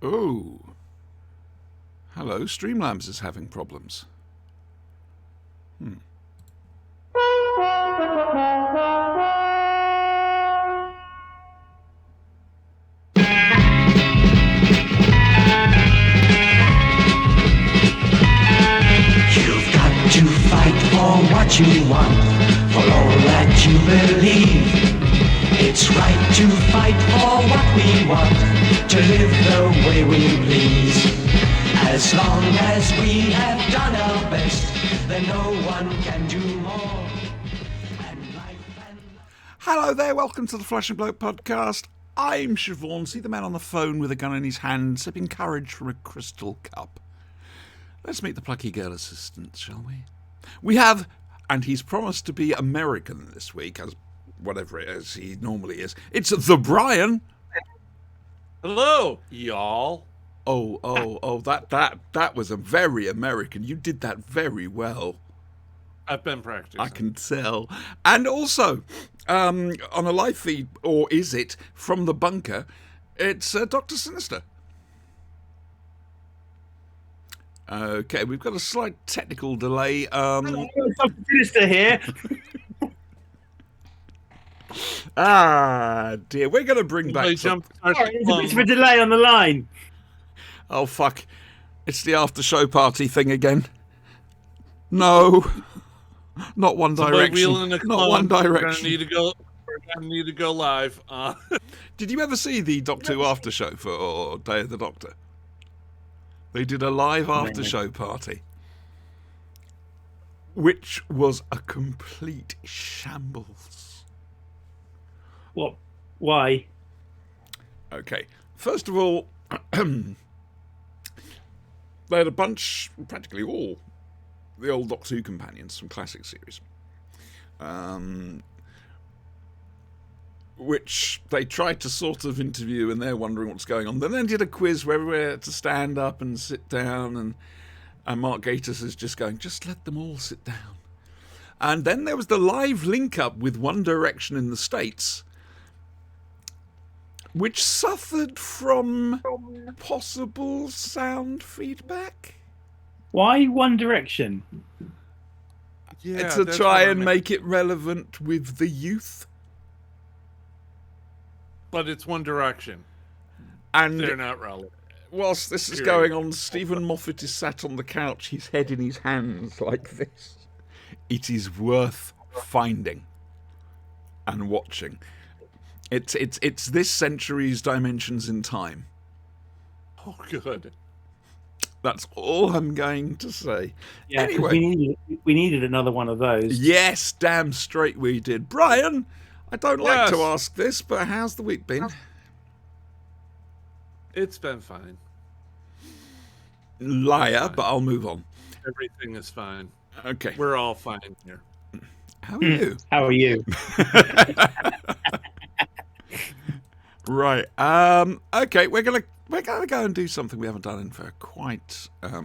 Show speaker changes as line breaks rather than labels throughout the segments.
Oh. Hello, Streamlabs is having problems.
You've got to fight for what you want, for all that you believe. It's right to fight for what we want, to live the way we please. As long as we have done our best, then no one can do more. And life and
Hello there, welcome to the Flesh and Bloke podcast. I'm Siobhan, see the man on the phone with a gun in his hand, sipping courage from a crystal cup. Let's meet the plucky girl assistant, shall we? We have, and he's promised to be American this week, as whatever it is he normally is. It's the Brian.
Hello, y'all.
That was a very American. You did that very well.
I've been practicing.
I can tell. And also, on a live feed, or is it, from the bunker, it's Dr. Sinister. Okay, we've got a slight technical delay.
Dr. Sinister here.
Dear, we're going to bring back
Jump.
There's a bit of a delay on the line.
Oh, fuck. It's the after-show party thing again. No. Not One Direction. Not One Direction.
We're gonna need to go live.
Did you ever see the Doctor Who after show for Day of the Doctor? They did a live after show party, which was a complete shambles.
What? Why?
Okay, first of all, they had a bunch, practically all, the old Doctor Who companions from classic series, which they tried to sort of interview, and they're wondering what's going on. Then they did a quiz where we had to stand up and sit down, and Mark Gatiss is just going, just let them all sit down. And then there was the live link-up with One Direction in the States, which suffered from possible sound feedback.
Why One Direction?
Yeah,
To
that's
try
what I
and
meant.
make it relevant with the youth.
But it's One Direction.
And
They're not relevant.
whilst this is
Period.
going on, Stephen Moffat is sat on the couch, his head in his hands like this. It is worth finding and watching. It's this century's Dimensions in Time.
Oh, good.
That's all I'm going to say.
Yeah, 'cause
Anyway.
we needed another one of those.
Yes, damn straight we did. Brian, I don't like to
Yes.
ask this, but how's the week been?
It's been fine.
Liar, but I'll move on.
Everything is fine.
Okay.
We're all fine here.
How are you?
How are you?
Right. Okay, we're gonna go and do something we haven't done in for quite a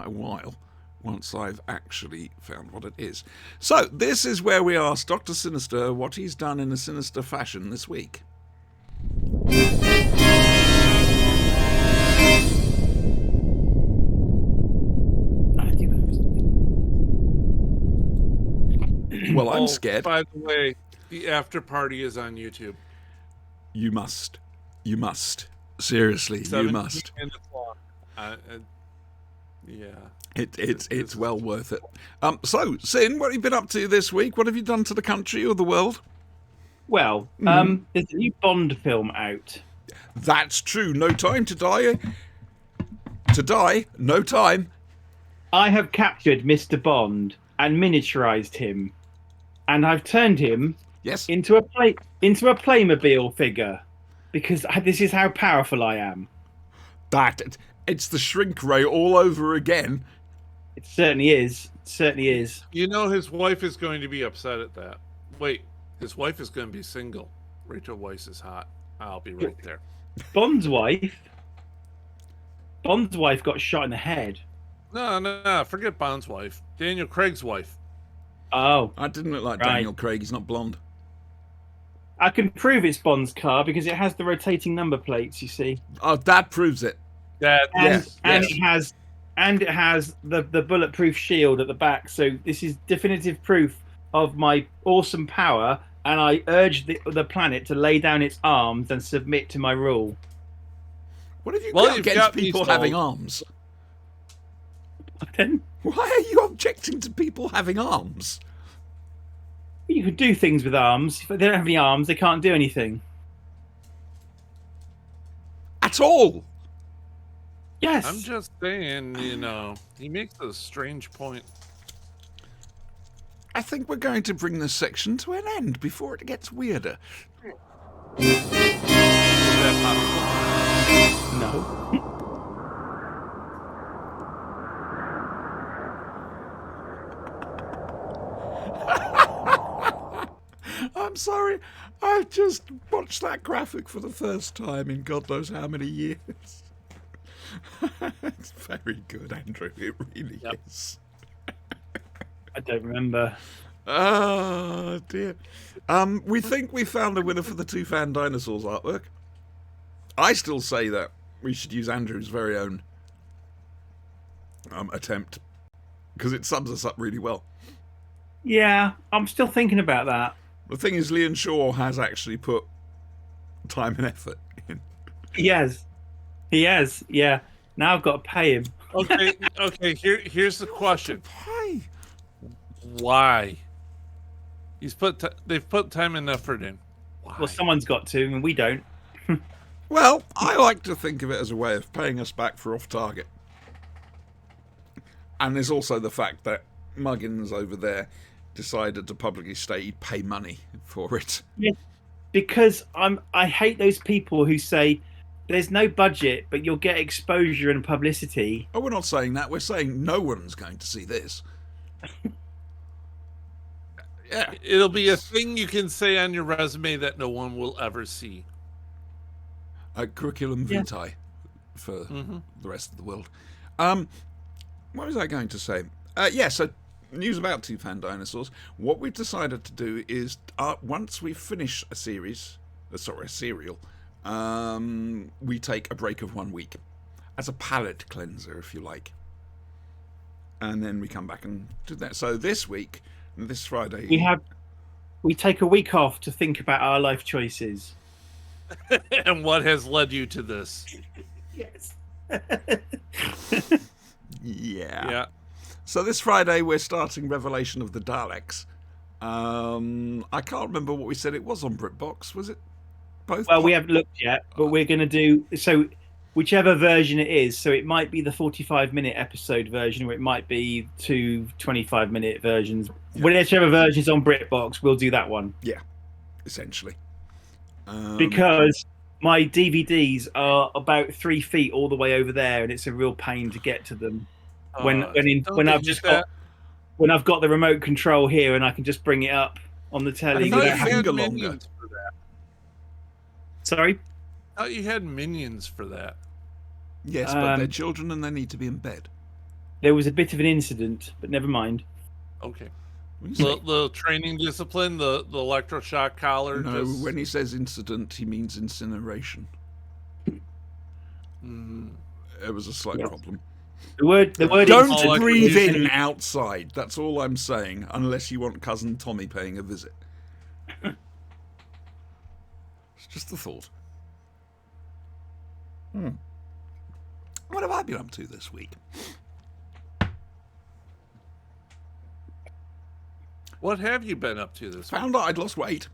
while. Once I've actually found what it is. So this is where we ask Dr. Sinister what he's done in a sinister fashion this week. Well, I'm
Oh,
scared.
By the way, the after party is on YouTube.
You must. Seriously, you
17
must.
minutes long. Yeah.
It's well worth it. So, Sin, what have you been up to this week? What have you done to the country or the world?
Well, there's a new Bond film out.
That's true. No time to die. To die, no time.
I have captured Mr. Bond and miniaturized him, and I've turned him
Yes.
into a Playmobil figure because this is how powerful I am.
It's the shrink ray all over again.
It certainly is. It certainly is.
You know his wife is going to be upset at that. Wait, his wife is going to be single. Rachel Weisz is hot. I'll be right there.
Bond's wife got shot in the head.
No. Forget Bond's wife. Daniel Craig's wife.
Oh,
I didn't look like
Right.
Daniel Craig. He's not blonde.
I can prove it's Bond's car because it has the rotating number plates. You see,
Oh, that proves it.
That
and
Yes.
it has the bulletproof shield at the back. So this is definitive proof of my awesome power. And I urge the planet to lay down its arms and submit to my rule.
What have you
Well,
got
you've
against
got
people
these
having
balls.
arms?
Then
Why are you objecting to people having arms?
you could do things with arms. If they don't have any arms, they can't do anything.
At all?
Yes.
I'm just saying, he makes a strange point.
I think we're going to bring this section to an end before it gets weirder.
Is that possible?
No.
I'm sorry. I've just watched that graphic for the first time in God knows how many years. It's very good, Andrew. It really
Yep.
is.
I don't remember.
Oh, dear. We think we found a winner for the Two Fan Dinosaurs artwork. I still say that we should use Andrew's very own attempt because it sums us up really well.
Yeah, I'm still thinking about that.
The thing is, Leon Shaw has actually put time and effort in.
He has. Yeah. Now I've got to pay him.
Okay. Here's the question:
Hey,
why? They've put time and effort in. Why?
Well, someone's got to, and we don't.
well, I like to think of it as a way of paying us back for off target. And there's also the fact that Muggins over there decided to publicly state he'd pay money for it.
Because I hate those people who say there's no budget, but you'll get exposure and publicity.
Oh, we're not saying that. We're saying no one's going to see this. Yeah.
It'll be a thing you can say on your resume that no one will ever see.
A curriculum
Yeah.
vitae for the rest of the world. What was I going to say? So news about Two Fan Dinosaurs. What we've decided to do is once we finish a serial, we take a break of 1 week as a palate cleanser, if you like, and then we come back and do that. So this Friday,
We take a week off to think about our life choices.
And what has led you to this?
Yes.
yeah. So this Friday we're starting Revelation of the Daleks. I can't remember what we said it was on BritBox. Was it both?
Well, we haven't looked yet, but we're going to do so. Whichever version it is, so it might be the 45-minute episode version, or it might be two 25-minute versions.
Yeah.
Whichever version is on BritBox, we'll do that one.
Yeah, essentially.
Because my DVDs are about 3 feet all the way over there, and it's a real pain to get to them. When I've got the remote control here, and I can just bring it up on the telly.
I thought
you
you
without-
had
had
longer.
minions for that.
Sorry.
I thought you had minions for that.
Yes, but they're children and they need to be in bed.
There was a bit of an incident, but never mind.
Okay.
When you say-
The training discipline, the electroshock collar.
no, when he says incident, he means incineration. It was a slight
Yes.
problem.
The word
All
Don't
I
breathe
can
in outside. That's all I'm saying, unless you want cousin Tommy paying a visit. It's just a thought. What have I been up to this week?
What have you been up to this week?
Found out I'd lost weight,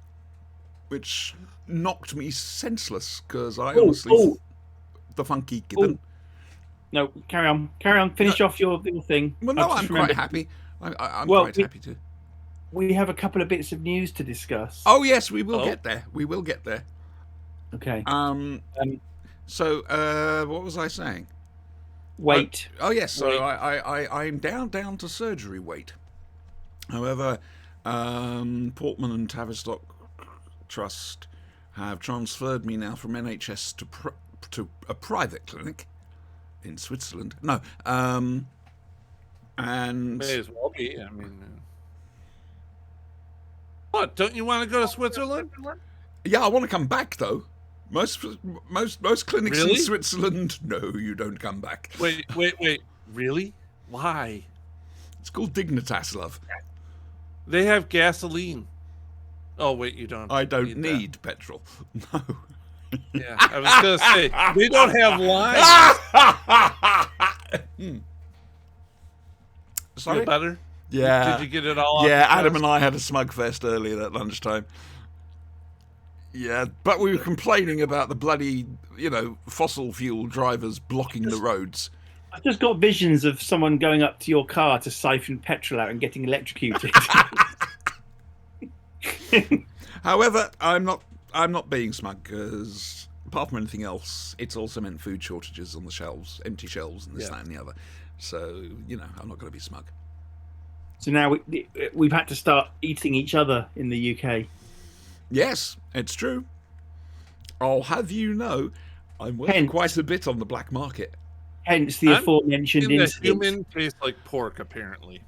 which knocked me senseless because I honestly the funky gibbon.
No, carry on. Finish off your little thing.
Well, no,
I've just
I'm quite
remembered
happy. I'm
Well,
quite
we-
happy to.
We have a couple of bits of news to discuss.
Oh yes, we will
Oh.
get there. We will get there.
Okay.
So, what was I saying?
Wait.
Oh yes. So
Wait.
I'm down to surgery weight. However, Portman and Tavistock Trust have transferred me now from NHS to a private clinic in Switzerland. No, and
May as well be. I mean, what? Don't you want to go to Switzerland?
Yeah, I want to come back though. Most clinics
Really?
in Switzerland, no, you don't come back.
Wait. Really? Why?
It's called Dignitas, love.
They have gasoline. Oh wait, you don't.
I don't
that.
need petrol. No.
Yeah, I was gonna say we don't have lines.
Sorry?
Feel better?
Yeah.
Did you get it all?
Yeah,
off your
Adam
chest?
and I had a smug fest earlier at lunchtime. Yeah, but we were complaining about the bloody, fossil fuel drivers blocking the roads.
I've just got visions of someone going up to your car to siphon petrol out and getting electrocuted.
However, I'm not being smug because apart from anything else, it's also meant food shortages on the shelves, empty shelves, and this,
Yeah.
that, and the other. So I'm not going to be smug.
So now we've had to start eating each other in the UK.
Yes, it's true. I'll have you know, I'm worth
Hence-
quite a bit on the black market.
Hence the
I'm
aforementioned
And the
incident.
human tastes like pork, apparently,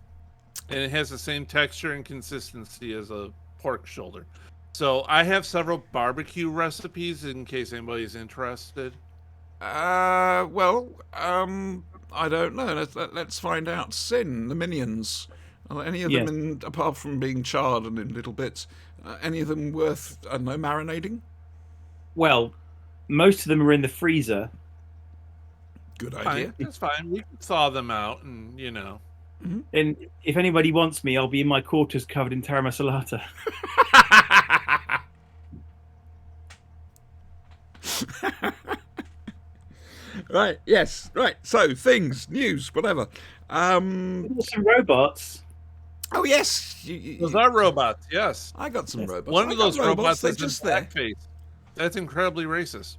and it has the same texture and consistency as a pork shoulder. So I have several barbecue recipes in case anybody's interested.
I don't know. Let's find out. Sin, the minions. Are any of
Yes.
them, apart from being charred and in little bits, any of them worth, I don't know, marinating?
Well, most of them are in the freezer.
Good
Fine,
idea.
it's fine. We can thaw them out, and
And if anybody wants me, I'll be in my quarters covered in Tara Masalata.
Right, yes, right. So, things, news, whatever.
Some robots.
Oh, yes.
those are robots. Yes,
I got some robots.
one
I
of
got
those robots
they're
is
just
in
there.
blackface. That's incredibly racist.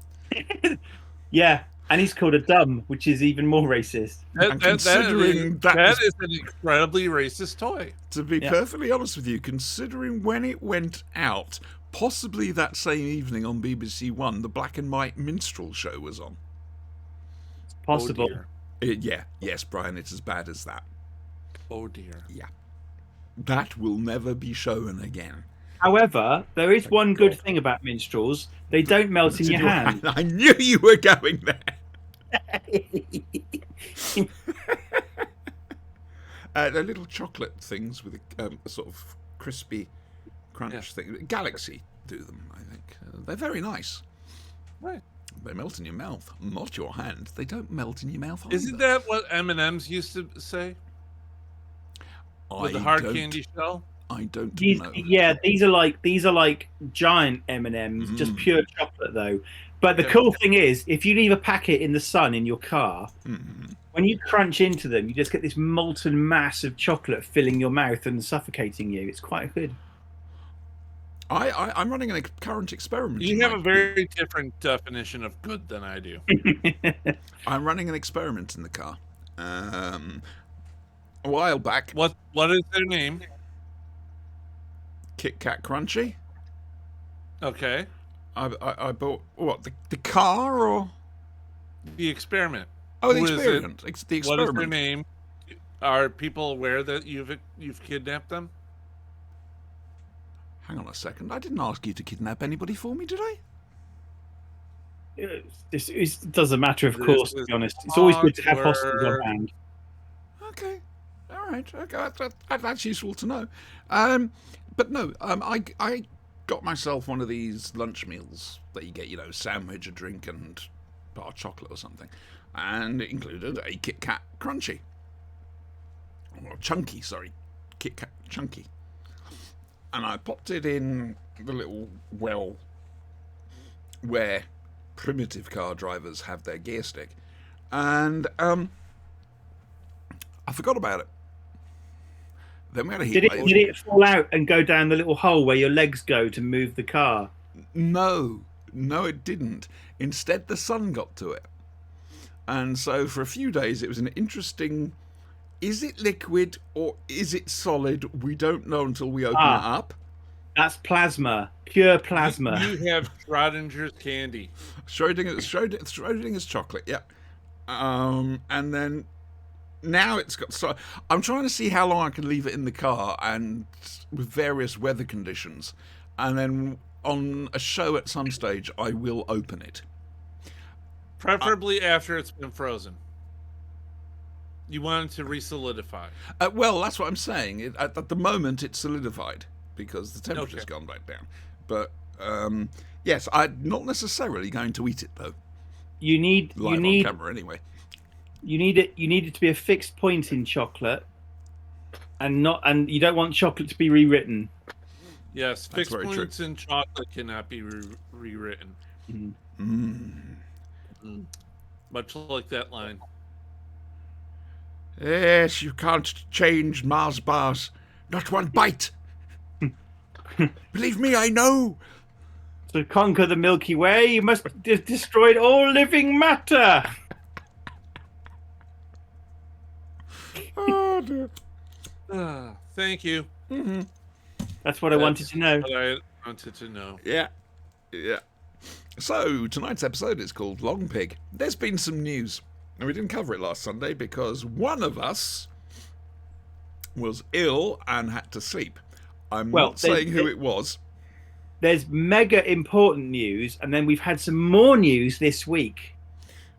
Yeah, and he's called a dumb, which is even more racist.
And considering that
that
was-
is an incredibly racist toy.
To be
Yeah.
perfectly honest with you, considering when it went out, possibly that same evening on BBC One, the Black and White Minstrel show was on.
It's possible.
Oh dear.
Yes, Brian, it's as bad as that.
Oh dear.
That will never be shown again.
However, there is
Thank
one good
God.
thing about minstrels. They don't melt in
Did
your
you-
hand.
I knew you were going there. They're little chocolate things with a sort of crispy crunch thing. Galaxy do them, I think. They're very nice.
Right.
They melt in your mouth, not your hand. They don't melt in your mouth either.
Isn't that what M&M's used to say with the hard candy shell?
I don't
These,
know.
yeah, these are like giant M&Ms, just pure chocolate though. But the
Yeah.
cool thing is, if you leave a packet in the sun in your car, when you crunch into them, you just get this molten mass of chocolate filling your mouth and suffocating you. It's quite good.
I'm running a current experiment.
You
in
have
my-
a very different definition of good than I do.
I'm running an experiment in the car. A while back,
What is their name?
Kit Kat Crunchy.
Okay.
I bought what the car or
The experiment.
oh the
Who is it?
experiment. It's the
What is
experiment.
their name? Are people aware that you've kidnapped them?
Hang on a second. I didn't ask you to kidnap anybody for me, did I?
It doesn't matter, of
This
course, to
is
be honest. It's always good to have
awkward.
hostages on hand.
Okay. All right. Okay. That's useful to know. But no. I got myself one of these lunch meals that you get. Sandwich, a drink, and bar of chocolate or something, and it included a Kit Kat Crunchy. Or Chunky, sorry. Kit Kat Chunky. And I popped it in the little well where primitive car drivers have their gear stick. And I forgot about it. Then we had a heat wave.
Did it fall out and go down the little hole where your legs go to move the car?
No, it didn't. Instead, the sun got to it. And so for a few days, it was an interesting... Is it liquid or is it solid? We don't know until we open it up.
That's plasma. Pure plasma.
You have Schrodinger's candy.
Schrodinger's chocolate, yeah. And then now it's got... So I'm trying to see how long I can leave it in the car and with various weather conditions. And then on a show at some stage, I will open it.
Preferably after it's been frozen. You want it to re-solidify.
Well, that's what I'm saying. At the moment, it's solidified because the temperature's
Okay.
gone back down. But yes, I'm not necessarily going to eat it though.
You need
Live
you need
on camera, anyway.
you need it to be a fixed point in chocolate, and you don't want chocolate to be rewritten.
Yes,
That's
fixed
very true.
points in chocolate cannot be rewritten. Much like that line.
Yes, you can't change Mars bars. Not one bite. Believe me, I know.
To conquer the Milky Way, you must destroy all living matter.
Oh, dear.
Thank you.
That's what I wanted to know.
What I wanted to know.
Yeah. So, tonight's episode is called Long Pig. There's been some news. And we didn't cover it last Sunday because one of us was ill and had to sleep. I'm not saying who it was.
There's mega important news, and then we've had some more news this week.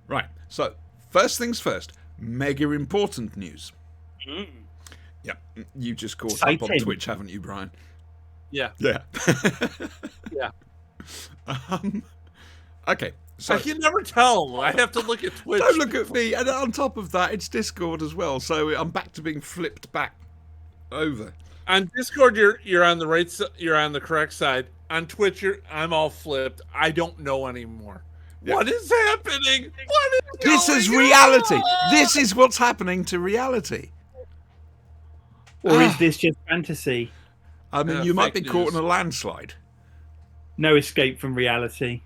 Right. So, first things first. Mega important news. Yeah. You just caught up on
Exciting.
Twitch, haven't you, Brian?
Yeah.
Yeah.
Yeah.
Okay. So
I can never tell. I have to look at Twitch.
don't look at me. And on top of that, it's Discord as well. So I'm back to being flipped back over.
On Discord, you're on the right. You're on the correct side. On Twitch, I'm all flipped. I don't know anymore.
Yeah.
What is happening? What is
This is
going
reality.
on?
This is what's happening to reality.
Or is this just fantasy?
I mean, you might be
fake
caught in
news.
a landslide.
No escape from reality.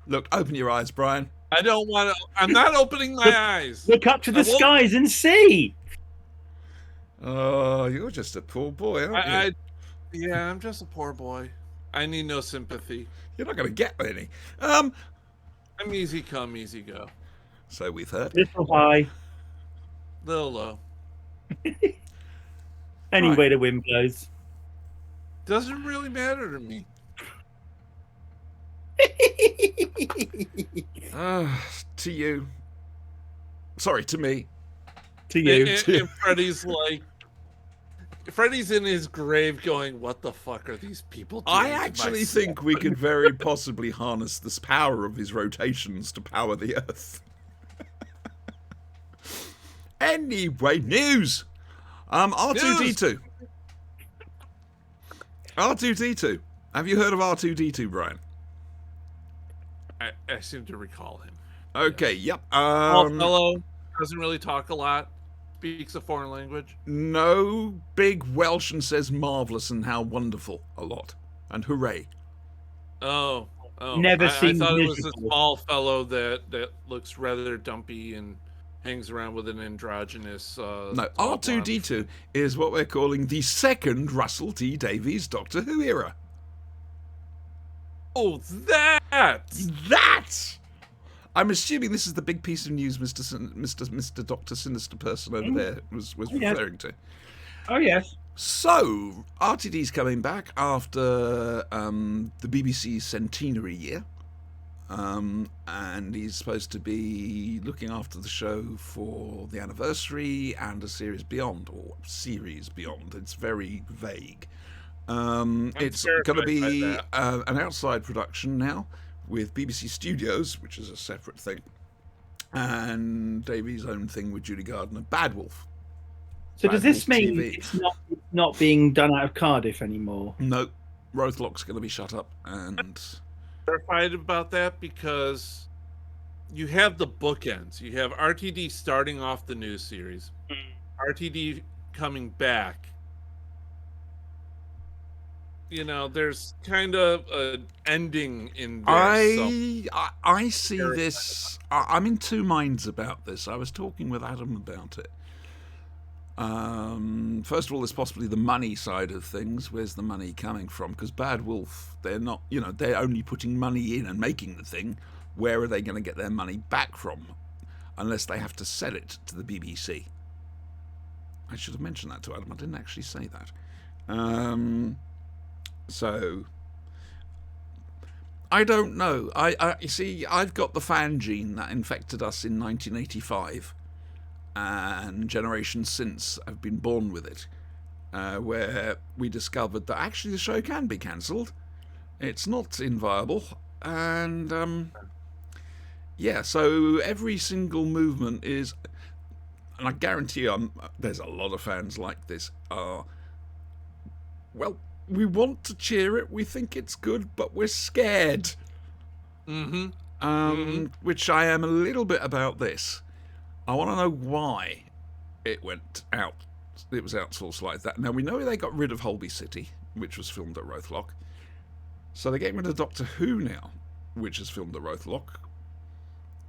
Look, open your eyes, Brian.
I don't want to. I'm not opening my eyes.
Look up to the
I won't-
skies and see.
Oh, you're just a poor boy, aren't you?
Yeah, I'm just a poor boy. I need no sympathy.
You're not going to get any.
I'm easy come, easy go.
So we've heard.
Little high.
Little low.
Any
Right.
way the wind blows.
Doesn't really matter to me.
To you. Sorry, to me.
To you.
And Freddy's like, Freddy's in his grave going, what the fuck are these people doing?
I
to my
actually
soul?"
think we could very possibly harness this power of his rotations to power the Earth. Anyway, news. R2D2. R2D2. Have you heard of R2D2, Brian?
I seem to recall him.
Okay, yep.
Small fellow, doesn't really talk a lot, speaks a foreign language.
No, big Welsh and says marvellous and how wonderful a lot. And hooray.
Oh.
Never
I
seen
thought it was a
miserable.
small fellow that looks rather dumpy and hangs around with an androgynous.
No,
tall blonde.
R2D2 is what we're calling the second Russell T Davies Doctor Who era.
Oh, that!
That! I'm assuming this is the big piece of news Mr. Dr. Sinister person over there was
Yeah.
referring to.
Oh, yes.
So, RTD's coming back after the BBC centenary year. And he's supposed to be looking after the show for the anniversary and a series beyond, or series beyond. It's very vague. It's going to
terrified
be
by that.
an outside production now with BBC Studios, which is a separate thing, and Davies' own thing with Judy Gardner, Bad Wolf.
So
Bad
does this
Wolf
mean
TV.
it's not being done out of Cardiff anymore?
No, Rothlock's going to be shut up, and
Terrified about that because you have the bookends. You have RTD starting off the new series, RTD coming back. You know, there's kind of an ending in there. so-
I see this. I'm in two minds about this. I was talking with Adam about it. First of all, there's possibly the money side of things. Where's the money coming from? Because Bad Wolf, they're not, they're only putting money in and making the thing. Where are they going to get their money back from? Unless they have to sell it to the BBC. I should have mentioned that to Adam. I didn't actually say that. So, I don't know. You see, I've got the fan gene that infected us in 1985, and generations since have been born with it, where we discovered that actually the show can be cancelled. It's not inviolable, and yeah. So every single movement is, and I guarantee you, there's a lot of fans like this. Well, we want to cheer it. We think it's good, but we're scared. Which I am a little bit about this. I want to know why it went out. It was outsourced like that. Now we know they got rid of Holby City, which was filmed at Rothlock. So they're getting rid of Doctor Who now, which is filmed at Rothlock.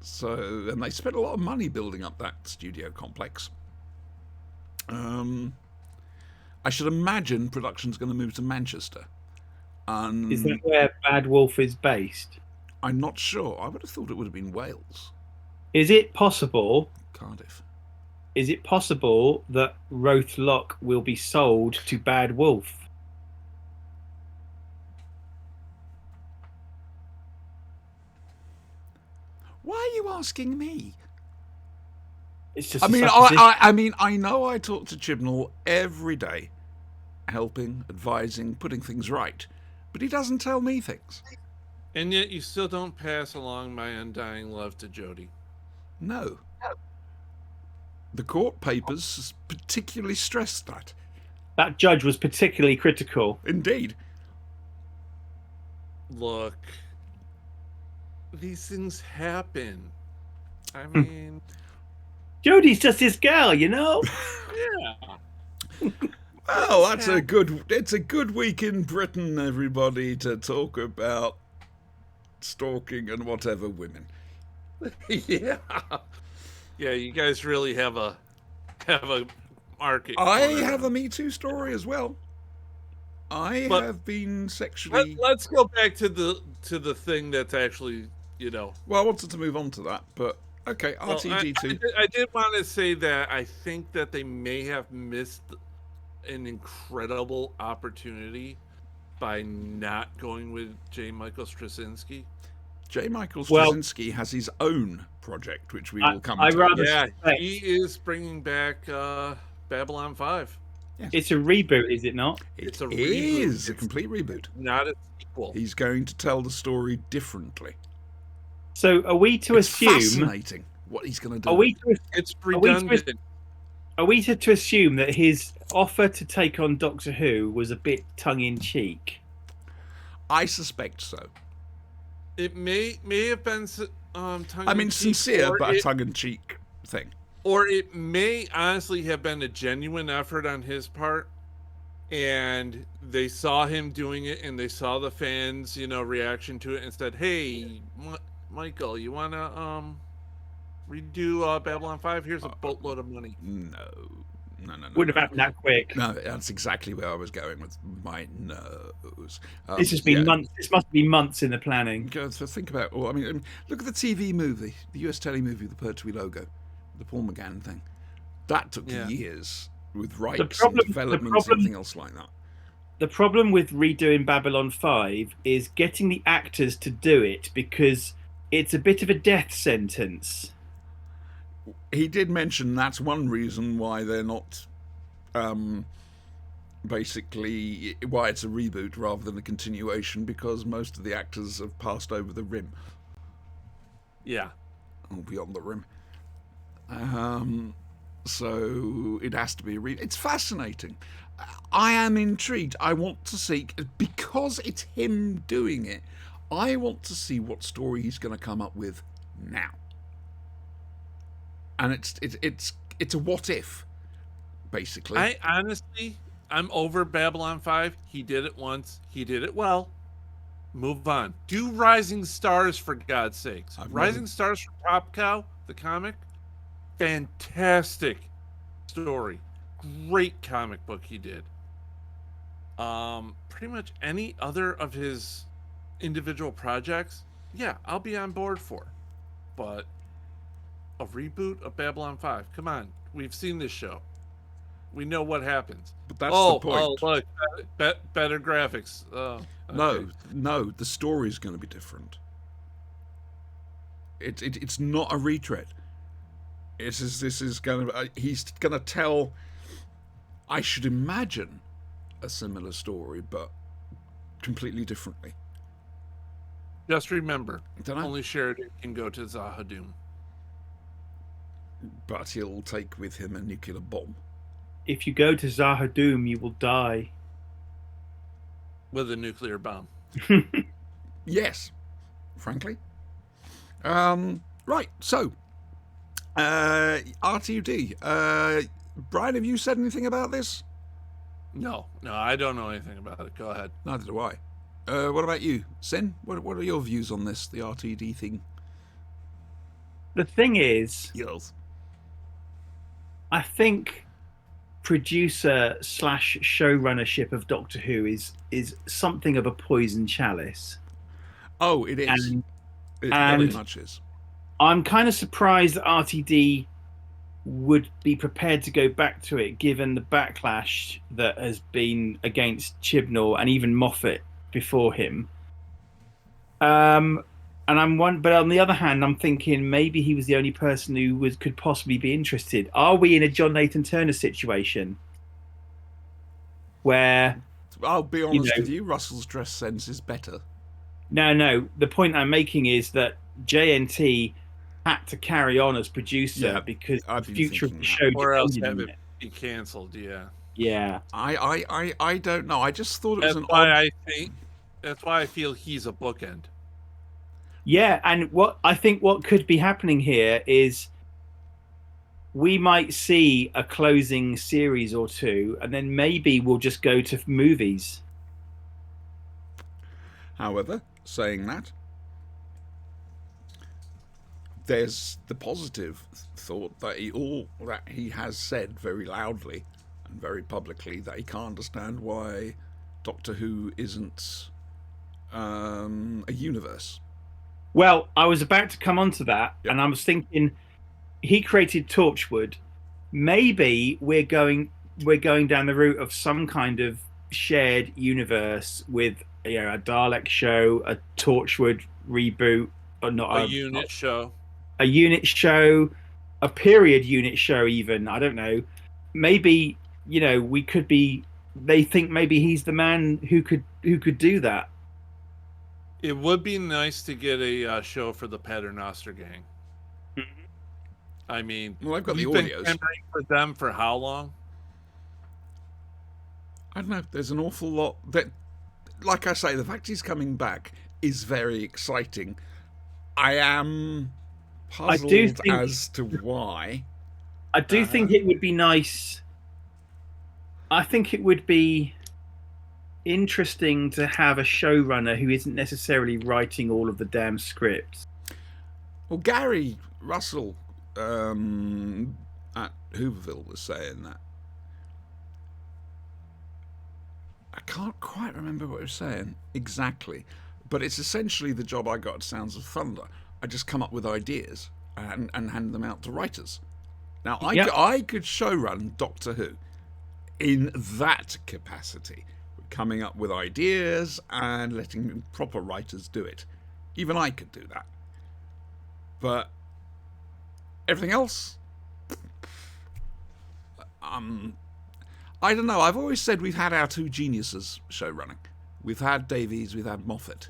So, and they spent a lot of money building up that studio complex. I should imagine production's going to move to Manchester.
Is that where Bad Wolf is based?
I'm not sure. I would have thought it would have been Wales.
Is it possible?
Cardiff.
Is it possible that Rothlock will be sold to Bad Wolf?
Why are you asking me?
It's just.
I mean, I know I talk to Chibnall every day, helping, advising, putting things right, but he doesn't tell me things.
And yet you still don't pass along my undying love to Jodie.
No. The court papers particularly stressed that.
That judge was particularly critical.
Indeed.
Look, these things happen. I mean,
Jodie's just his girl, you know.
yeah.
Well, it's a good week in Britain, everybody, to talk about stalking and whatever women.
Yeah. Yeah, you guys really have a market.
I
corner.
have a Me Too story as well. I
But-
have been sexually.
Let's go back to the thing that's actually,
Well, I wanted to move on to that, but okay,
Well,
RTD2.
I did want to say that I think that they may have missed an incredible opportunity by not going with J. Michael Straczynski.
J. Michael
Well-
Straczynski has his own project, which we will come
I
to.
rather-
Yeah,
Right.
he is bringing back Babylon 5.
It's a reboot, is it not?
It's a
It
reboot.
is a complete reboot.
Not a sequel.
He's going to tell the story differently.
So are we to
It's
assume?
fascinating what he's going to do.
Are we to
It's
we to-
redundant.
Are we to assume that his offer to take on Doctor Who was a bit tongue in cheek?
I suspect so.
It may have been
I mean, sincere, but a tongue-in-cheek thing.
or it may honestly have been a genuine effort on his part, and they saw him doing it, and they saw the fans, reaction to it, and said, "Hey, Michael, you wanna redo Babylon 5? Here's a boatload of money."
No.
Wouldn't have happened that quick.
No, that's exactly where I was going with my nose.
This has been months. This must be months in the planning.
So think about. Well, I mean, look at the TV movie, the US telly movie, the Pertwee logo, the Paul McGann thing. That took years with rights
problem-
and development
the
and
problem-
everything else like that.
The problem with redoing Babylon 5 is getting the actors to do it, because it's a bit of a death sentence.
He did mention that's one reason why they're not, basically, why it's a reboot rather than a continuation, because most of the actors have passed over the rim,
Yeah.
or beyond the rim. So it has to be it's fascinating. I am intrigued. I want to see, because it's him doing it, I want to see what story he's going to come up with now. And it's a what if, basically.
I honestly, I'm over Babylon 5. He did it once. He did it well. Move on. Do Rising Stars, for God's sakes.
I've
Rising
never-
Stars from Top Cow, the comic. Fantastic story. Great comic book he did. Pretty much any other of his individual projects, yeah, I'll be on board for. But a reboot of Babylon 5, come on. We've seen this show. We know what happens.
But that's the point.
Oh, look, better graphics. Oh, okay.
No, the story's going to be different. It's not a retread. This is going to. He's going to tell. I should imagine a similar story, but completely differently.
Just remember,
Dunno.
only Sheridan can go to Zahadum.
But he'll take with him a nuclear bomb.
If you go to Zahadum, you will die.
With a nuclear bomb.
Yes, frankly. Right, so R2D. Brian, have you said anything about this?
No, I don't know anything about it. Go ahead.
Neither do I. What about you, Sin? What are your views on this, the RTD thing?
The thing is,
Yes.
I think producer / showrunnership of Doctor Who is something of a poison chalice.
Oh, it is.
And,
It very
and-
much is.
I'm kind of surprised that RTD would be prepared to go back to it, given the backlash that has been against Chibnall and even Moffat before him. But on the other hand, I'm thinking maybe he was the only person who could possibly be interested. Are we in a John Nathan Turner situation where?
I'll be honest
know-
with you, Russell's dress sense is better.
No. The point I'm making is that JNT had to carry on as producer
Yeah,
because the
I've been
future of the
thinking
show
Or else
depended
have
on
it
it.
be canceled. Yeah.
Yeah.
I don't know. I just thought it was
That's
an
why
odd.
I think. That's why I feel he's a bookend.
Yeah, and what could be happening here is we might see a closing series or two, and then maybe we'll just go to movies.
However, saying that, there's the positive thought that he has said very loudly and very publicly that he can't understand why Doctor Who isn't a universe.
Well, I was about to come on to that,
Yep.
and I was thinking he created Torchwood. Maybe we're going down the route of some kind of shared universe with a Dalek show, a Torchwood reboot, or not
A unit show.
a unit show, a period unit show, even. I don't know. Maybe we could be. They think maybe he's the man who could do that.
It would be nice to get a show for the Paternoster gang. I mean,
Well, I've got the
we've been
audios.
clamoring for them for how long?
I don't know. There's an awful lot that, like I say, the fact he's coming back is very exciting. I am puzzled
think-
as to why.
I do think it would be nice. I think it would be interesting to have a showrunner who isn't necessarily writing all of the damn scripts.
Well, Gary Russell at Hooverville was saying that. I can't quite remember what he was saying exactly, but it's essentially the job I got at Sounds of Thunder. I just come up with ideas and hand them out to writers. Now,
Yep.
I could showrun Doctor Who in that capacity, coming up with ideas and letting proper writers do it. Even I could do that. But everything else, I don't know. I've always said we've had our two geniuses show running. We've had Davies, we've had Moffat.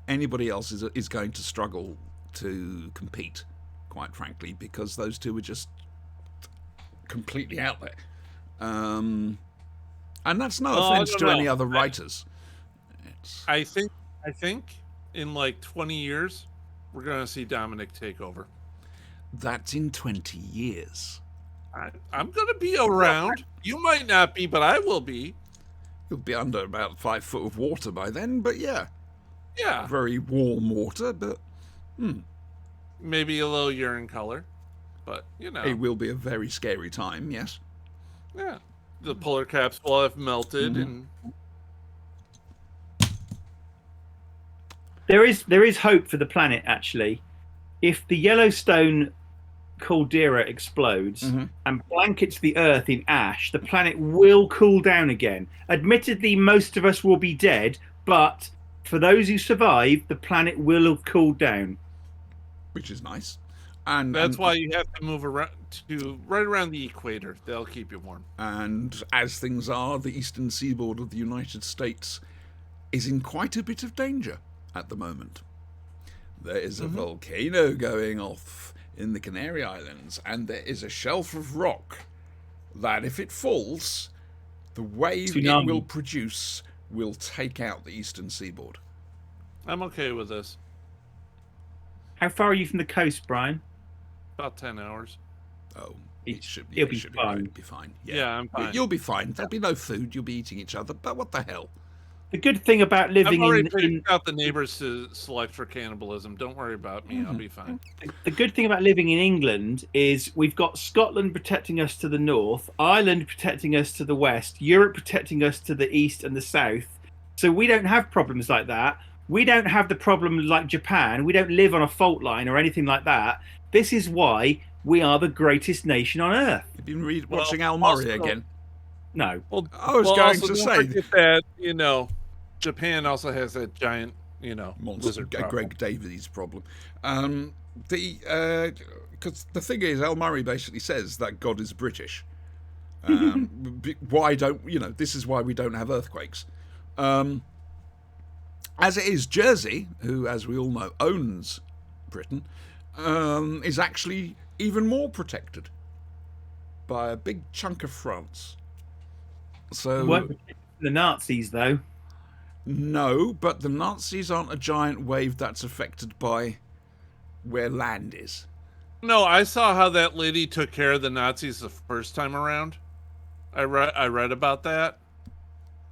Anybody else is going to struggle to compete, quite frankly, because those two are just completely out there. And that's no
Well, I
offense
don't
to any
know.
other writers.
I think in like 20 years, we're going to see Dominic take over.
That's in 20 years.
I'm going to be around. You might not be, but I will be.
You'll be under about 5 foot of water by then, but yeah,
Yeah.
very warm water, but
Maybe a little urine color, but
it will be a very scary time, yes.
yeah. The polar caps will have melted, and
There is hope for the planet, actually. If the Yellowstone caldera explodes
Mm-hmm.
and blankets the Earth in ash, the planet will cool down again. Admittedly, most of us will be dead, but for those who survive, the planet will have cooled down.
Which is nice. And
That's why you have to move around to right around the equator. They'll keep you warm.
And as things are, the eastern seaboard of the United States is in quite a bit of danger at the moment. There is a volcano going off in the Canary Islands, and there is a shelf of rock that, if it falls, the wave
Tsunami.
it will produce will take out the eastern seaboard.
I'm okay with this.
How far are you from the coast, Brian?
About 10 hours.
Oh,
It'll be fine.
It'll be fine.
Yeah, I'm fine.
You'll be fine. There'll be no food. You'll be eating each other. But what the hell?
The good thing about
I've
living
already
in
picked out the neighbors to select for cannibalism. Don't worry about me. I'll be fine.
the good thing about living in England is we've got Scotland protecting us to the north, Ireland protecting us to the west, Europe protecting us to the east and the south. So we don't have problems like that. We don't have the problem like Japan. We don't live on a fault line or anything like that. This is why we are the greatest nation on earth.
You've been watching Al Murray
also-
again.
No.
Well,
I was going
also
to
don't
say-
forget that, Japan also has that giant,
Monster,
lizard problem.
Greg Davies problem. Because the thing is, Al Murray basically says that God is British. Why don't this is why we don't have earthquakes. As it is, Jersey, who, as we all know, owns Britain, is actually even more protected by a big chunk of France. So
Weren't the Nazis, though.
no, but the Nazis aren't a giant wave that's affected by where land is.
No, I saw how that lady took care of the Nazis the first time around. I read about that.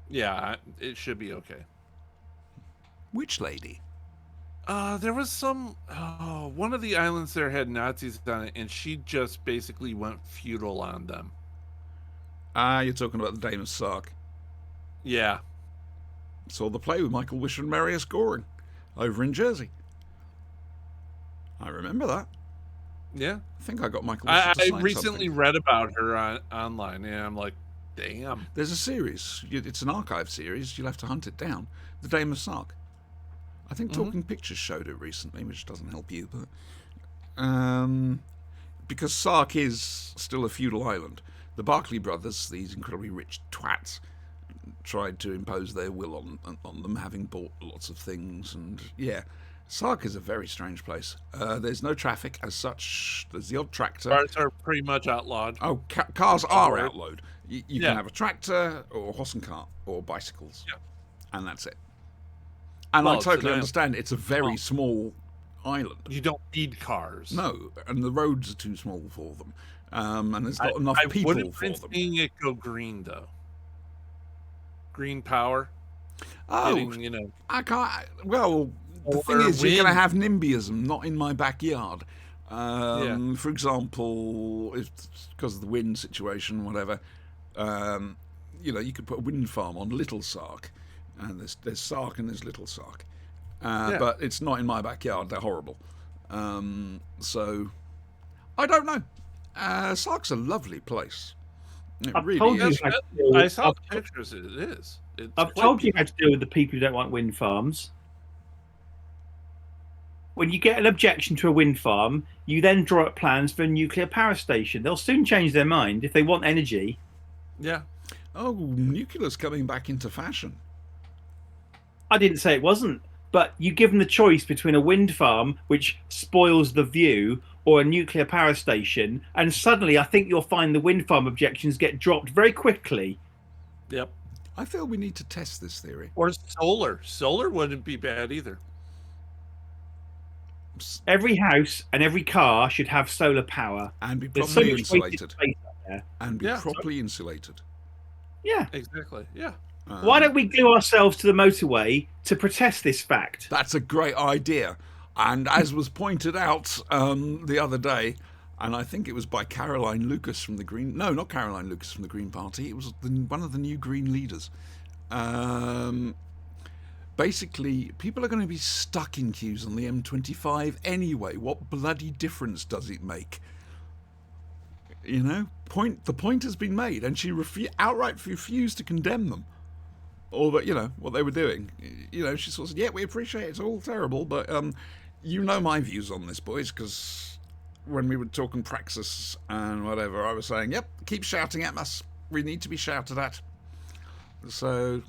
Yeah, it should be okay.
Which lady?
There was one of the islands there had Nazis on it, and she just basically went feudal on them.
You're talking about the Dame of Sark.
Yeah.
Saw the play with Michael Wisher and Marius Goring over in Jersey. I remember that.
Yeah.
I think I got Michael Wisher to
I
sign
recently
something.
read about her online, and I'm like, damn.
There's a series. It's an archive series. You'll have to hunt it down. The Dame of Sark. I think Talking Pictures showed it recently, which doesn't help you, but because Sark is still a feudal island. The Berkeley brothers, these incredibly rich twats, tried to impose their will on them, having bought lots of things, and yeah, Sark is a very strange place. There's no traffic as such. There's the odd tractor.
Cars are pretty much outlawed.
Oh, cars are
Right.
outlawed. You
Yeah.
can have a tractor or a horse and cart or bicycles,
Yeah.
and that's it. And
Well,
I
it's an
totally
island.
understand it's a very
Oh.
small island.
You don't need cars.
No, and the roads are too small for them, and there's not enough
I
people
wouldn't
for
mind
them.
seeing it go green, though. Green power.
Oh,
Getting,
I can't. Well, the thing
Or
is, you're going to
wind.
have NIMBYism, not in my backyard.
Yeah.
For example, because of the wind situation, whatever. You could put a wind farm on Little Sark, and there's Sark and there's Little Sark,
Yeah.
but it's not in my backyard. They're horrible. So I don't know. Sark's a lovely place. It
I've
really
told you
is.
how to deal
I
with,
saw the pictures. It is.
I've told you how to deal with the people who don't want wind farms. When you get an objection to a wind farm, you then draw up plans for a nuclear power station. They'll soon change their mind if they want energy.
Yeah.
Oh, nuclear's coming back into fashion.
I didn't say it wasn't, but you give them the choice between a wind farm, which spoils the view, or a nuclear power station, and suddenly I think you'll find the wind farm objections get dropped very quickly.
Yep.
I feel we need to test this theory.
Or solar. Solar wouldn't be bad either.
Every house and every car should have solar power.
And be
There's so
properly
much wasted
insulated.
space out there.
And be
Yeah.
properly insulated.
Yeah.
Exactly. Yeah.
Why don't we glue ourselves to the motorway to protest this fact?
That's a great idea. And as was pointed out the other day, and I think it was by Caroline Lucas from the Green... No, not Caroline Lucas from the Green Party. It was one of the new Green leaders. Basically, people are going to be stuck in queues on the M25 anyway. What bloody difference does it make? You know, the point has been made, and she outright refused to condemn them, or that, you know, what they were doing. You know, she sort of said, "Yeah, we appreciate it. It's all terrible, but you know my views on this, boys, because when we were talking praxis and whatever, I was saying, yep, keep shouting at us. We need to be shouted at." So,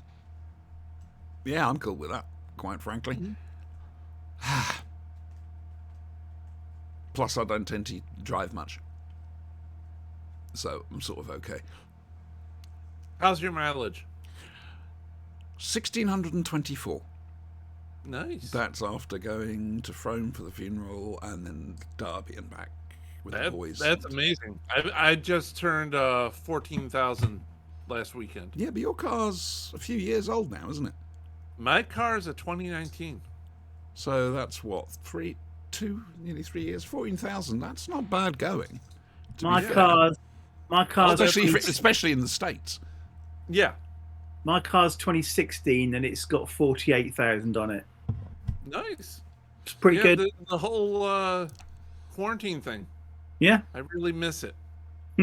yeah, I'm cool with that, quite frankly. Plus, I don't tend to drive much, so I'm sort of okay.
How's your mileage?
1,624.
Nice.
That's after going to Frome for the funeral and then Derby and back with the boys.
That's amazing. I just turned 14,000 last weekend.
Yeah, but your car's a few years old now, isn't it?
My car is a 2019.
So that's what, nearly 3 years, 14,000. That's not bad going.
My car's
Especially in the States.
Yeah.
My car's 2016 and it's got 48,000 on it.
Nice.
It's pretty good.
The whole quarantine thing.
Yeah,
I really miss it.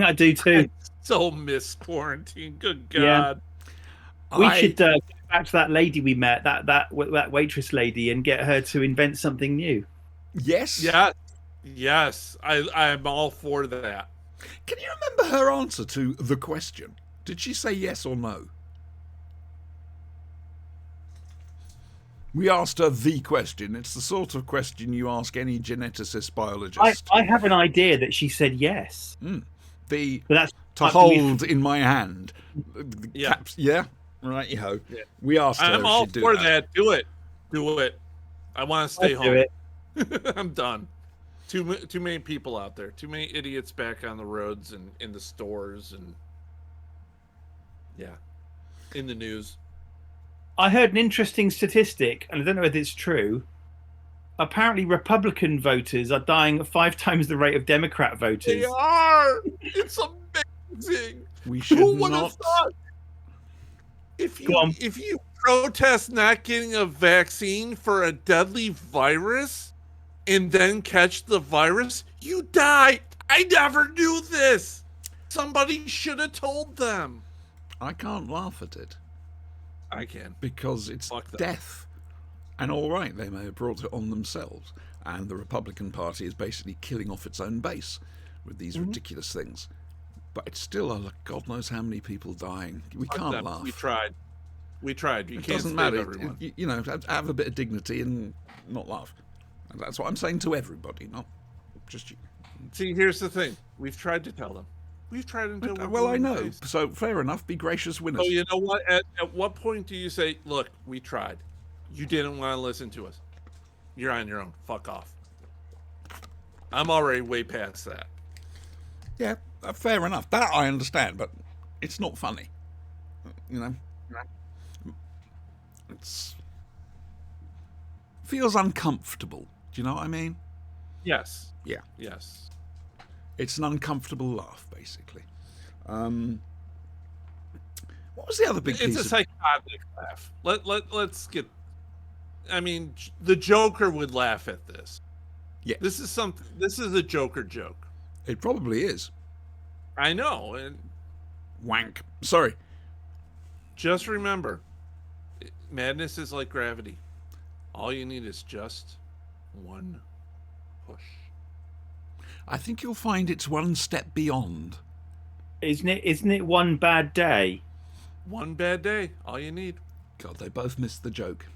I do too.
I so miss quarantine. Good God.
Yeah. We should go back to that lady we met, that waitress lady, and get her to invent something new.
Yes.
Yeah. Yes. I'm all for that.
Can you remember her answer to the question? Did she say yes or no? We asked her the question. It's the sort of question you ask any geneticist biologist.
I have an idea that she said yes.
But
that's
to hold in my hand.
Yeah.
Caps, yeah? Righty-ho.
Yeah.
We asked her
I'm
if
all
she'd do
for
that.
that. Do it. I want to stay
I'll
home.
do it.
I'm done. Too many people out there. Too many idiots back on the roads and in the stores and in the news.
I heard an interesting statistic, and I don't know whether it's true. Apparently, Republican voters are dying at 5 times the rate of Democrat voters.
They are. It's amazing.
We should
Who would
not...
have thought? If you protest not getting a vaccine for a deadly virus and then catch the virus, you die. I never knew this. Somebody should have told them.
I can't laugh at it.
I can.
Because it's death. And all right, they may have brought it on themselves. And the Republican Party is basically killing off its own base with these ridiculous things. But it's still, God knows how many people dying. We can't laugh.
We tried. You
it
can't
doesn't matter.
Everyone.
You know, have a bit of dignity and not laugh. And that's what I'm saying to everybody, not just you.
See, here's the thing. We've tried to tell them. We've tried until we're
well, I know.
face.
So fair enough. Be gracious winners.
So you know what? At what point do you say, "Look, we tried. You didn't want to listen to us. You're on your own. Fuck off." I'm already way past that.
Yeah, fair enough. That I understand, but it's not funny. You know, it's feels uncomfortable. Do you know what I mean?
Yes.
Yeah.
Yes.
It's an uncomfortable laugh, basically. What was the other big piece?
It's a psychotic laugh. Let's get. I mean, the Joker would laugh at this.
Yeah.
This is a Joker joke.
It probably is.
I know, and
Wank. Sorry.
just remember, madness is like gravity. All you need is just one push.
I think you'll find it's one step beyond.
Isn't it one bad day?
One bad day. All you need.
God, they both missed the joke.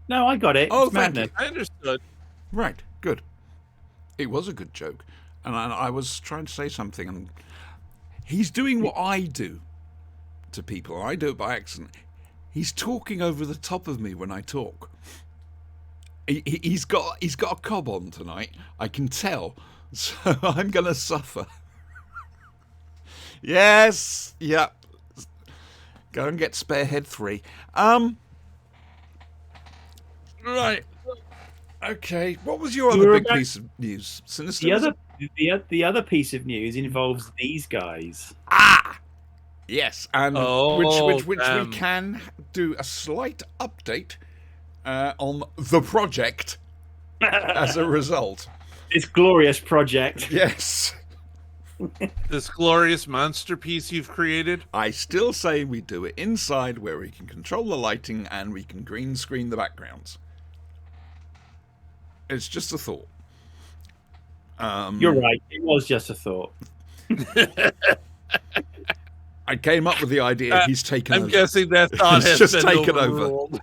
No, I got it.
Oh,
It's
thank
madness.
I understood.
Right, good. It was a good joke. And I was trying to say something, and he's doing what I do to people. I do it by accident. He's talking over the top of me when I talk. He's got a cob on tonight. I can tell. So I'm going to suffer. Yes. Yep. Go and get Sparehead 3. Right. Okay. What was your other big piece of news? Sinister?
The other piece of news involves these guys.
Yes, and which we can do a slight update on the project as a result.
This glorious project.
Yes.
This glorious monster piece you've created.
I still say we do it inside where we can control the lighting and we can green screen the backgrounds. It's just a thought.
You're right. It was just a thought.
I came up with the idea. He's taken
I'm
over.
guessing that thought
He's
has
just
been
taken over.
overruled.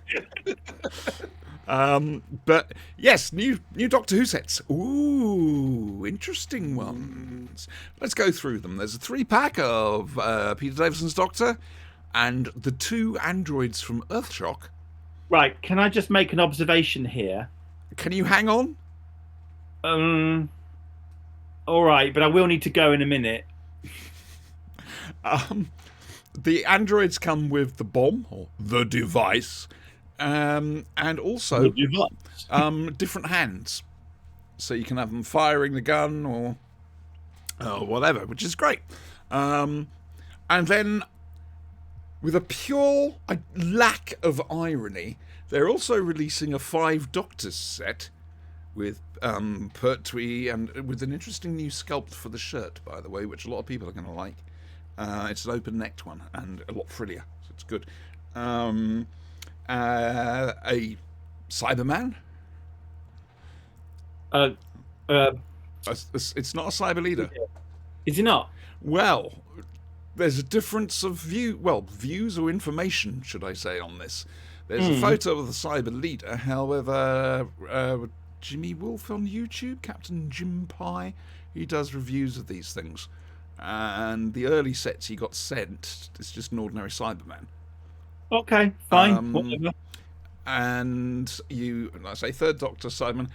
But yes, new Doctor Who sets. Ooh, interesting ones. Let's go through them. There's a 3-pack of Peter Davison's Doctor and the 2 androids from Earthshock.
Right. Can I just make an observation here?
Can you hang on?
All right, but I will need to go in a minute.
The androids come with the bomb or the device, and also different hands, so you can have them firing the gun or whatever, which is great. And then, with a pure lack of irony, they're also releasing a 5 Doctors set with Pertwee and with an interesting new sculpt for the shirt, by the way, which a lot of people are going to like. It's an open-necked one and a lot frillier, so it's good. A Cyberman. It's not a Cyber Leader.
Is he not?
Well, there's a difference of views or information, should I say, on this. There's a photo of the Cyber Leader, however, Jimmy Wolf on YouTube, Captain Jim Pie, he does reviews of these things. And the early sets he got sent, it's just an ordinary Cyberman.
Okay, fine. Whatever.
And I say third Doctor Cyberman.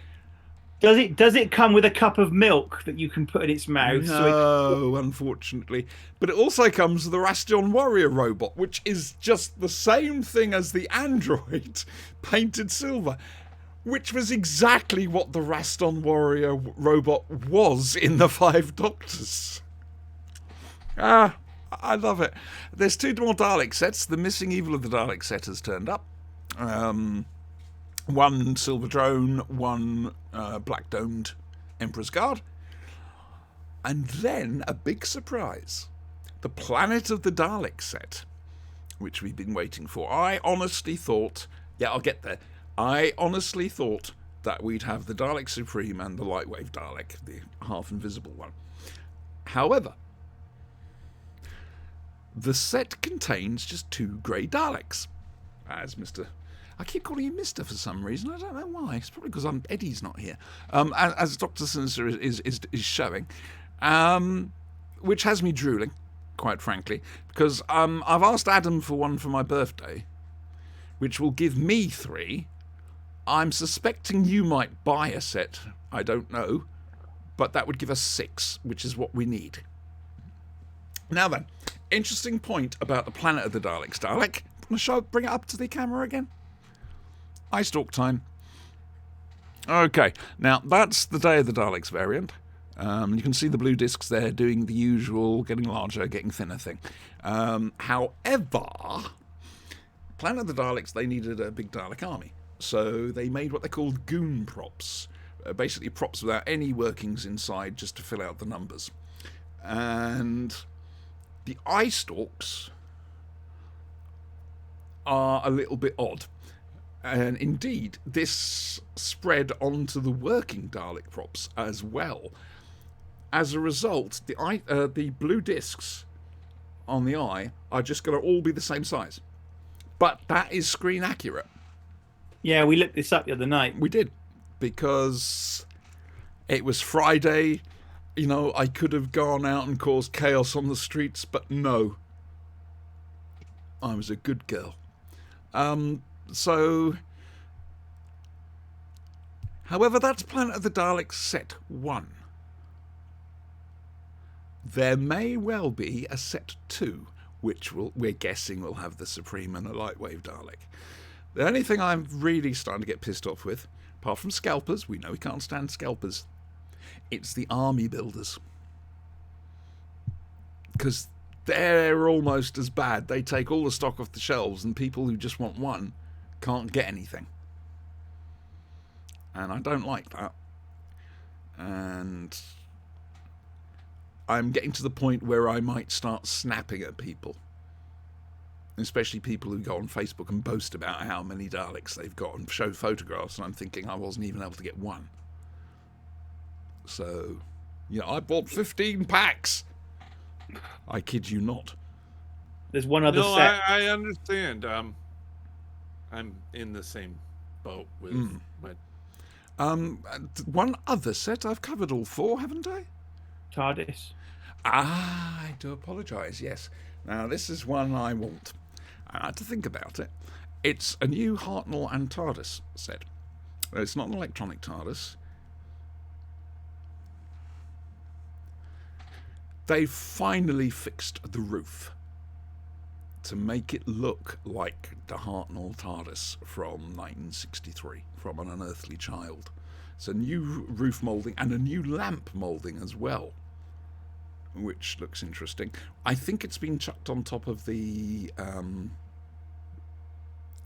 Does it come with a cup of milk that you can put in its mouth?
No, unfortunately. But it also comes with the Rastion Warrior robot, which is just the same thing as the android, painted silver, which was exactly what the Raston Warrior robot was in the 5 Doctors. I love it. There's 2 more Dalek sets. The Missing Evil of the Dalek set has turned up. 1 Silver Drone, 1 Black Domed Emperor's Guard. And then a big surprise. The Planet of the Dalek set, which we've been waiting for. I honestly thought... Yeah, I'll get there. I honestly thought that we'd have the Dalek Supreme and the Lightwave Dalek, the half-invisible one. However, the set contains just 2 grey Daleks, as Mr... I keep calling him Mr. for some reason. I don't know why. It's probably because Eddie's not here. As Dr. Sinister is showing, which has me drooling, quite frankly, because I've asked Adam for one for my birthday, which will give me 3. I'm suspecting you might buy a set. I don't know, but that would give us 6, which is what we need. Now then, interesting point about the Planet of the Daleks. Dalek, bring it up to the camera again. Ice Talk time. Okay, now that's the Day of the Daleks variant. You can see the blue discs there doing the usual, getting larger, getting thinner thing. However, Planet of the Daleks, they needed a big Dalek army. So they made what they called goon props. Basically props without any workings inside, just to fill out the numbers. And the eye stalks are a little bit odd. And indeed, this spread onto the working Dalek props as well. As a result, the blue discs on the eye are just going to all be the same size. But that is screen accurate.
Yeah, we looked this up the other night.
We did, because it was Friday. You know, I could have gone out and caused chaos on the streets, but no. I was a good girl. However, that's Planet of the Daleks set 1. There may well be a set 2, which we're guessing will have the Supreme and a Lightwave Dalek. The only thing I'm really starting to get pissed off with, apart from scalpers, we know we can't stand scalpers, it's the army builders. Because they're almost as bad. They take all the stock off the shelves, and people who just want one can't get anything. And I don't like that. And I'm getting to the point where I might start snapping at people. Especially people who go on Facebook and boast about how many Daleks they've got and show photographs, and I'm thinking I wasn't even able to get one. So, I bought 15 packs. I kid you not.
There's one other
No,
set.
I understand. I'm in the same boat with my.
One other set. I've covered all 4, haven't I?
TARDIS.
I do apologise, yes. Now, this is one I want. I had to think about it. It's a new Hartnell and TARDIS set. It's not an electronic TARDIS. They've finally fixed the roof to make it look like the Hartnell TARDIS from 1963, from An Unearthly Child. It's a new roof moulding and a new lamp moulding as well, which looks interesting. I think it's been chucked on top of the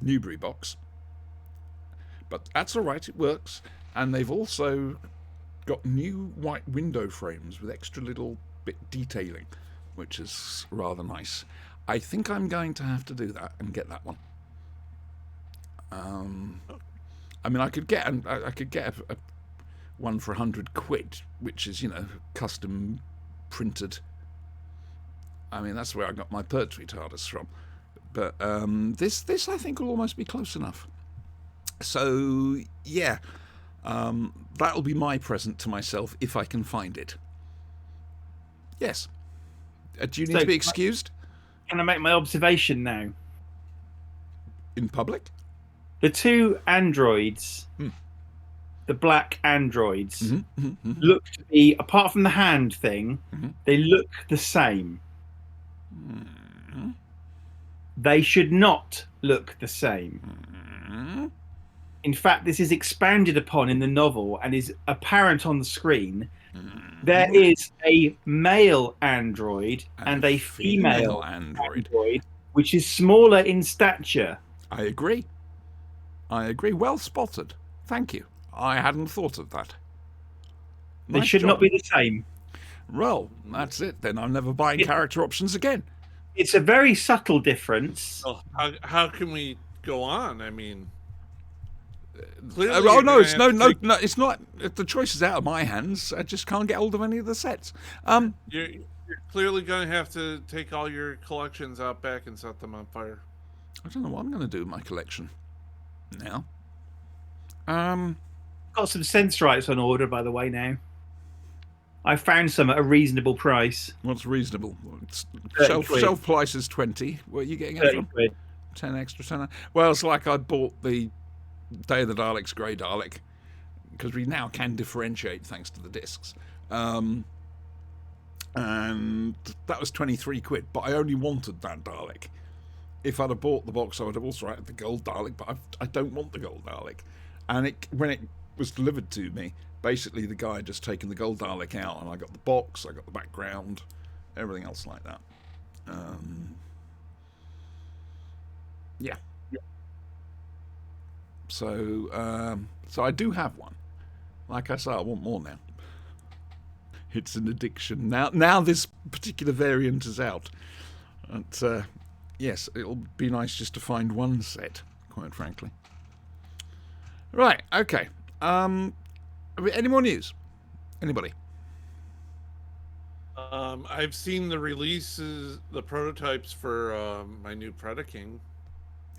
Newbury box, but that's all right, it works. And they've also got new white window frames with extra little bit detailing, which is rather nice. I think I'm going to have to do that and get that one. I mean, I could get a one for £100, which is custom printed. I mean, that's where I got my Pertwee TARDIS from. But this I think will almost be close enough. So yeah, that'll be my present to myself if I can find it. Yes. Do you need to be excused?
Can I make my observation now?
In public?
The 2 androids, the black androids, look to be, apart from the hand thing, they look the same. They should not look the same. In fact, this is expanded upon in the novel and is apparent on the screen. There is a male android and a female android, which is smaller in stature.
I agree. Well spotted. Thank you. I hadn't thought of that.
They should not be the same.
Well, that's it then. I'm never buying character options again.
It's a very subtle difference.
Oh, how can we go on? I mean, clearly
it's not. The choice is out of my hands. I just can't get hold of any of the sets.
You're clearly going to have to take all your collections out back and set them on fire.
I don't know what I'm going to do with my collection now.
Got some Sensorites on order, by the way, now. I found some at a reasonable price.
What's reasonable?
£30.
Shelf price is 20. Where are you getting it from?
£30.
10 extra 10. Well, it's like I bought the Day of the Daleks Grey Dalek, because we now can differentiate thanks to the discs. And that was £23, but I only wanted that Dalek. If I'd have bought the box, I would have also had the gold Dalek, but I don't want the gold Dalek. And when it was delivered to me, basically the guy had just taken the gold Dalek out, and I got the box, I got the background, everything else like that. Yeah. So I do have one. Like I say, I want more now. It's an addiction. Now this particular variant is out. And yes, it'll be nice just to find one set, quite frankly. Right, okay. Any more news? Anybody?
I've seen the releases, the prototypes for my new Predaking.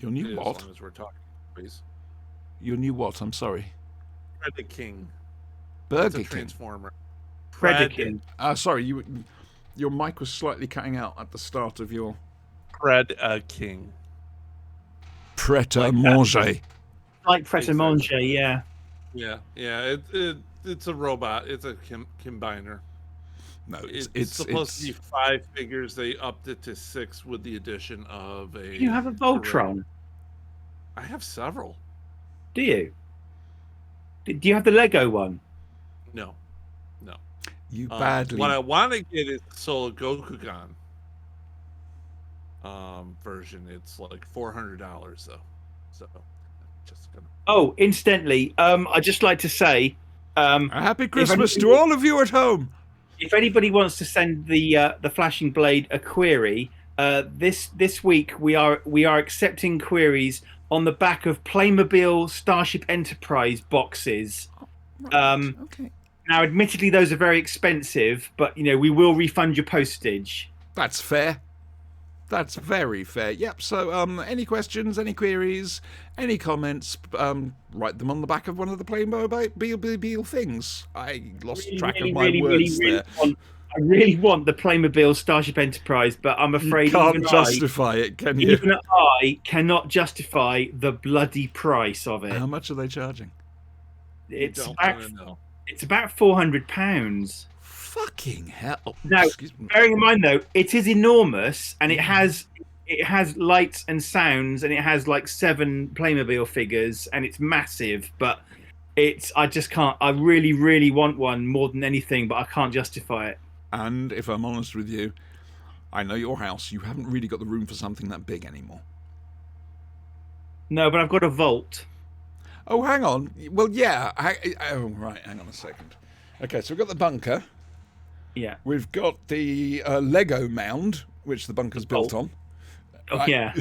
Your new what?
As long as we're talking, please.
Your new what? I'm sorry.
Predaking.
Burger
King.
King.
Transformer.
Predaking.
Sorry, your mic was slightly cutting out at the start of your...
Predaking.
Pret-a-manger.
Like Pret-a-manger, yeah.
Yeah. It's a robot. It's a combiner.
No,
it's supposed to be 5 figures. They upped it to 6 with the addition of a...
You have a Voltron?
I have several.
Do you? Do you have the Lego one?
No.
You badly...
What I want to get is the Soul Gokugan version. It's like $400 though. So just gonna...
Oh, incidentally, I'd just like to say...
a happy Christmas to all of you at home.
if anybody wants to send the Flashing Blade a query, this week we are accepting queries on the back of Playmobil Starship Enterprise boxes.
Okay.
Now, admittedly, those are very expensive, but we will refund your postage.
That's fair. That's very fair. Yep. So, any questions, any queries, any comments, write them on the back of one of the Playmobil things. I lost track of my words there.
I really want the Playmobil Starship Enterprise, but I'm afraid
You can't justify it, can you?
Even I cannot justify the bloody price of it.
How much are they charging?
It's
Don't
about
wanna know.
it's about £400.
Fucking hell! Oh,
Now,
excuse me.
bearing in mind though, it is enormous, and it has lights and sounds, and it has like 7 Playmobil figures, and it's massive. But I just can't. I really, really want one more than anything, but I can't justify it.
And if I'm honest with you, I know your house. You haven't really got the room for something that big anymore.
No, but I've got a vault.
Oh, hang on. Well, yeah. Oh, right. Hang on a second. Okay, so we've got the bunker.
Yeah.
We've got the Lego mound, which the bunker's built on.
Oh, yeah.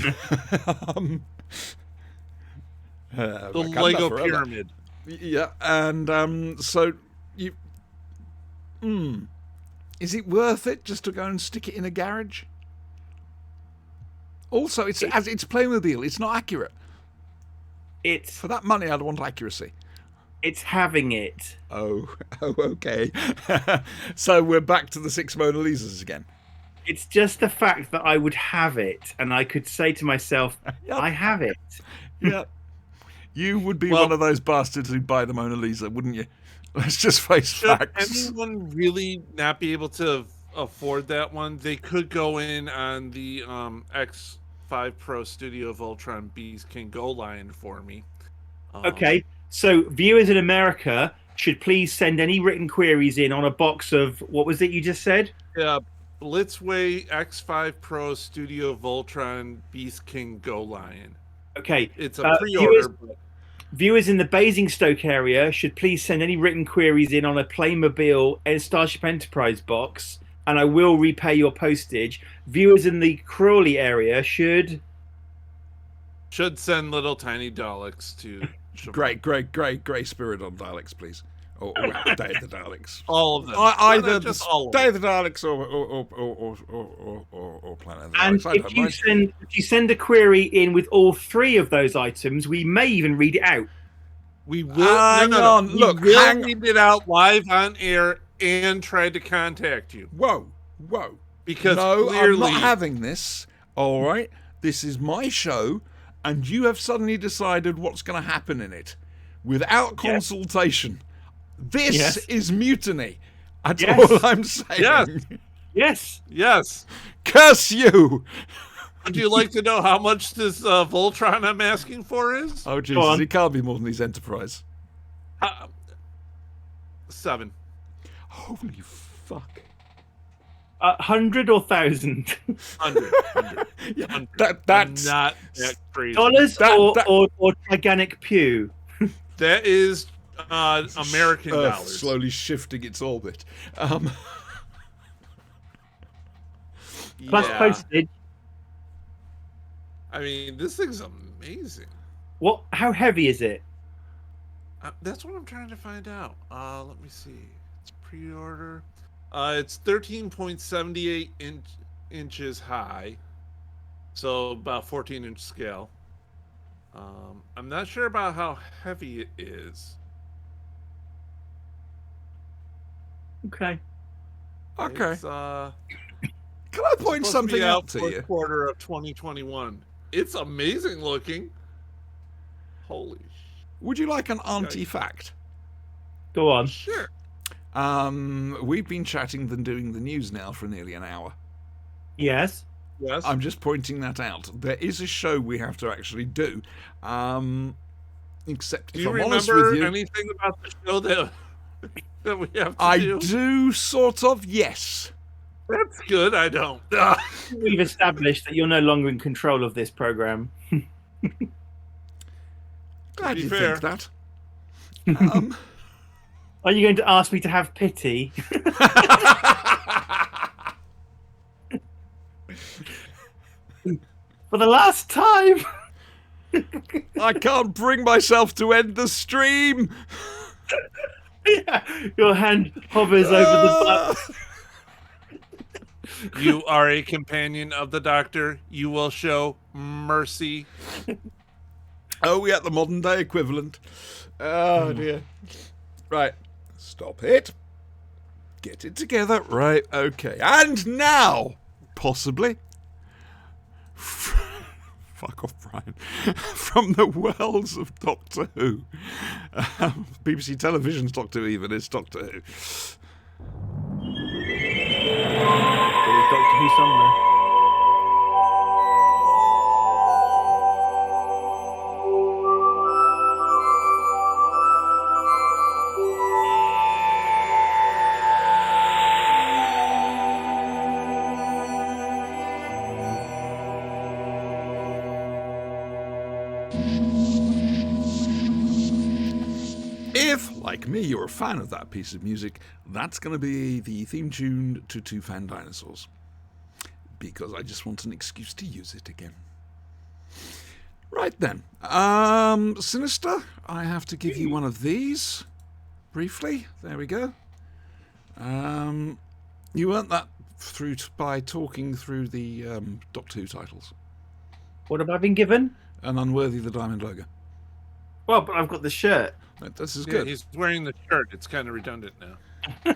The
Wakanda
Lego
forever.
pyramid.
Yeah, and so you. Is it worth it just to go and stick it in a garage? Also, it's Playmobil. It's not accurate.
It's
For that money, I'd want accuracy.
it's having it.
Oh, okay. So we're back to the 6 Mona Lisas again.
It's just the fact that I would have it, and I could say to myself,
Yep.
I have it.
Yeah. You would be
Well-
one of those bastards who'd buy the Mona Lisa, wouldn't you? Let's just face
Should
facts.
anyone really not be able to afford that one, they could go in on the X5 Pro Studio Voltron Beast King Go line for me.
Okay, so viewers in America should please send any written queries in on a box of, what was it you just said?
Yeah, Blitzway X5 Pro Studio Voltron Beast King Go line.
Okay,
It's a pre-order. But
viewers in the Basingstoke area should please send any written queries in on a Playmobil and Starship Enterprise box, and I will repay your postage. Viewers in the Crawley area should
should send little tiny Daleks to Siobhan.
Great spirit on Daleks, please. Or Day of the Daleks.
All of them.
Either
Not just all of
Day
them.
of the Daleks or Planet of the
And
Daleks. I
if
don't
you
mind.
send a query in with all 3 of those items, we may even read it out.
We will.
Hang
no.
on,
We
look,
will
hang-
read it out live on air and try to contact you
Whoa.
because
No,
clearly
I'm not having this. All right, this is my show, and you have suddenly decided what's going to happen in it without consultation. This
Yes.
is mutiny. That's
Yes.
all I'm saying.
Yes.
Yes.
Yes.
Curse you!
Would you like to know how much this Voltron I'm asking for is?
Oh Jesus,
on.
it can't be more than these Enterprise.
7.
Holy fuck!
100 or 1,000
100.
Yeah,
I'm
that's
not that crazy.
dollars
That-
or gigantic pew.
That is American
Earth
dollars.
slowly shifting its orbit.
Plus
Yeah.
postage.
I mean, this thing's amazing.
What? How heavy is it?
That's what I'm trying to find out. Let me see. It's pre-order. It's 13.78 inches high, so about 14-inch scale. I'm not sure about how heavy it is.
Okay.
Okay.
It's,
Can I point
supposed to
something
be
out to
fourth
you?
Quarter of 2021. It's amazing looking. Holy
Would you like an auntie fact?
Go on.
shit!
We've been chatting and doing the news now for nearly an hour.
Yes.
Yes.
I'm just pointing that out. There is a show we have to actually do. Except
Do
if
you
I'm honest
remember
with you,
anything about the show that that we have to
I
do?
do sort of, yes.
That's good. I don't.
We've established that you're no longer in control of this program.
Glad
be
you
fair.
think that.
Are you going to ask me to have pity? For the last time.
I can't bring myself to end the stream.
Yeah, your hand hovers over the button.
You are a companion of the Doctor. You will show mercy.
Oh, yeah, the modern day equivalent. Oh, dear. Right. Stop it. Get it together. Right, okay. And now, possibly, fuck off, Brian, from the wells of Doctor Who. BBC Television's Doctor Who, even, is Doctor Who.
There's Doctor Who somewhere.
If, like me, you're a fan of that piece of music, that's going to be the theme tune to Two Fan Dinosaurs. Because I just want an excuse to use it again. Right then. Sinister, I have to give you one of these. Briefly. There we go. You earned that by talking through the Doctor Who titles.
What have I been given?
An Unworthy the Diamond logo.
Well, but I've got the shirt.
This is
Yeah,
good.
he's wearing the shirt. It's kind of redundant now.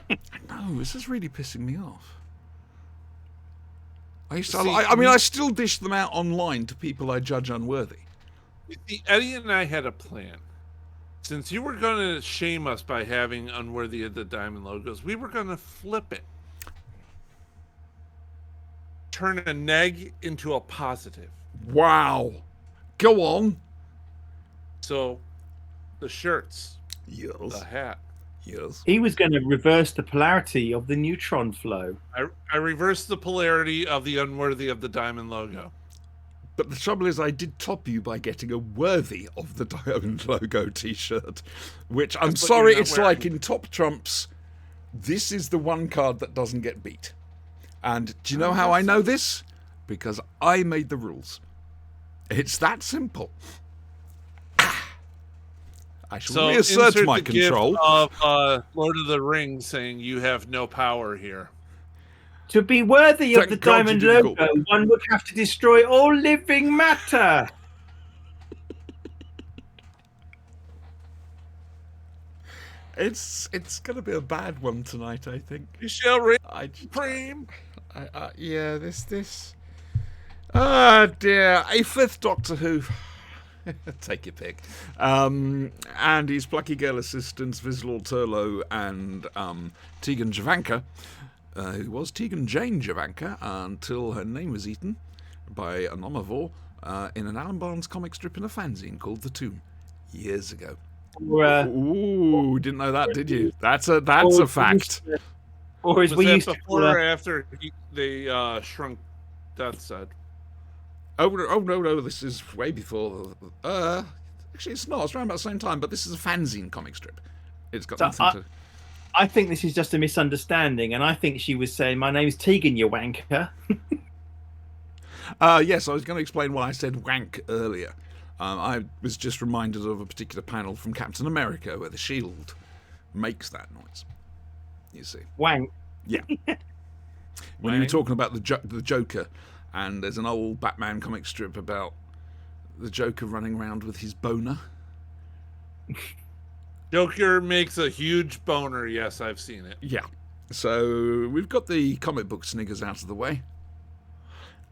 No, this is really pissing me off. I still dish them out online to people I judge unworthy.
You see, Eddie and I had a plan. Since you were going to shame us by having Unworthy of the Diamond logos, we were going to flip it. Turn a neg into a positive.
Wow. Go on.
So, the shirts,
Yes.
the hat.
Yes.
He was going to reverse the polarity of the neutron flow.
I reversed the polarity of the Unworthy of the Diamond logo.
But the trouble is, I did top you by getting a Worthy of the Diamond logo T-shirt, which I'm
That's what
sorry,
you're not
it's
wearing.
like in Top Trumps. This is the one card that doesn't get beat. And do you know how I know this? Because I made the rules. It's that simple. I shall
So
reassert
insert
my
the gift
control.
of Lord of the Rings saying you have no power here.
To be worthy of
Thank
the
God you
diamond
didn't
logo,
go-
one would have to destroy all living matter.
It's going to be a bad one tonight, I think.
You shall reign
I,
supreme.
yeah, this. Ah, dear. A fifth Doctor Who. Take your pick. And his plucky girl assistants, Vizsla Turlough and Tegan Javanka, who was Tegan Jane Javanka until her name was eaten by a omnivore in an Alan Barnes comic strip in a fanzine called The Tomb years ago. Ooh, didn't know that, did you? That's a fact.
Or as
Was
we
that
used to
before
call
or
her,
after they shrunk Death's Head?
Oh no! This is way before. Actually, it's not. It's around about the same time, but this is a fanzine comic strip. It's got
So
nothing to.
I think this is just a misunderstanding, and I think she was saying, "My name's Tegan, you wanker."
Yes, I was going to explain why I said wank earlier. I was just reminded of a particular panel from Captain America where the shield makes that noise. You see.
Wank.
Yeah. When you were talking about the Joker, and there's an old Batman comic strip about the Joker running around with his boner.
Joker makes a huge boner. Yes, I've seen it.
Yeah. So we've got the comic book sniggers out of the way.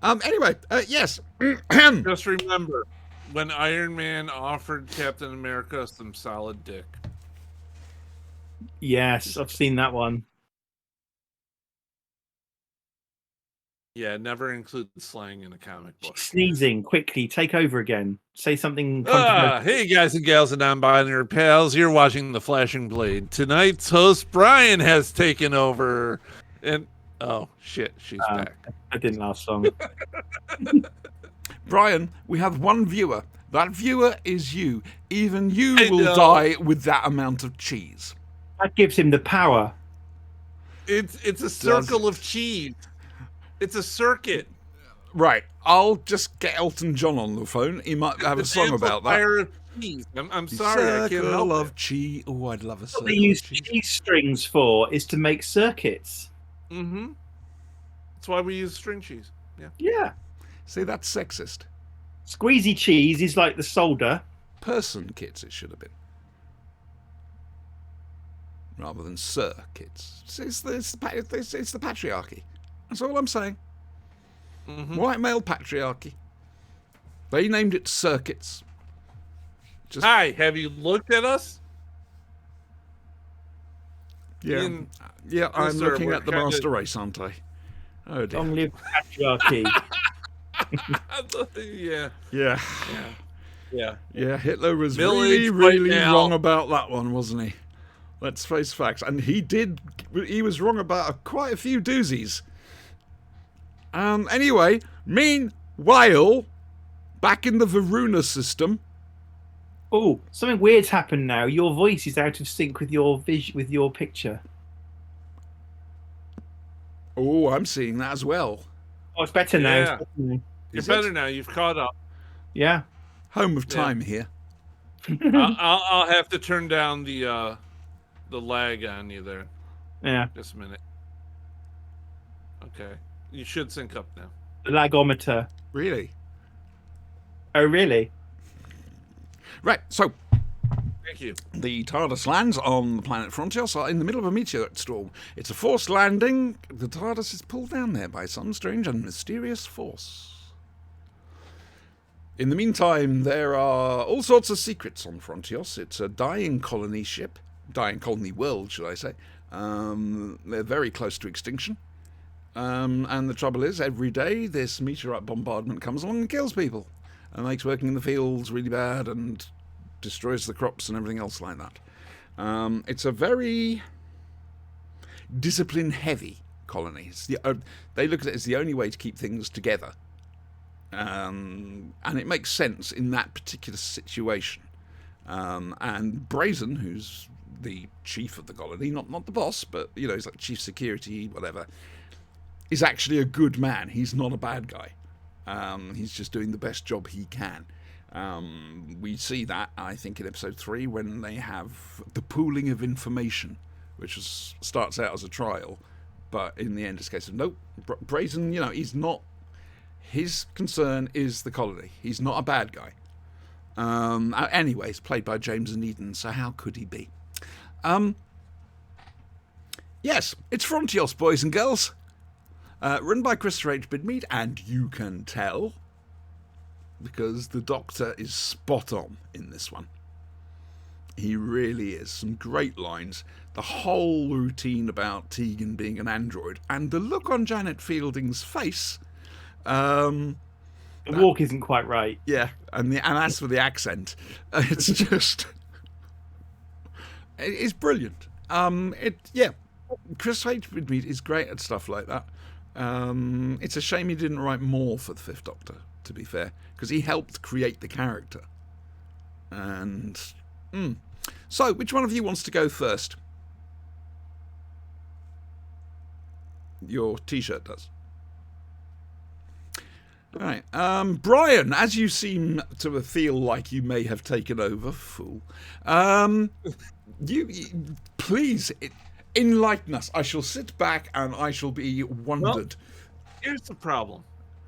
Anyway, yes.
Just remember, when Iron Man offered Captain America some solid dick.
Yes, I've seen that one.
Yeah, never include slang in a comic book.
Sneezing quickly. Take over again. Say something. controversial.
Hey guys and gals and non-binary pals, you're watching The Flashing Blade. Tonight's host Brian has taken over, and oh shit, she's back.
That didn't last long.
Brian, we have one viewer. That viewer is you. Even you
I
will
know.
die with that amount of cheese.
That gives him the power.
It's a circle of cheese. It's a circuit.
Right, I'll just get Elton John on the phone. He might have a song about that.
Amplifier of cheese. I'm sorry, I can't
Circle
help
of
it.
cheese. Oh, I'd love a circle
What they use
of cheese.
cheese strings for is to make circuits.
Mm-hmm. That's why we use string cheese. Yeah.
Yeah.
See, that's sexist.
Squeezy cheese is like the solder.
Person kids, it should have been. Rather than sir kids. It's the patriarchy. That's all I'm saying.
Mm-hmm.
White male patriarchy. They named it circuits. Just
Hi, have you looked at us?
yeah,
in-
yeah. I'm
sir,
looking
we're
at the
kinda-
master race, aren't I? Oh dear.
Long live patriarchy.
Yeah.
Yeah,
Yeah.
yeah. Hitler was
Village
really
right now.
wrong about that one, wasn't he? Let's face facts, and he did. He was wrong about quite a few doozies. Anyway, meanwhile, back in the Varuna system.
Oh, something weird's happened now. Your voice is out of sync with your with your picture.
Oh, I'm seeing that as well.
Oh, it's better now.
Yeah.
It's better now.
You're
Is
better
it?
now. You've caught up.
Yeah.
Home of
Yeah.
time here.
I'll have to turn down the lag on you there.
Yeah.
Just a minute. Okay. You should sync up now.
The lagometer.
Really?
Oh, really?
Right. So
Thank you.
the TARDIS lands on the planet Frontios are in the middle of a meteor storm. It's a forced landing. The TARDIS is pulled down there by some strange and mysterious force. In the meantime, there are all sorts of secrets on Frontios. It's a dying colony ship. Dying colony world, should I say. They're very close to extinction. And the trouble is, every day this meteorite bombardment comes along and kills people. And makes working in the fields really bad and destroys the crops and everything else like that. It's a very discipline-heavy colony. They look at it as the only way to keep things together. And it makes sense in that particular situation. And Brazen, who's the chief of the colony, not the boss, but he's like chief security, whatever, is actually a good man. He's not a bad guy. He's just doing the best job he can. We see that, I think, in episode 3 when they have the pooling of information, which starts out as a trial, but in the end it's a case of nope. Brazen, he's not. His concern is the colony. He's not a bad guy. Anyway, he's played by James Needham, so how could he be? Yes, it's Frontios, boys and girls. Written by Christopher H. Bidmead, and you can tell because the Doctor is spot on in this one. He really is. Some great lines. The whole routine about Tegan being an android, and the look on Janet Fielding's face.
The walk isn't quite right.
Yeah, and as for the accent, it's just it's brilliant. Chris H. Bidmead is great at stuff like that. It's a shame he didn't write more for the Fifth Doctor, to be fair, because he helped create the character. And so, which one of you wants to go first? Your T-shirt does. All right, Brian, as you seem to feel like you may have taken over, fool, you please enlighten us. I shall sit back and I shall be wondered.
Here's the problem.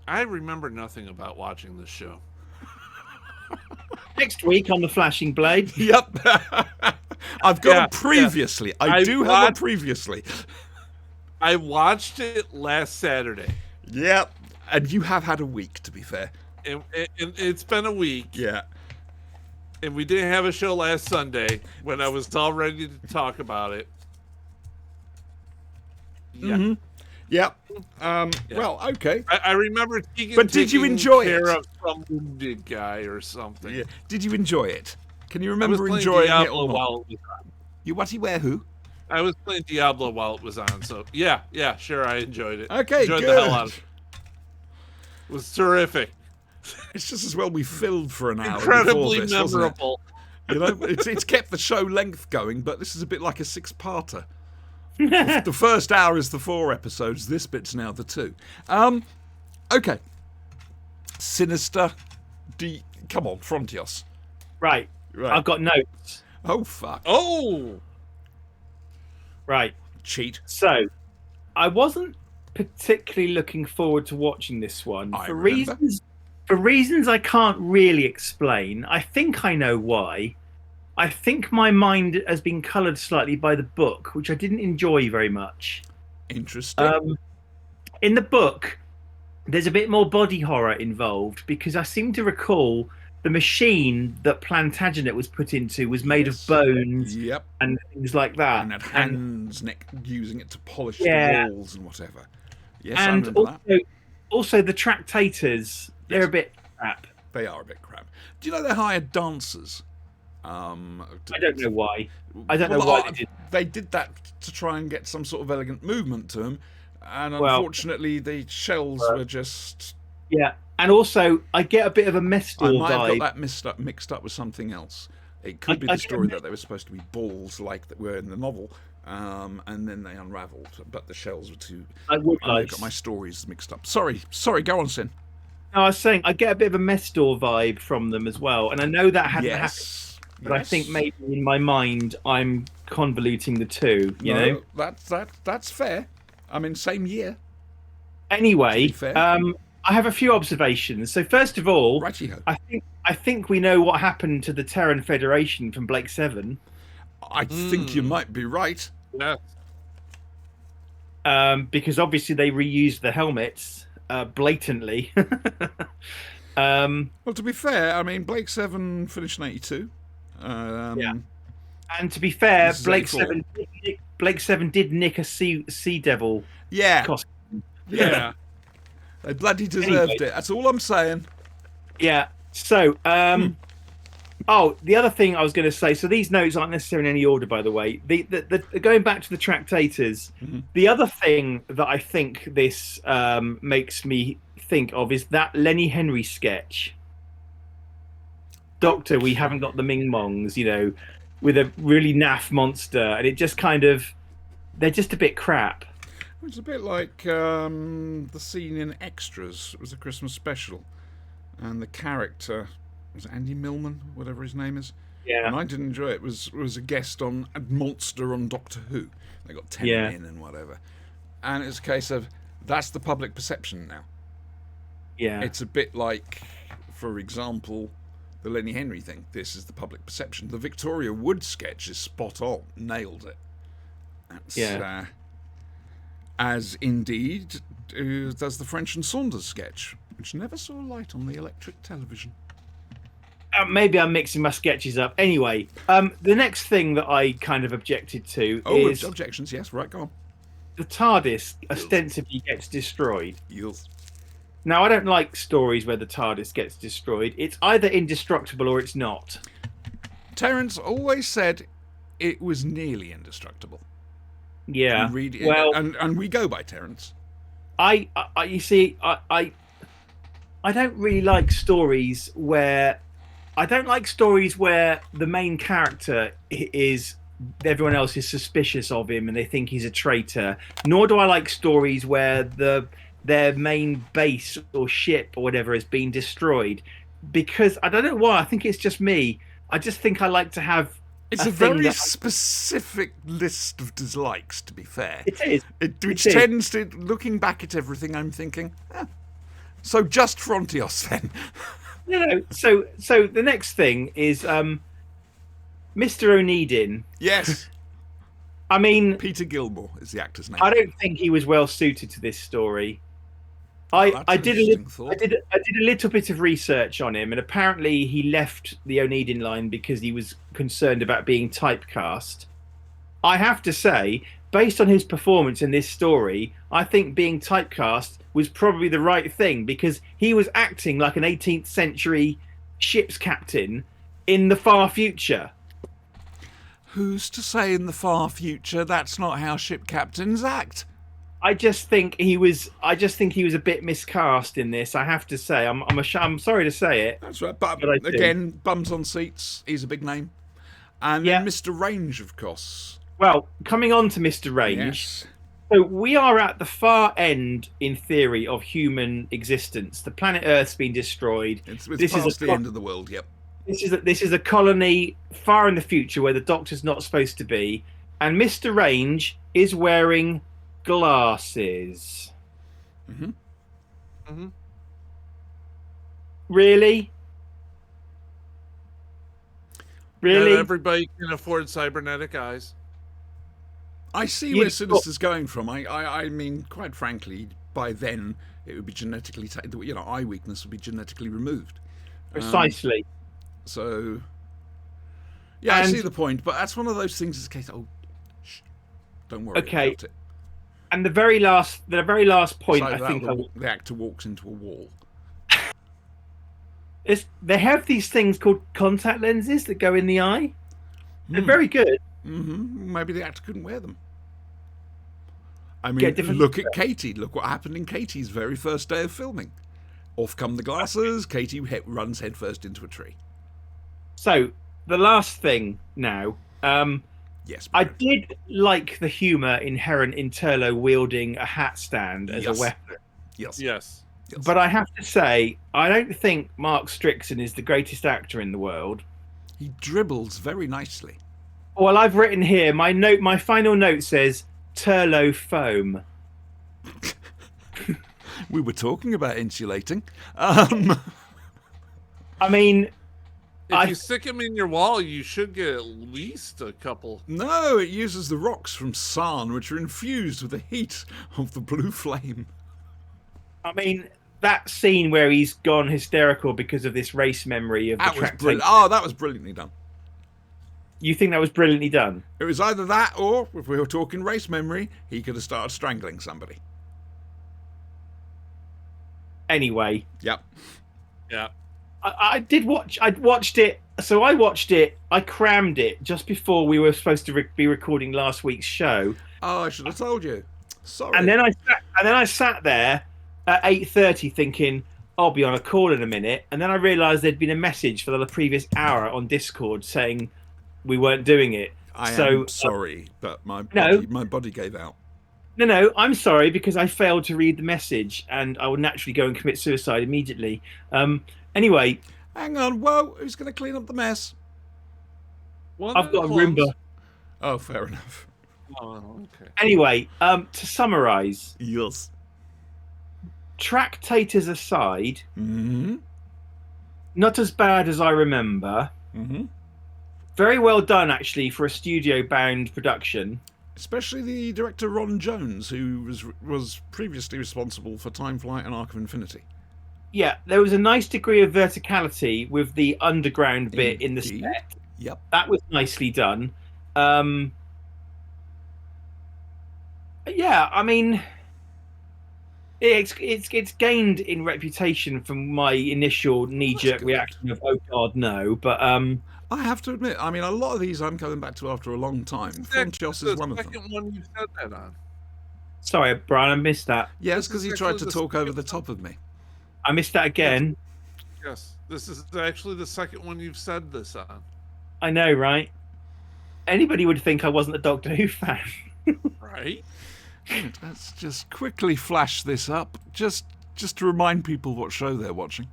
I remember nothing about watching this show.
Next week on the Flashing Blade.
Yep, I've got a previously.
Yeah.
I do have a previously.
I watched it last Saturday.
Yep, and you have had a week, to be fair.
And it's been a week.
Yeah.
And we didn't have a show last Sunday when I was all ready to talk about it. Yeah.
Mm-hmm. Yep. Well, okay.
I remember Tegan
But did you
taking
enjoy
care
it?
of some wounded guy or something.
Yeah. Did you enjoy it? Can you
I was
remember
playing
enjoying it
Diablo
or not?
while it was on.
You whaty where who?
I was playing Diablo while it was on, so yeah, sure, I enjoyed it.
Okay,
enjoyed
good.
the hell out of it. It was terrific.
It's just as well we filled for an hour before
Incredibly
this, wasn't it?
memorable.
You know, it's kept the show length going, but this is a bit like a six-parter. The first hour is the 4 episodes. This bit's now the 2. Okay. Sinister. Come on, Frontios.
Right. I've got notes.
Oh, fuck.
Oh,
Right.
Cheat.
So, I wasn't particularly looking forward to watching this one
I
for
remember.
reasons I can't really explain. I think I know why. I think my mind has been coloured slightly by the book, which I didn't enjoy very much.
Interesting.
In the book, there's a bit more body horror involved because I seem to recall the machine that Plantagenet was put into was made of bones
Yep.
and things like that.
And had hands using it to polish
Yeah.
the walls and whatever. Yes,
And
I remember that.
also the Tractators, they're
Yes.
a bit crap.
They are a bit crap. Do you know they hired dancers?
I don't know why. I don't know
Well,
why they did.
They did that to try and get some sort of elegant movement to them, and
Well-
unfortunately the shells were just.
Yeah, and also I get a bit of a
I
Mestor
might have
vibe.
got that mixed up with something else. It could be
I
the
get
story
a
that they were supposed to be balls like that were in the novel, and then they unravelled, but the shells were too.
I would
I
like.
got my stories mixed up. Sorry. Go on, Sin.
No, I was saying I get a bit of a Mestor vibe from them as well, and I know that hadn't happened,
Yes.
but I think maybe in my mind I'm convoluting the two. You know.
That's fair. I mean, same year.
Anyway,
To be fair.
I have a few observations. So first of all,
Righty-ho.
I think we know what happened to the Terran Federation from Blake 7.
I think you might be right.
yes.
Because obviously they reused the helmets blatantly.
Well, to be fair, I mean, Blake 7 finished in 82.
Yeah. And to be fair,
This is
Blake
84.
7, Blake 7 did nick a sea devil
Yeah,
costume.
Yeah.
they bloody deserved
Anyway.
it. That's all I'm saying.
Yeah. So, oh, the other thing I was going to say. So these notes aren't necessarily in any order, by the way. The going back to the Tractators. The other thing that I think this makes me think of is that Lenny Henry sketch. Doctor, we haven't got the Ming Mongs, you know, with a really naff monster, and it just kind of, they're just a bit crap.
It's a bit like the scene in Extras. It was a Christmas special. And the character, was it Andy Millman, whatever his name is?
Yeah.
And I didn't enjoy it. Was a guest on a monster on Doctor Who. They got 10
Yeah.
in and whatever. And it's a case of, that's the public perception now.
Yeah.
It's a bit like, for example, the Lenny Henry thing. This is the public perception. The Victoria Wood sketch is spot on. Nailed it. That's,
Yeah.
as indeed does the French and Saunders sketch, which never saw light on the electric television.
Maybe I'm mixing my sketches up. Anyway, the next thing that I kind of objected to is
Objections, yes, right, go on.
the TARDIS ostensibly gets destroyed.
Yes.
Now, I don't like stories where the TARDIS gets destroyed. It's either indestructible or it's not.
Terence always said it was nearly indestructible.
Yeah.
And read,
Well,
and we go by Terence.
I you see, I don't really like stories where the main character is everyone else is suspicious of him and they think he's a traitor. Nor do I like stories where their main base or ship or whatever has been destroyed, because I don't know why. I think it's just me. I just think I like to have.
It's a
thing
very
that-
specific list of dislikes, to be fair.
It is.
Which
is.
tends to, looking back at everything, I'm thinking, so just Frontios then.
No. So the next thing is Mr. O'Needin.
Yes,
I mean,
Peter Gilmore is the actor's name.
I don't think he was well suited to this story. I
That's an
did
interesting thought.
I did a little bit of research on him, and apparently he left the O'Needin line because he was concerned about being typecast. I have to say, based on his performance in this story, I think being typecast was probably the right thing, because he was acting like an 18th century ship's captain in the far future.
Who's to say in the far future that's not how ship captains act?
I just think he was a bit miscast in this. I have to say, I'm sorry to say it.
That's right. But
But I do.
again, bums on seats. He's a big name. And
Yeah.
then Mr. Range, of course.
Well, coming on to Mr. Range.
Yes.
So we are at the far end, in theory, of human existence. The planet Earth's been destroyed.
It's
This is
past
a
the end of the world, yep.
This is a colony far in the future where the Doctor's not supposed to be, and Mr. Range is wearing glasses.
Mhm.
Mhm.
Really? Really?
Not everybody can afford cybernetic eyes.
I see
You-
where Sinister's going from. I mean, quite frankly, by then it would be genetically, eye weakness would be genetically removed.
Precisely.
So, yeah, I
And-
see the point, but that's one of those things. Is a case. Oh, shh, don't worry
Okay.
about it.
And the very last point,
So
I think,
the actor walks into a wall.
is they have these things called contact lenses that go in the eye. They're very good.
Maybe the actor couldn't wear them. I mean,
Get different-
look at Katie. Look what happened in Katie's very first day of filming. Off come the glasses. Katie runs headfirst into a tree.
So the last thing now.
Yes,
I did like the humour inherent in Turlo wielding a hat stand as
Yes.
a weapon.
yes,
Yes.
yes.
But I have to say, I don't think Mark Strickson is the greatest actor in the world.
He dribbles very nicely.
Well, I've written here, my final note says Turlo foam.
We were talking about insulating.
I mean,
If you stick them in your wall, you should get at least a couple.
No, it uses the rocks from Sarn, which are infused with the heat of the blue flame.
that scene where he's gone hysterical because of this race memory of the
That was
tractate.
brilliant. Oh, that was brilliantly done.
You think that was brilliantly done?
It was either that, or if we were talking race memory, he could have started strangling somebody.
Anyway,
Yep.
Yeah.
I watched it. So I watched it. I crammed it just before we were supposed to be recording last week's show,
Oh, I should have told you. Sorry.
and then I sat there at 8:30 thinking I'll be on a call in a minute, and then I realised there'd been a message for the previous hour on Discord saying we weren't doing it.
I
so
am sorry, but my
No.
body gave out.
No, I'm sorry because I failed to read the message, and I would naturally go and commit suicide immediately. Anyway,
Hang on, whoa, who's going to clean up the mess?
One
I've
of the
got a
clones-
Roomba.
Oh, fair enough.
Oh, okay.
Anyway, to summarise,
Yes.
tractators aside,
Mm-hmm.
not as bad as I remember.
Mm-hmm.
Very well done, actually, for a studio-bound production.
Especially the director Ron Jones, who was previously responsible for Time Flight and Arc of Infinity.
Yeah, there was a nice degree of verticality with the underground bit in the
Indeed.
set.
Yep.
That was nicely done. Yeah, I mean, it's gained in reputation from my initial knee-jerk
good.
reaction of "Oh God, no!" But
I have to admit, I mean, a lot of these I'm coming back to after a long time. Frontios is one of them.
Second one you said that on.
sorry, Brian, I missed that.
Yeah, it's
This
because
is
he tried to
actually the
talk over
second
the top of me.
I missed that again.
Yes, this is actually the second one you've said this on.
I know, right? Anybody would think I wasn't a Doctor Who fan.
Right?
Right, let's just quickly flash this up, just to remind people what show they're watching.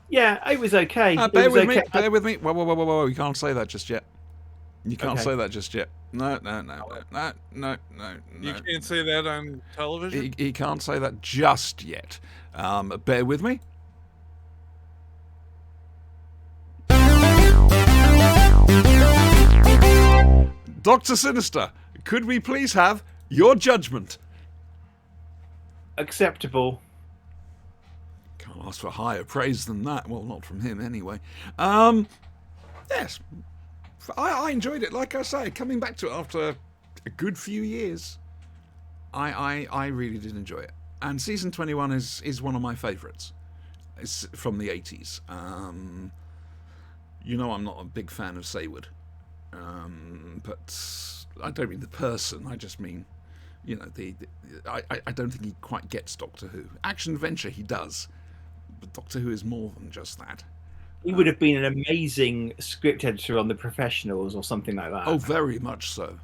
Yeah, it was okay. It
Bear
was
with me.
okay.
Bear with me. Whoa! You can't say that just yet. You can't
Okay.
say that just yet. No.
You can't say that on television.
He can't say that just yet. Bear with me. Dr. Sinister, could we please have your judgment?
Acceptable.
Can't ask for higher praise than that. Well, not from him anyway. Yes. I enjoyed it. Like I say, coming back to it after a good few years, I really did enjoy it. And season 21 is one of my favourites. It's from the 80s. You know I'm not a big fan of Saywood. But I don't mean the person. I just mean, you know, I don't think he quite gets Doctor Who. Action adventure he does, but Doctor Who is more than just that.
He would have been an amazing script editor on The Professionals or something like that.
Oh, very much so.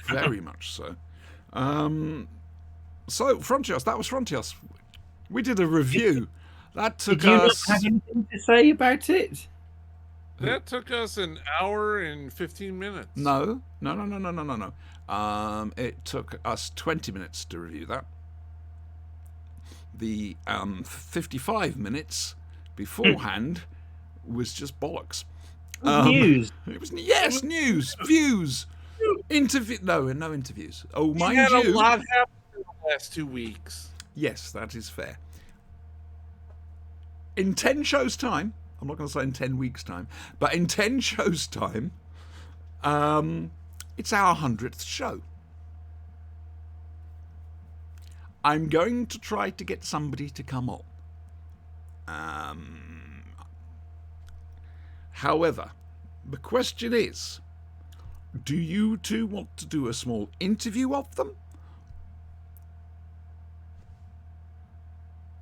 Very much so. So, Frontios, that was Frontios. We did a review. That took
Did you
us...
not have anything to say about it?
That took us an hour and 15 minutes.
No. It took us 20 minutes to review that. The 55 minutes beforehand was just bollocks.
News.
It was news, views, interview. No interviews. Oh,
We
mind
had a
you.
lot happen in the last 2 weeks.
Yes, that is fair. In 10 shows' time, I'm not going to say in 10 weeks' time, but in 10 shows' time, it's our 100th show. I'm going to try to get somebody to come on. However, the question is, do you two want to do a small interview of them?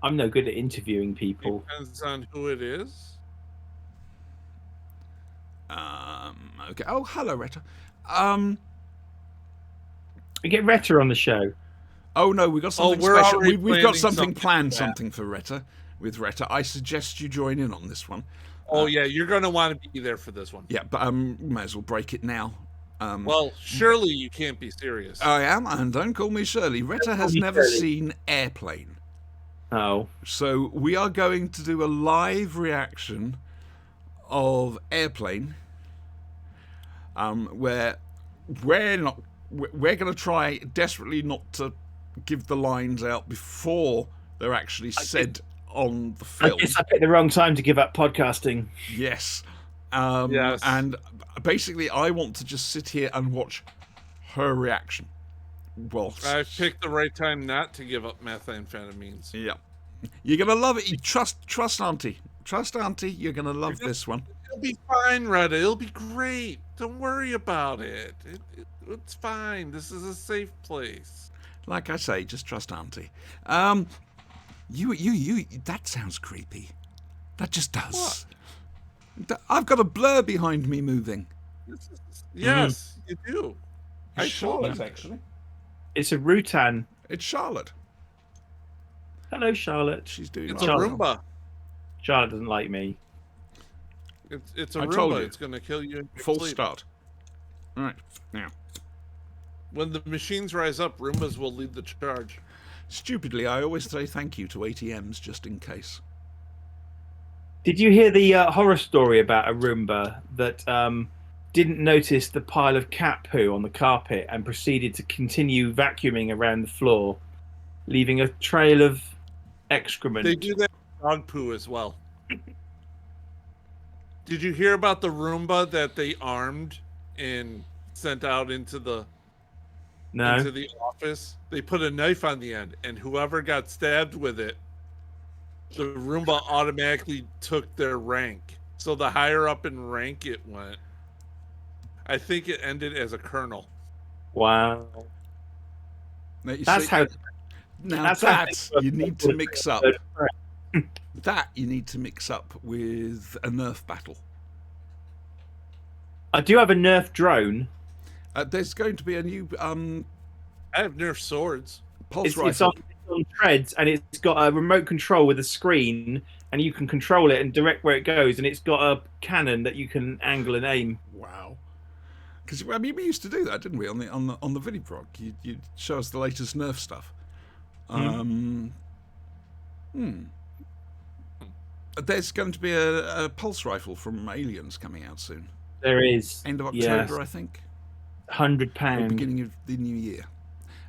I'm no good at interviewing people.
Depends on who it is.
Okay. Oh, hello, Retta.
We get Retta on the show.
Oh no, we got something
we're
special.
already
We've got
planning
something
something
planned,
for that.
something for Retta. With Retta, I suggest you join in on this one.
Oh yeah, you're gonna want to be there for this one.
Yeah, but may as well break it now.
Well, surely you can't be serious.
I am, and don't call me Shirley. Retta has
me
never
Shirley.
seen Airplane,
Oh.
so we are going to do a live reaction of Airplane, where we're going to try desperately not to give the lines out before they're actually said on the
I
film.
guess I picked the wrong time to give up podcasting.
Yes.
Yes.
And basically, I want to just sit here and watch her reaction. Well,
I picked the right time not to give up methamphetamines.
yeah. You're going to love it. You trust Auntie. Trust Auntie. You're going to love this one.
It'll be fine, Retta. It'll be great. Don't worry about it. It's fine. This is a safe place.
Like I say, just trust Auntie. That sounds creepy. That just does. I've got a blur behind me moving.
Yes, you do. I told you.
actually.
It's a Rutan.
It's Charlotte.
Hello, Charlotte.
She's doing
It's a
well.
Roomba.
Charlotte doesn't like me.
It's a
I told
Roomba.
you.
It's going to kill you in your
Full
sleep.
start. All right, now.
When the machines rise up, Roombas will lead the charge.
Stupidly, I always say thank you to ATMs just in case.
Did you hear the horror story about a Roomba that didn't notice the pile of cat poo on the carpet and proceeded to continue vacuuming around the floor, leaving a trail of excrement?
They do that with dog poo as well. Did you hear about the Roomba that they armed and sent out into the office? They put a knife on the end, and whoever got stabbed with it, the Roomba automatically took their rank. So the higher up in rank it went, I think it ended as a colonel.
Wow.
Now, you
That's
see-
how.
Now
that's how
that
things work.
you need to mix up. That you need to mix up with a Nerf battle.
I do have a Nerf drone.
There's going to be a new
I have Nerf swords.
pulse
It's
rifle.
on treads, and it's got a remote control with a screen, and you can control it and direct where it goes. And it's got a cannon that you can angle and aim.
Wow. Because I mean, we used to do that, didn't we? On the Videoprog, you'd show us the latest Nerf stuff. There's going to be a pulse rifle from Aliens coming out soon.
There is
End of
yes,
October, I think.
£100.
Or beginning of the new year.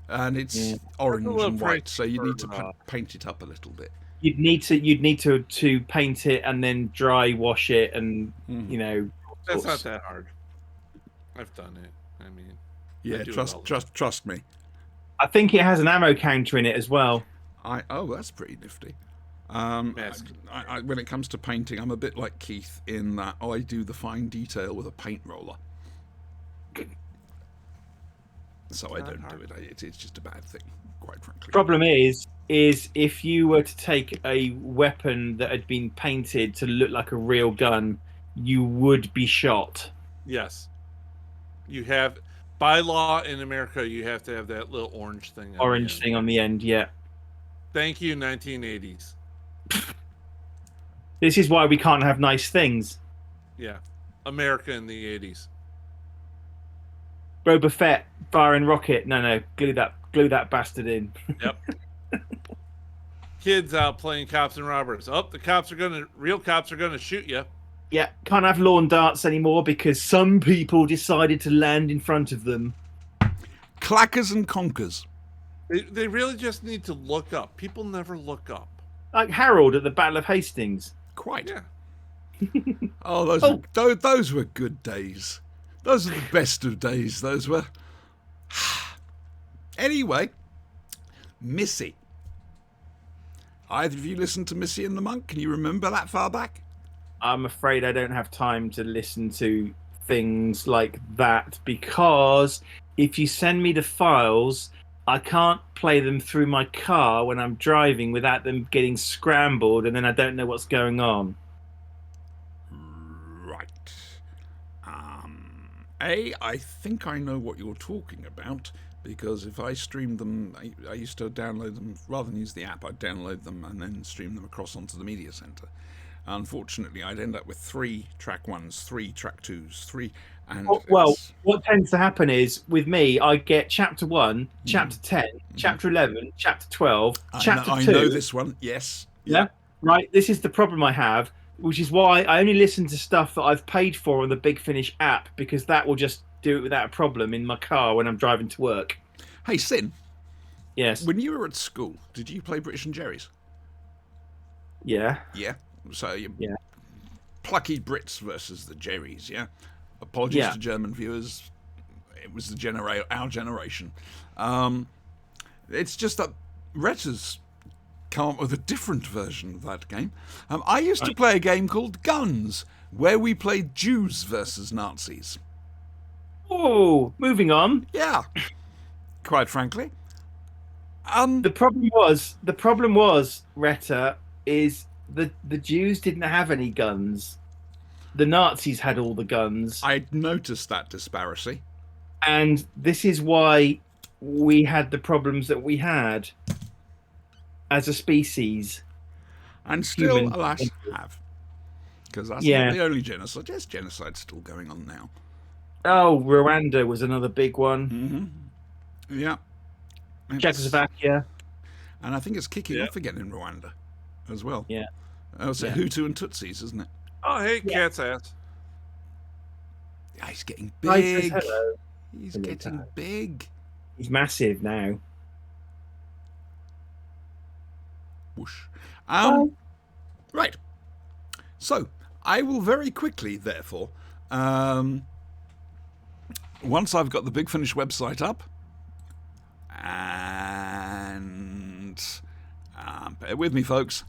And it's
Yeah.
orange
That's a little
and white,
pricey
so you need to
for,
paint it up a little bit.
You'd need to paint it and then dry wash it, and you know.
That's not that hard. I've done it. I mean,
Yeah,
do it all.
trust me.
I think it has an ammo counter in it as well.
That's pretty nifty.
Mask.
When it comes to painting, I'm a bit like Keith in that I do the fine detail with a paint roller. So I
not
don't
hard.
do it. It's just a bad thing, quite frankly.
Problem is if you were to take a weapon that had been painted to look like a real gun, you would be shot.
Yes. You have, by law in America, you have to have that little orange thing. On
Orange
the end.
thing on the end, yeah.
Thank you, 1980s.
This is why we can't have nice things.
Yeah. America in the 80s.
Boba Fett firing rocket. No, glue that bastard in.
Yep. Kids out playing cops and robbers. Oh, real cops are gonna shoot you.
Yeah, can't have lawn darts anymore because some people decided to land in front of them.
Clackers and conkers.
They really just need to look up. People never look up.
Like Harold at the Battle of Hastings.
Quite.
Yeah.
Oh, those were good days. Those are the best of days, those were. Anyway, Missy. Either of you listened to Missy and the Monk? Can you remember that far back?
I'm afraid I don't have time to listen to things like that because if you send me the files, I can't play them through my car when I'm driving without them getting scrambled and then I don't know what's going on.
Right. I think I know what you're talking about because if I streamed them, I used to download them, rather than use the app, I'd download them and then stream them across onto the media center. Unfortunately, I'd end up with 3 track 1s, 3 track 2s, 3, and
Well, what tends to happen is with me, I get chapter 1, chapter 10, chapter 11, chapter 12, chapter 2.
I know this one. Yes.
Yeah. Right. This is the problem I have, which is why I only listen to stuff that I've paid for on the Big Finish app because that will just do it without a problem in my car when I'm driving to work.
Hey, Sin.
Yes.
When you were at school, did you play British and Jerry's?
Yeah.
Yeah. So you
Yeah.
plucky Brits versus the Jerrys. Yeah. Apologies
Yeah.
to German viewers. It was our generation. It's just that Retta's come up with a different version of that game. I used to play a game called Guns, where we played Jews versus Nazis.
Oh, moving on.
Yeah, quite frankly.
The problem was, Retta, is the Jews didn't have any guns. The Nazis had all the guns.
I noticed that disparity.
And this is why we had the problems that we had as a species.
And still,
Human.
alas, have. Because that's
Yeah.
not the only genocide. Yes, genocide's still going on now.
Oh, Rwanda was another big one.
Yeah. It's-
Czechoslovakia.
And I think it's kicking off again in Rwanda as well.
Yeah.
Oh, so
Yeah.
Hutu and Tutsis, isn't it?
Oh, hey, cat's ass.
Yeah, he's getting
Hi, says
big.
hello.
He's
Hello,
getting
Dad.
big.
He's massive now.
Whoosh. Right. So, I will very quickly, therefore, once I've got the Big Finish website up, and bear with me, folks.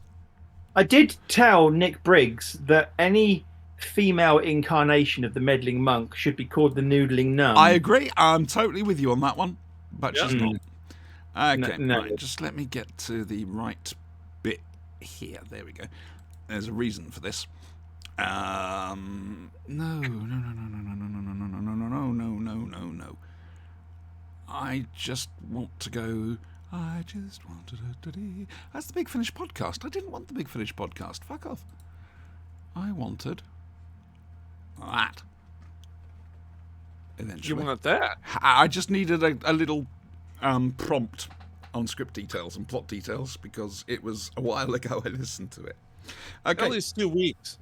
I did tell Nick Briggs that any female incarnation of the meddling monk should be called the noodling nun.
I agree. I'm totally with you on that one, but she's
Mm.
not. Okay,
No.
right. Just let me get to the right bit here. There we go. There's a reason for this. No. I just want to go. I just wanted to. That's the Big Finish podcast. I didn't want the Big Finish podcast. Fuck off. I wanted that.
You
Eventually.
want that?
I just needed a little prompt on script details and plot details because it was a while ago I listened to it. Okay,
At least 2 weeks.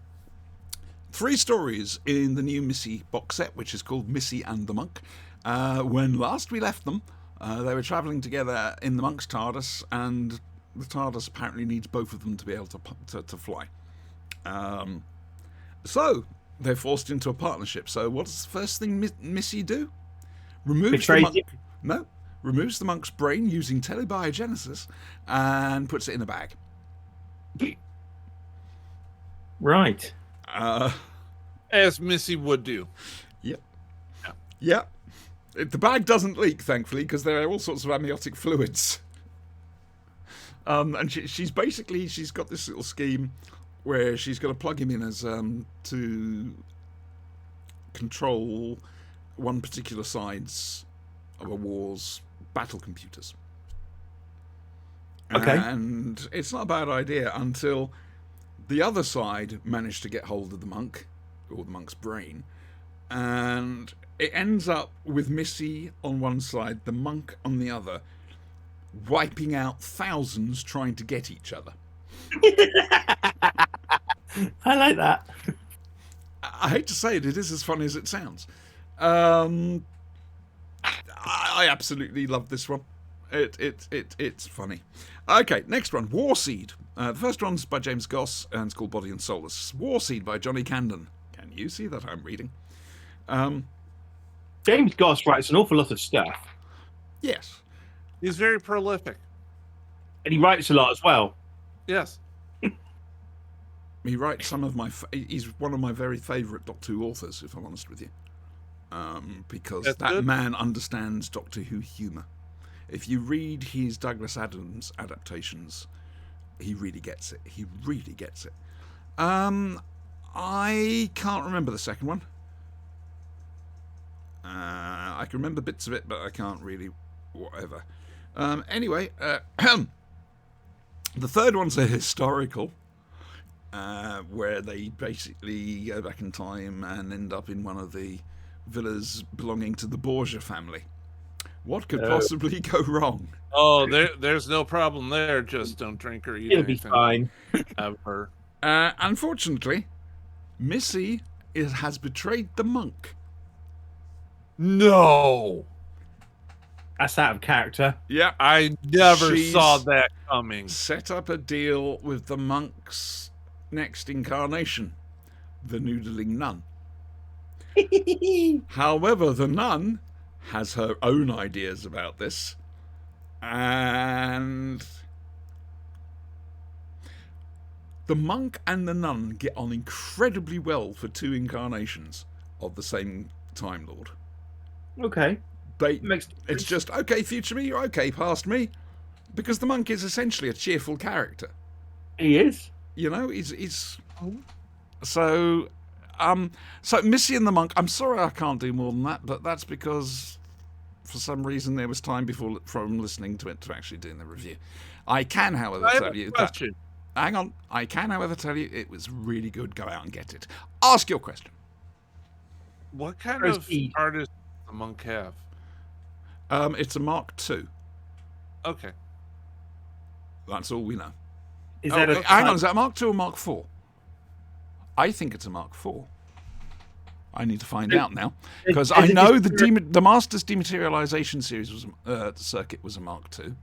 3 stories in the new Missy box set, which is called Missy and the Monk. When last we left them, they were travelling together in the Monk's TARDIS, and the TARDIS apparently needs both of them to be able to fly. So they're forced into a partnership. So what's the first thing Missy do? Removes the
Betrays
monk.
you.
No, removes the monk's brain using telebiogenesis and puts it in a bag.
Right.
As Missy would do.
Yep. Yep. The bag doesn't leak, thankfully, because there are all sorts of amniotic fluids. And she's got this little scheme where she's got to plug him in as to control one particular side's of a war's battle computers.
Okay.
And it's not a bad idea until the other side managed to get hold of the monk, or the monk's brain, and it ends up with Missy on one side, the monk on the other, wiping out thousands trying to get each other.
I like that.
I hate to say it, it is as funny as it sounds. I absolutely love this one. It's funny. Okay, next one, Warseed. The first one's by James Goss and it's called Body and Soul. It's Warseed by Johnny Camden. Can you see that I'm reading?
James Goss writes an awful lot of stuff,
Yes.
He's very prolific.
and he writes a lot as well.
Yes.
He writes some of my... He's one of my very favourite Doctor Who authors, if I'm honest with you. Because
That's
that
good.
man understands Doctor Who humour. If you read his Douglas Adams adaptations, he really gets it. He really gets it. I can't remember the second one. I can remember bits of it, but I can't really... whatever. Anyway, the third one's a historical, where they basically go back in time and end up in one of the villas belonging to the Borgia family. What could possibly go wrong?
Oh, there's no problem there. Just don't drink or eat
It'll be
anything
fine.
ever.
Unfortunately, Missy has betrayed the monk.
No,
That's out of character.
Yeah,
I never
She's-
saw that coming.
set up a deal with the monk's next incarnation, the noodling nun. However, the nun has her own ideas about this, and the monk and the nun get on incredibly well for two incarnations of the same Time Lord.
Okay.
It's just, okay, future me, you're okay, past me, because the monk is essentially a cheerful character.
He is.
You know, he's so Missy and the monk. I'm sorry I can't do more than that, but that's because for some reason there was time from listening to it to actually doing the review. I can, however,
I have
tell
a
you that.
question.
Hang on, I can, however, tell you it was really good. Go out and get it. Ask your question.
What kind
Where's
of
he?
artist does the monk have?
It's a Mark II.
Okay.
That's all we know.
Is that a
Hang on, is that a Mark II or Mark IV? I think it's a Mark IV. I need to find out now because I
is it
know
just-
the Masters Dematerialization series was circuit was a Mark II.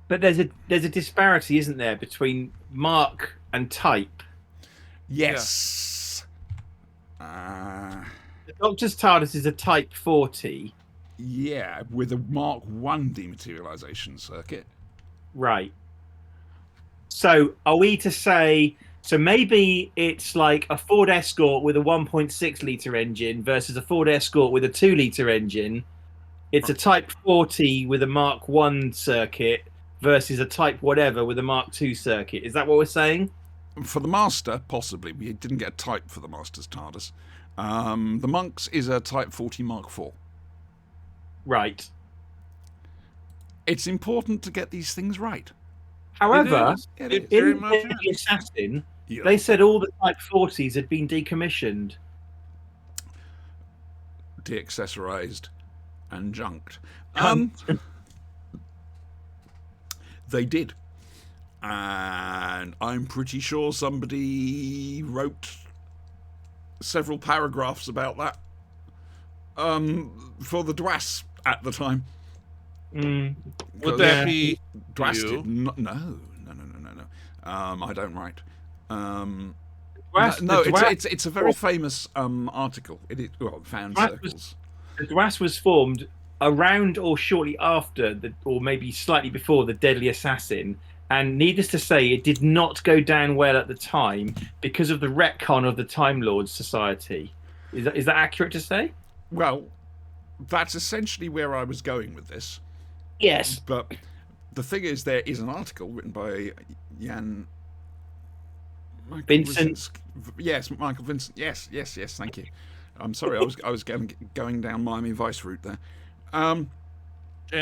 But there's a disparity, isn't there, between mark and type?
Yes.
The Doctor's TARDIS is a Type 40,
Yeah, with a Mark I dematerialization circuit.
right? So are we to say? So maybe it's like a Ford Escort with a 1.6 liter engine versus a Ford Escort with a 2 liter engine. It's a Type 40 with a Mark I circuit versus a Type whatever with a Mark II circuit. Is that what we're saying?
For the Master, possibly. We didn't get a type for the Master's TARDIS. The Monk's is a Type 40 Mark IV.
Right.
It's important to get these things right.
However,
It
It
is.
very
in
much
Deadly
is.
Assassin,
Yeah.
they said all the Type 40s had been decommissioned.
De-accessorized and junked.
Junked.
They did. And I'm pretty sure somebody wrote several paragraphs about that for the DWAS at the time.
Mm.
Would that be
DWAS
you?
did no. I don't write.
DWAS,
No,
the DWAS
it's a very famous article. Fan
DWAS was-
circles.
The DWAS was formed around or shortly after, or maybe slightly before the Deadly Assassin, and needless to say, it did not go down well at the time because of the retcon of the Time Lords Society. Is that accurate to say?
Well, that's essentially where I was going with this.
Yes.
But the thing is, there is an article written by Jan Michael
Vincent.
Yes, Michael Vincent. Yes. Thank you. I'm sorry, I was going down Miami Vice route there.
And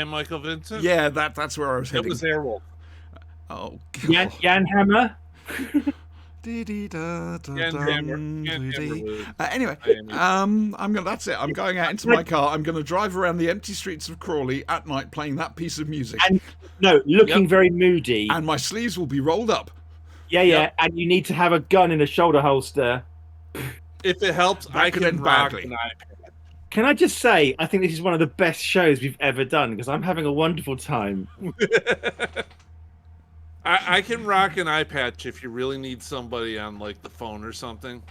Michael Vincent?
Yeah, that's where I was
It
heading.
was Airwolf.
Oh God.
Jan Hammer.
Anyway,
Miami.
That's it. I'm going out into my car. I'm going to drive around the empty streets of Crawley at night playing that piece of music,
And looking very moody.
and my sleeves will be rolled up.
Yeah.
Yep.
And you need to have a gun in a shoulder holster.
If it helps, I
could
can
end
rock
badly.
an iPad.
Can I just say, I think this is one of the best shows we've ever done because I'm having a wonderful time.
I can rock an eye patch if you really need somebody on like the phone or something.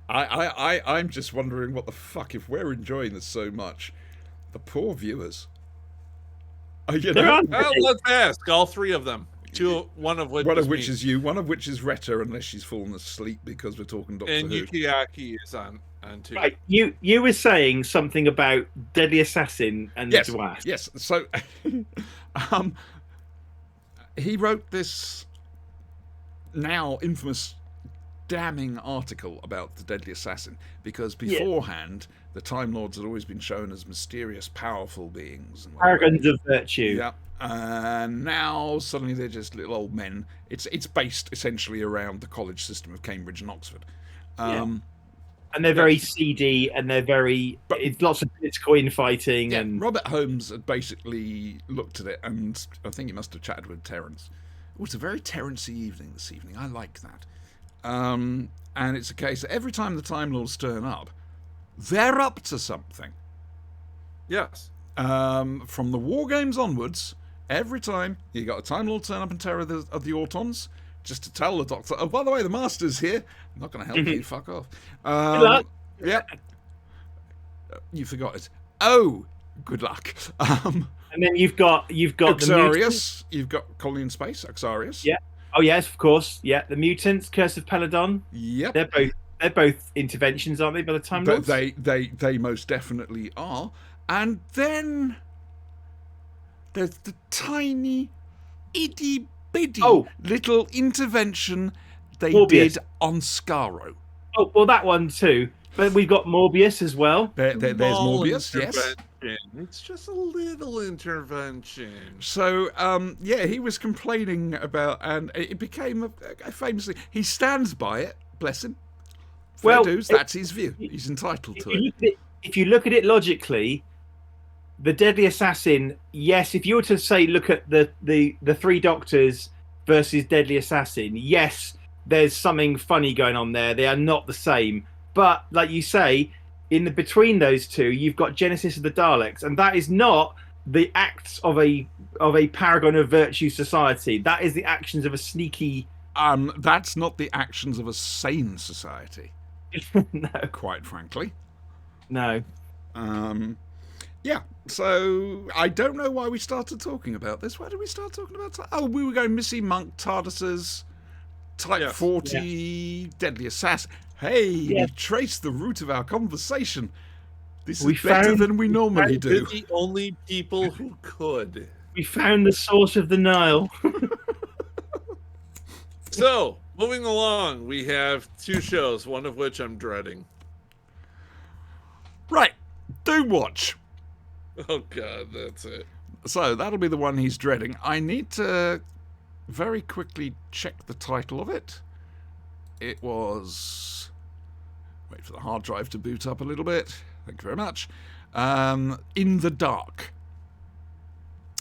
I'm just wondering what the fuck, if we're enjoying this so much, the poor viewers. You
There
know,
aren't
Well, let's ask all three of them. One of which me.
is you, one of which is Retta, unless she's fallen asleep because we're talking Doctor
And
Who.
Yukiaki is on too.
Right, you were saying something about Deadly Assassin and
Yes,
Dwas.
yes. So, he wrote this now infamous, damning article about the Deadly Assassin because beforehand the Time Lords had always been shown as mysterious, powerful beings. And
Paragons of virtue.
yeah. And now suddenly they're just little old men. It's based essentially around the college system of Cambridge and Oxford.
And they're very seedy, and they're very. It's lots of political infighting,
Yeah,
and
Robert Holmes had basically looked at it, and I think he must have chatted with Terence. Oh, it's a very Terence-y evening this evening. I like that. And it's a case that every time the Time Lords turn up, they're up to something.
Yes.
From the War Games onwards, every time you got a Time Lord turn up in Terror of the Autons, just to tell the Doctor, oh, by the way, the Master's here. I'm not going to help you. Fuck off.
Good luck.
Yeah. You forgot it. Oh, good luck.
and then you've got the mutants.
Axarius. You've got Colony in Space, Axarius.
Yeah. Oh yes, of course. Yeah, the mutants, Curse of Peladon.
Yep.
They're both interventions, aren't they? By the Time Lords.
They most definitely are. And then there's the tiny, itty bitty little intervention they
Morbius.
did on Skaro.
Oh well, that one too. But we've got Morbius as well.
There's
Small
Morbius, yes.
intervention. It's just a little intervention.
So, he was complaining about, and it became famously, he stands by it, bless him. Fair dues, that's his view. He's entitled to it.
If you look at it logically, the Deadly Assassin, yes, if you were to say, look at the Three Doctors versus Deadly Assassin, yes, there's something funny going on there. They are not the same. But, like you say, between those two, you've got Genesis of the Daleks, and that is not the acts of a paragon of virtue society. That is the actions of a sneaky.
That's not the actions of a sane society.
No,
quite frankly.
no.
Yeah. So I don't know why we started talking about this. Why did we start talking about? Oh, we were going Missy Monk, TARDISes, Type 40, Deadly Assassin. Hey, we traced the root of our conversation. This is better than we normally do.
We're the only people who could.
We found the source of the Nile.
So, moving along, we have two shows, one of which I'm dreading.
Right. Doomwatch.
Oh, God, that's it.
So, that'll be the one he's dreading. I need to very quickly check the title of it. It was... Wait for the hard drive to boot up a little bit. Thank you very much. In the Dark.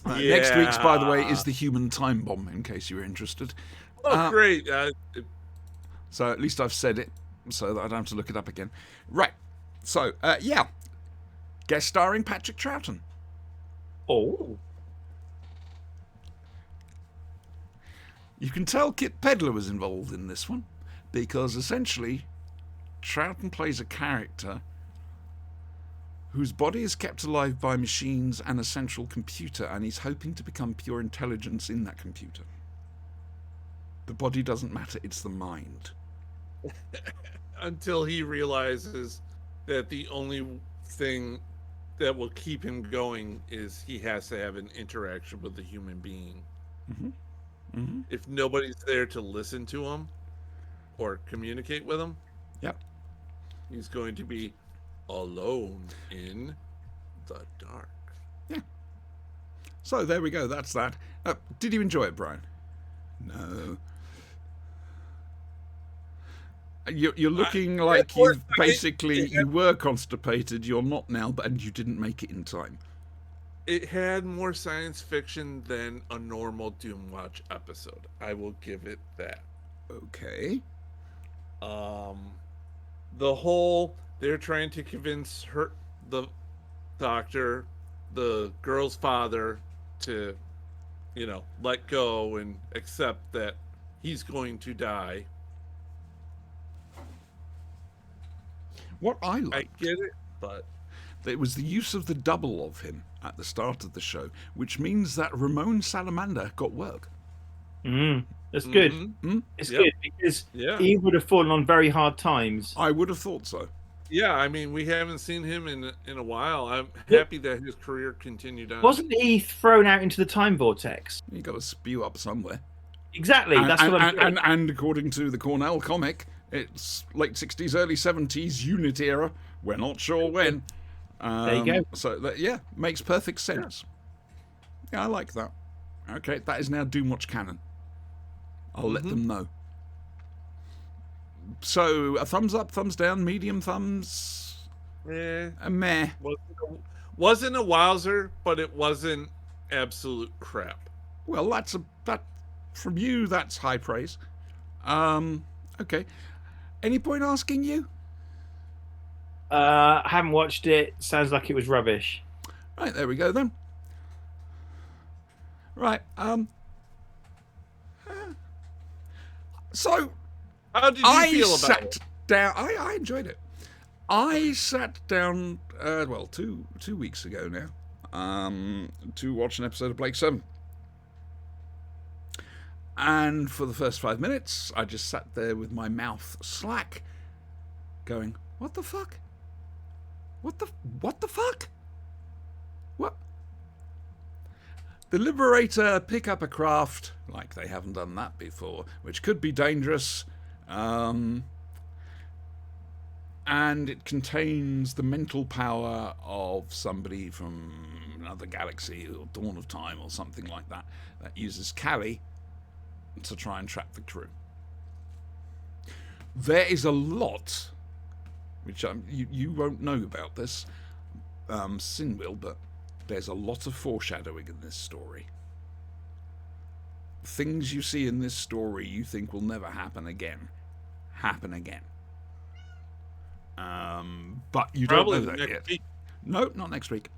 Next week's, by the way, is The Human Time Bomb, in case you were interested.
Oh, great.
So at least I've said it, so that I don't have to look it up again. Right. So, guest starring Patrick Troughton.
Oh.
You can tell Kit Pedler was involved in this one, because essentially Troughton plays a character whose body is kept alive by machines and a central computer, and he's hoping to become pure intelligence in that computer. The body doesn't matter, it's the mind.
Until he realizes that the only thing that will keep him going is he has to have an interaction with a human being. If nobody's there to listen to him or communicate with him,
Yep.
he's going to be alone in the dark.
So there we go. That's that. Did you enjoy it, Brian? No. You're looking like you basically you were constipated. You're not now, and you didn't make it in time.
It had more science fiction than a normal Doomwatch episode. I will give it that.
Okay.
The whole they're trying to convince the doctor, the girl's father, to, let go and accept that he's going to die.
What I
I
liked,
get it, but
it was the use of the double of him at the start of the show, which means that Ramon Salamander got work.
That's good. It's
Yep.
good because
Yeah.
he would have fallen on very hard times.
I would have thought so.
yeah, I mean, we haven't seen him in a while. I'm happy that his career continued on.
Wasn't he thrown out into the time vortex?
You got to spew up somewhere.
Exactly. That's what I'm saying.
And according to the Cornell comic, it's late 60s, early 70s unit era. We're not sure when.
There you go.
So, yeah, makes perfect sense. Yeah, I like that. Okay, that is now Doomwatch canon. I'll let them know. So, a thumbs up, thumbs down, medium thumbs,
Eh,
a meh.
wasn't a wowzer, but it wasn't absolute crap.
Well, that from you. That's high praise. Okay. Any point asking you?
I haven't watched it. Sounds like it was rubbish.
Right, there we go then. Right. So
How did you
I
feel about
sat
it?
down. I enjoyed it. I sat down. Well, two weeks ago now. To watch an episode of Blake 7. And for the first 5 minutes, I just sat there with my mouth slack, going, "What the fuck? What the fuck? What?" The Liberator pick up a craft, like they haven't done that before, which could be dangerous. And it contains the mental power of somebody from another galaxy or Dawn of Time or something like that, that uses Kali to try and trap the crew. There is a lot, which you won't know about this, Sin will, but there's a lot of foreshadowing in this story. Things you see in this story you think will never happen again, happen again. But you don't
Probably
know that
next
yet.
week.
No, not next week.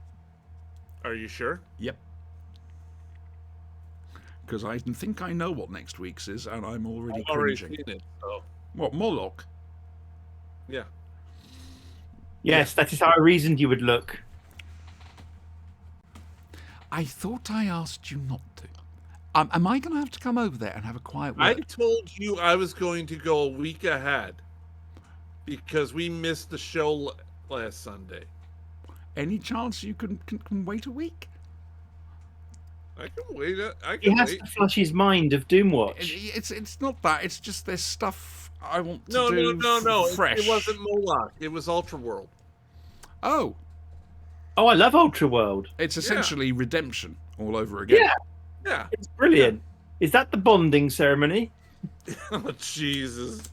Are you sure?
Yep. Because I think I know what next week's is, and I'm already
I've already
cringing.
seen it. So
What, Moloch?
yeah.
Yes, that is how I reasoned you would look.
I thought I asked you not to. Am I going to have to come over there and have a quiet
I
word?
told you I was going to go a week ahead because we missed the show last Sunday.
Any chance you can wait a week?
I can wait. I
He
can
has
wait.
to flush his mind of Doomwatch.
It's not that. It's just there's stuff I want to
No,
do
no.
fresh.
It wasn't Moloch. It was Ultra World.
Oh,
Oh, I love Ultra World.
it's essentially redemption all over again.
Yeah,
Yeah.
it's brilliant. Is that the bonding ceremony?
Oh, Jesus.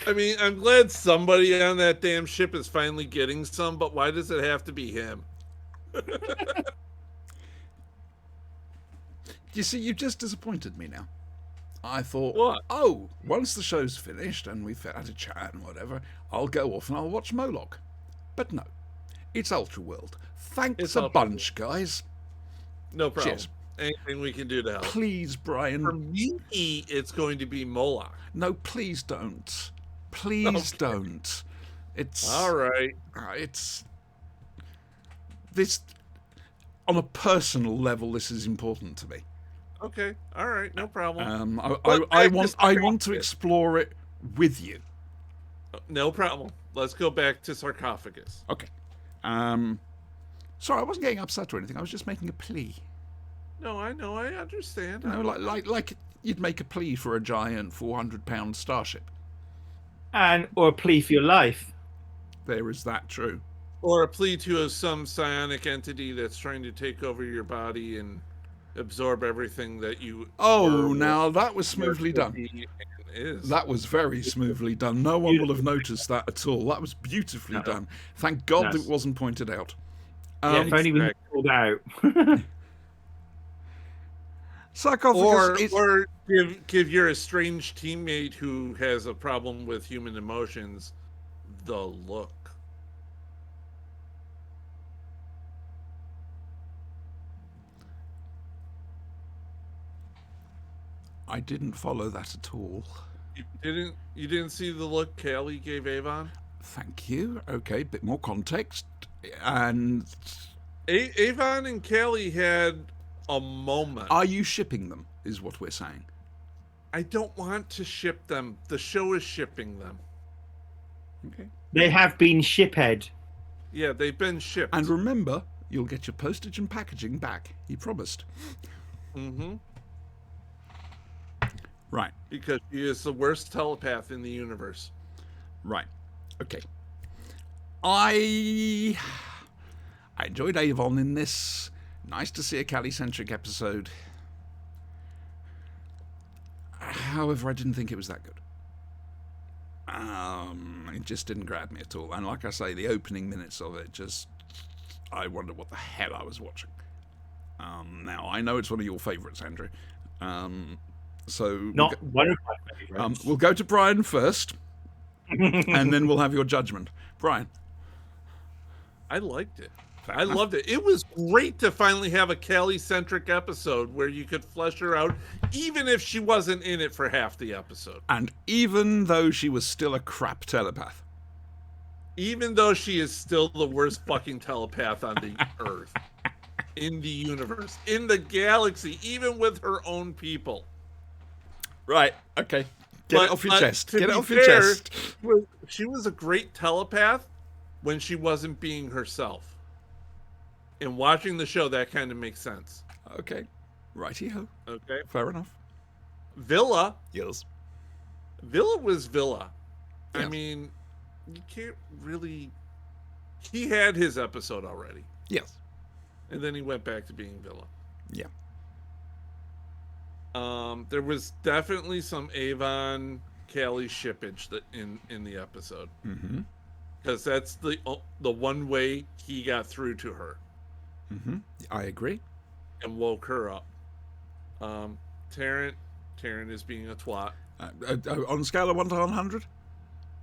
I mean, I'm glad somebody on that damn ship is finally getting some, but why does it have to be him?
You see, you've just disappointed me now. I thought,
What?
oh, once the show's finished and we've had a chat and whatever, I'll go off and I'll watch Moloch. But no, it's Ultra World. Thanks
It's
a
Ultra
bunch, guys.
No problem.
Cheers.
Anything we can do to help.
Please, Brian.
For me, it's going to be Moloch.
No, please don't. Please
Okay.
don't. It's
All right.
It's this on a personal level. This is important to me.
Okay. All right. No problem.
I
But
I
back to
want to
Skyrocket.
explore it with you.
No problem. Let's go back to sarcophagus.
Okay. Sorry, I wasn't getting upset or anything. I was just making a plea.
No, I know. I understand.
You know, like you'd make a plea for a giant 400-pound starship.
Or a plea for your life.
There is that true.
Or a plea to some psionic entity that's trying to take over your body and absorb everything that you.
Oh, now that was smoothly done.
Is.
That was very smoothly done. No one will have noticed that at all. That was beautifully done. Thank God
Yes.
it wasn't pointed out.
Yeah, if only we had called out.
Sarcophagus.
Or give your estranged teammate who has a problem with human emotions the look.
I didn't follow that at all.
You didn't see the look Callie gave Avon?
Thank you. Okay, bit more context. And
Avon and Callie had a moment.
are you shipping them, is what we're saying.
I don't want to ship them. The show is shipping them.
Okay.
They have been shiphead.
Yeah, they've been shipped.
And remember, you'll get your postage and packaging back. He promised.
Mm-hmm.
Right.
Because she is the worst telepath in the universe.
Right. Okay. I enjoyed Avon in this. Nice to see a Callie-centric episode. However, I didn't think it was that good. It just didn't grab me at all. And like I say, the opening minutes of it just... I wonder what the hell I was watching. Now, I know it's one of your favourites, Andrew. So
Not one of my favourites.
we'll go to Brian first, and then we'll have your judgment. Brian.
I liked it. I loved it. It was great to finally have a Callie-centric episode where you could flesh her out, even if she wasn't in it for half the episode.
And even though she was still a crap telepath.
Even though she is still the worst fucking telepath on the Earth, in the universe, in the galaxy, even with her own people.
Right, okay. Get it off your chest.
to
Get it
be
off your
fair,
chest.
She was a great telepath when she wasn't being herself. And watching the show, that kind of makes sense.
Okay. Righty-ho.
Okay.
Fair enough.
Villa
Yes.
was Villa. I
Yes.
mean, you can't really. He had his episode already,
Yes.
and then he went back to being Villa.
Yeah.
There was definitely some Avon Callie shippage in the episode,
Mm-hmm.
because that's the one way he got through to her
Mm-hmm. I agree.
and woke her up. Taryn is being a twat.
On a scale of 1 to 100?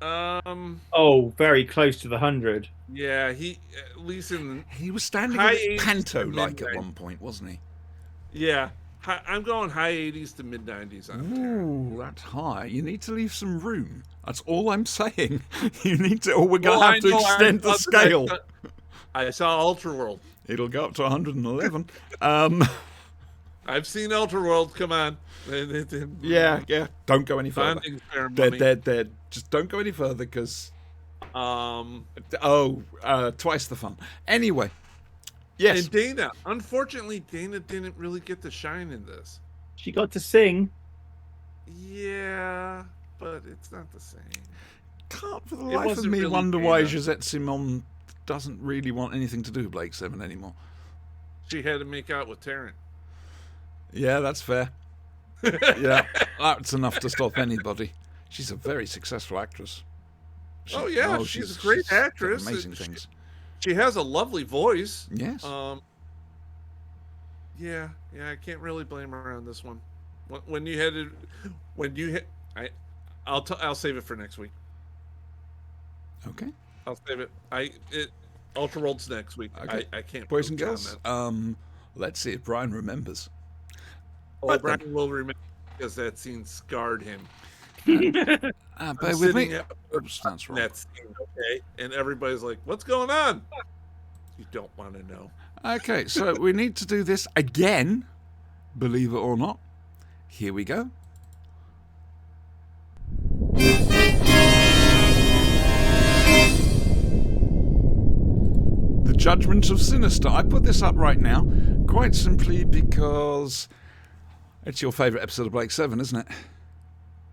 Oh, very close to the 100.
Yeah, he at least in
He was standing
High
in his
80s to
panto-like at
midnight.
one point, wasn't he?
yeah. I'm going high 80s to mid 90s on Taryn.
Ooh, that's high. You need to leave some room. That's all I'm saying. You need to, or we're going to
Well,
have to
I know,
extend the scale.
I saw Ultraworld.
It'll go up to 111.
I've seen Ultraworld. Come on.
Yeah. Don't go any further.
Bonding ceremony.
They're just don't go any further because twice the fun. Anyway, yes.
And Dana. Unfortunately, Dana didn't really get to shine in this.
She got to sing.
Yeah, but it's not the same.
Can't for the
It
life of
wasn't
me
really
wonder why
Dana.
Josette Simon doesn't really want anything to do with Blake Seven anymore.
She had to make out with Taryn.
Yeah, that's fair. Yeah, that's enough to stop anybody. She's a very successful actress.
Oh, yeah, she's a great
done
actress.
Amazing
She-
things.
She has a lovely voice.
Yes.
Yeah, I can't really blame her on this one. I'll save it for next week.
Okay.
I'll save it. Ultraworld's next week.
Okay.
I can't.
Boys and
really
girls,
comment.
let's see if Brian remembers.
Oh, Brian will remember because that scene scarred him.
Bear
I'm
with me.
sitting at-
Oops, that's wrong.
That scene, okay? And everybody's like, "What's going on?" You don't want to know.
Okay, so we need to do this again, believe it or not. Here we go. Judgment of Sinister. I put this up right now quite simply because it's your favourite episode of Blake 7, isn't it?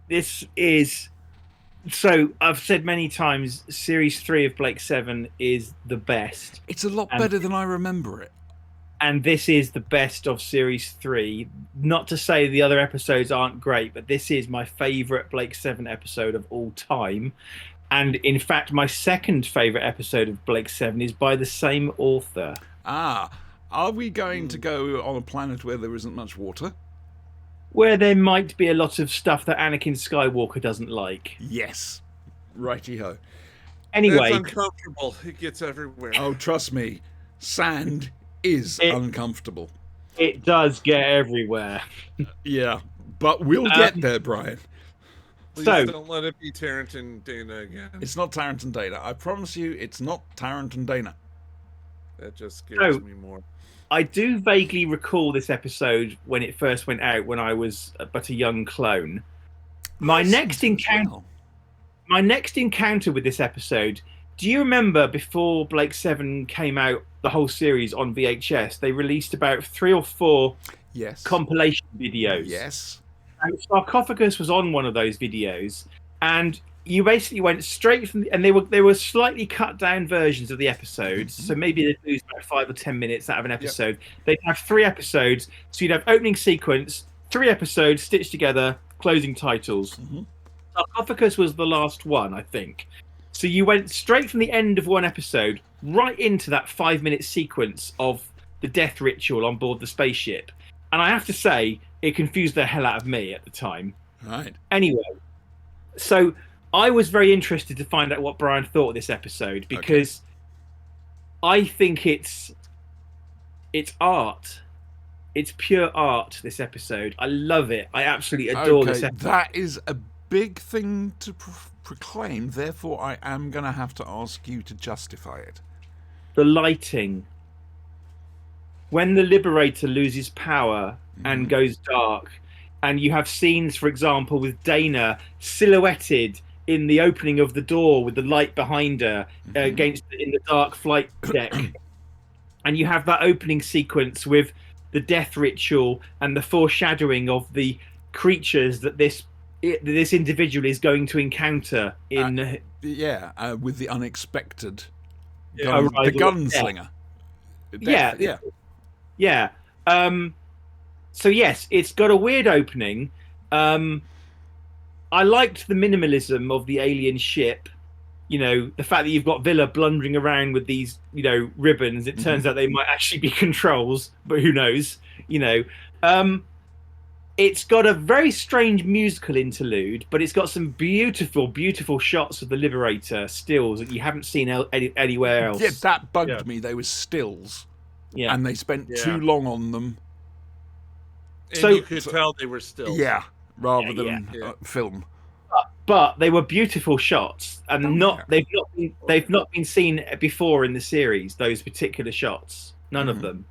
This is... So, I've said many times, Series 3 of Blake 7 is the best.
It's a lot better than I remember it.
And this is the best of Series 3. Not to say the other episodes aren't great, but this is my favourite Blake 7 episode of all time. And in fact, my second favourite episode of Blake 7 is by the same author.
Ah, are we going to go on a planet where there isn't much water?
Where there might be a lot of stuff that Anakin Skywalker doesn't like.
Yes. Righty-ho.
Anyway.
It's uncomfortable. It gets everywhere.
Oh, trust me, sand is uncomfortable.
It does get everywhere.
Yeah, but we'll get there, Brian.
Please
so,
don't let it be Tarrant and Dana again.
It's not Tarrant and Dana. I promise you, it's not Tarrant and Dana.
That just scares me more.
I do vaguely recall this episode when it first went out, when I was but a young clone. My next encounter with this episode, do you remember before Blake 7 came out, the whole series on VHS, they released about 3 or 4 compilation videos.
Yes.
And Sarcophagus was on one of those videos, and you basically went straight from and they were slightly cut down versions of the episodes, so maybe they'd lose about 5 or 10 minutes out of an episode. They'd have 3 episodes, so you'd have opening sequence, 3 episodes stitched together, closing titles. Sarcophagus was the last one, I think. So you went straight from the end of one episode right into that 5-minute sequence of the death ritual on board the spaceship, and I have to say it confused the hell out of me at the time.
Right.
Anyway, so I was very interested to find out what Brian thought of this episode, because I think it's art. It's pure art, this episode. I love it. I absolutely adore this episode.
That is a big thing to proclaim. Therefore, I am going to have to ask you to justify it.
The lighting. When the Liberator loses power and goes dark, and you have scenes, for example, with Dana silhouetted in the opening of the door with the light behind her in the dark flight deck, and you have that opening sequence with the death ritual and the foreshadowing of the creatures that this individual is going to encounter in
with the unexpected the gunslinger.
So yes, it's got a weird opening. I liked the minimalism of the alien ship. You know, the fact that you've got Villa blundering around with these, ribbons. It turns out they might actually be controls, but who knows? It's got a very strange musical interlude, but it's got some beautiful, beautiful shots of the Liberator stills that you haven't seen anywhere else.
Yeah, that bugged me. They were stills.
Yeah.
And they spent too long on them.
And you could tell they were stills.
Yeah, rather than film.
But they were beautiful shots, and they've not been seen before in the series. Those particular shots, none of them.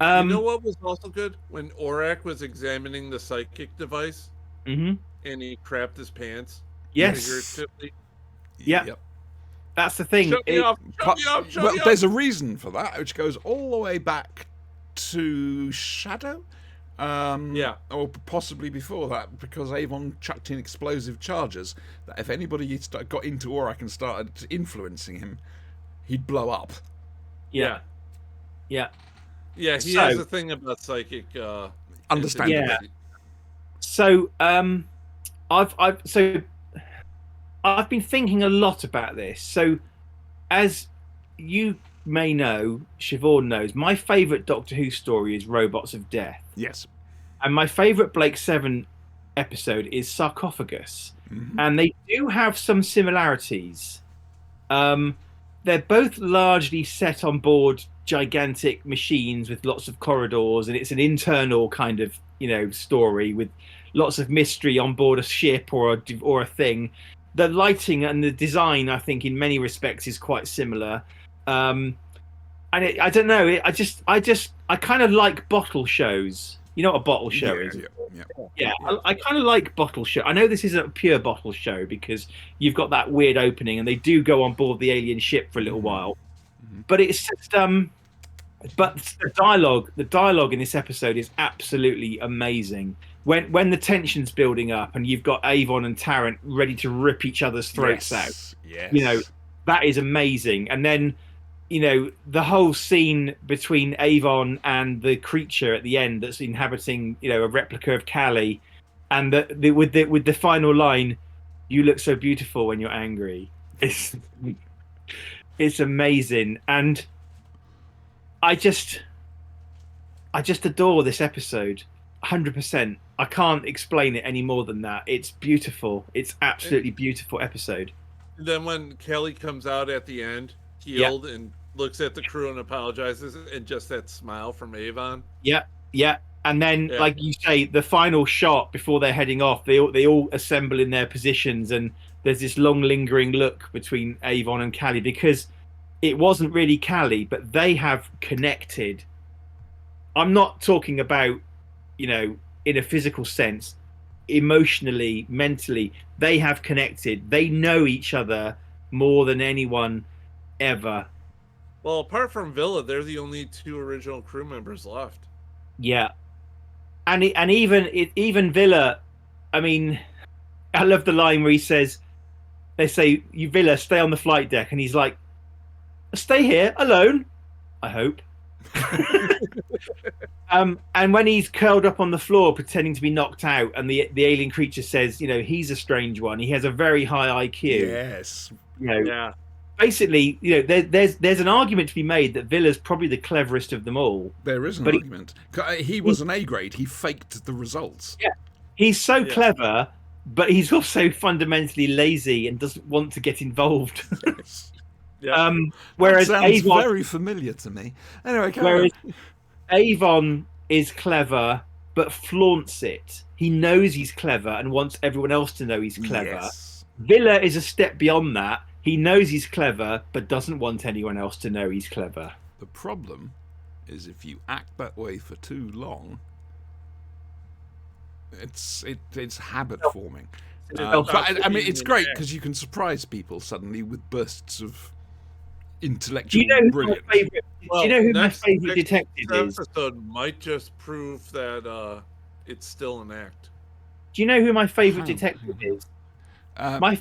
You know what was also good? When Orak was examining the psychic device, and he crapped his pants.
Yes.
Figuratively.
Yeah. Yep. That's the thing.
Shut me up.
There's a reason for that, which goes all the way back to Shadow. Or possibly before that, because Avon chucked in explosive charges that if anybody got into Orak and started influencing him, he'd blow up.
Yeah, he has a thing about psychic
understanding.
Yeah. So I've been thinking a lot about this. So as you may know, Siobhan knows, my favourite Doctor Who story is Robots of Death.
Yes.
And my favourite Blake 7 episode is Sarcophagus. And they do have some similarities. They're both largely set on board gigantic machines with lots of corridors, and it's an internal kind of, story with lots of mystery on board a ship or a thing. The lighting and the design, I think, in many respects, is quite similar. And I don't know. I kind of like bottle shows. You know what a bottle show is? Yeah. I kind of like bottle show. I know this isn't a pure bottle show because you've got that weird opening, and they do go on board the alien ship for a little while. But it's just but the dialogue in this episode is absolutely amazing. When the tension's building up and you've got Avon and Tarrant ready to rip each other's throats out,
Yes.
that is amazing. And then the whole scene between Avon and the creature at the end that's inhabiting a replica of Callie, and with the final line, "You look so beautiful when you're angry." It's amazing, and I just adore this episode 100%. I can't explain it any more than that. It's beautiful. It's absolutely beautiful episode.
Then when Kelly comes out at the end, healed, and looks at the crew and apologizes, and just that smile from Avon.
Yeah. And then, like you say, the final shot before they're heading off, they all assemble in their positions, and there's this long lingering look between Avon and Callie, because it wasn't really Callie, but they have connected. I'm not talking about, in a physical sense, emotionally, mentally. They have connected. They know each other more than anyone ever.
Well, apart from Villa, they're the only two original crew members left.
Yeah. And even Villa, I mean, I love the line where he says, they say, "You Villa, stay on the flight deck," and he's like, "Stay here alone, I hope." And when he's curled up on the floor pretending to be knocked out, and the alien creature says, he's a strange one. He has a very high IQ.
Yes.
Yeah.
Basically, there's an argument to be made that Villa's probably the cleverest of them all.
There is an argument. He was an A grade. He faked the results.
Yeah. He's so clever, but he's also fundamentally lazy and doesn't want to get involved.
Yes.
Yeah.
Whereas
That sounds
Avon,
very familiar to me. Anyway,
whereas Avon is clever but flaunts it. He knows he's clever and wants everyone else to know he's clever.
Yes.
Villa is a step beyond that. He knows he's clever but doesn't want anyone else to know he's clever.
The problem is if you act that way for too long, it's habit forming. But I mean, it's great because you can surprise people suddenly with bursts of intellectual brilliance.
Do you know who my favorite detective is?
This episode might just prove that it's still an act.
Do you know who my favorite detective is? My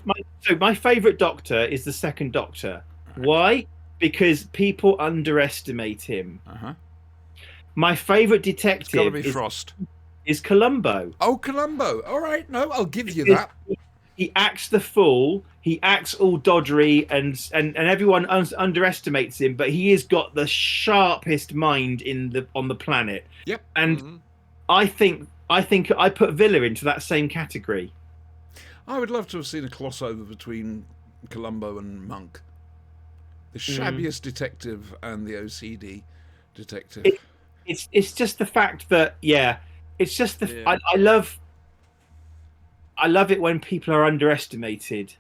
favorite Doctor is the second Doctor. Why? Because people underestimate him. My favorite detective is Columbo.
Oh, Columbo. All right. No, I'll give you that.
He acts the fool. He acts all doddery, and everyone underestimates him. But he has got the sharpest mind on the planet.
Yep.
And I think I put Villa into that same category.
I would love to have seen a crossover between Columbo and Monk. The shabbiest detective and the OCD detective.
It's just the fact that it's just I love it when people are underestimated.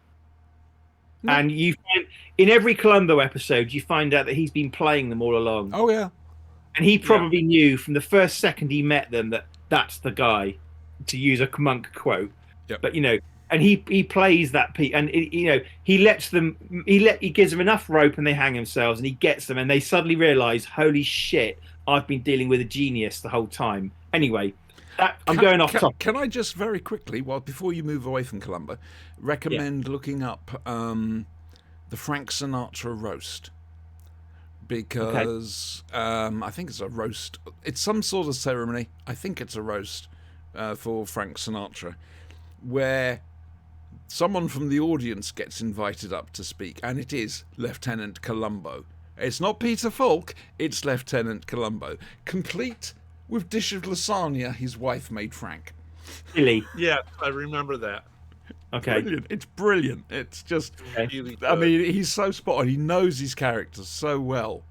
And you find in every Columbo episode you find out that he's been playing them all along.
Oh yeah.
And he probably knew from the first second he met them that that's the guy, to use a Monk quote.
Yep.
But and he plays that and he lets them he gives them enough rope and they hang themselves, and he gets them and they suddenly realize, holy shit, I've been dealing with a genius the whole time. Anyway, I'm going off topic.
Can I just very quickly, before you move away from Columbo, recommend looking up the Frank Sinatra roast, because I think it's a roast. It's some sort of ceremony. I think it's a roast for Frank Sinatra, where someone from the audience gets invited up to speak, and it is Lieutenant Columbo. It's not Peter Falk, it's Lieutenant Columbo, complete with dish of lasagna his wife made Frank.
Really?
Yeah, I remember that.
Okay.
Brilliant. It's brilliant. It's just,
Really
I
good.
mean, he's so spot on. He knows his characters so well.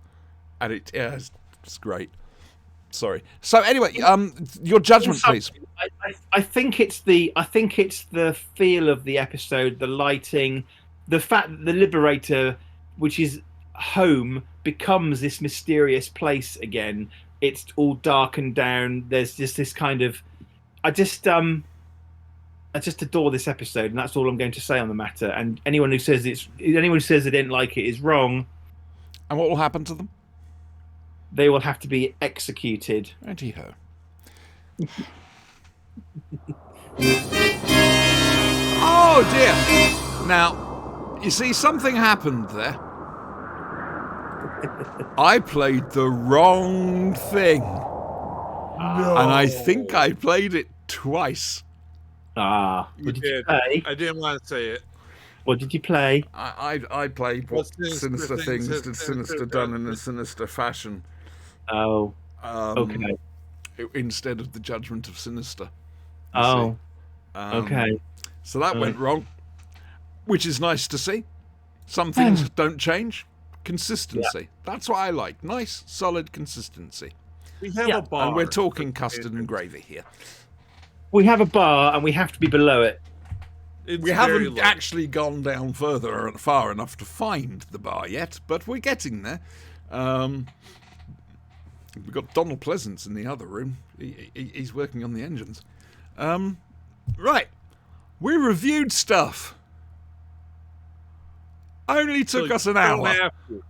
And it's great. Sorry. So anyway, your judgment, please.
I think it's the feel of the episode, the lighting, the fact that the Liberator, which is home, becomes this mysterious place again. It's all darkened down. There's just this kind of, I just adore this episode, and that's all I'm going to say on the matter. And anyone who says they didn't like it is wrong.
And what will happen to them?
They will have to be executed.
Righty-ho. Oh dear! Now, you see, something happened there. I played the wrong thing. And I think I played it twice.
What
You
did you
did.
play?
I didn't want to say it.
What did you play?
I played what sinister things did sinister done in a sinister fashion.
Oh,
Um,
okay.
Instead of the judgment of sinister. you
Oh,
see.
okay.
So that went wrong, which is nice to see. Some things don't change. Consistency. That's what I like. Nice, solid consistency.
We have
Yeah,
a bar.
And we're talking custard and gravy here.
We have a bar and we have to be below it.
It's
We
very
haven't
low.
actually gone down far enough to find the bar yet, but we're getting there. We've got Donald Pleasance in the other room. He's working on the engines. Right. We reviewed stuff. Only took
So
us an
you don't
hour.
have to.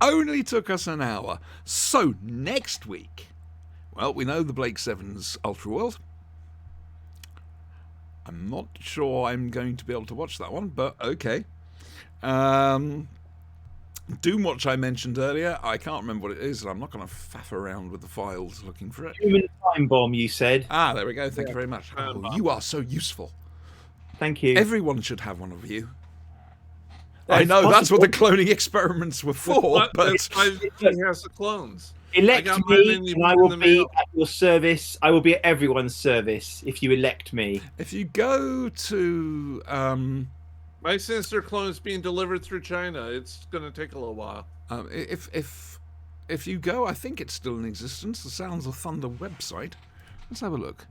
Only took us an hour. So next week, well, we know the Blake Sevens Ultra World. I'm not sure I'm going to be able to watch that one, but okay. Doomwatch I mentioned earlier. I can't remember what it is, and I'm not going to faff around with the files looking for it.
Human time bomb, you said.
Ah, there we go. Thank you very much.
Time bomb.
You are so useful.
Thank you.
Everyone should have one of you.
That's
I know that's what the
possible.
cloning experiments were for, but
That's why he has the clones.
Elect
I got mine
me,
in the-
and I
in
will
the
be
mail.
at your service. I will be at everyone's service if you elect me.
if you go to
My sinister clone is being delivered through China. It's going to take a little while.
if you go, I think it's still in existence. The Sounds of Thunder website. Let's have a look.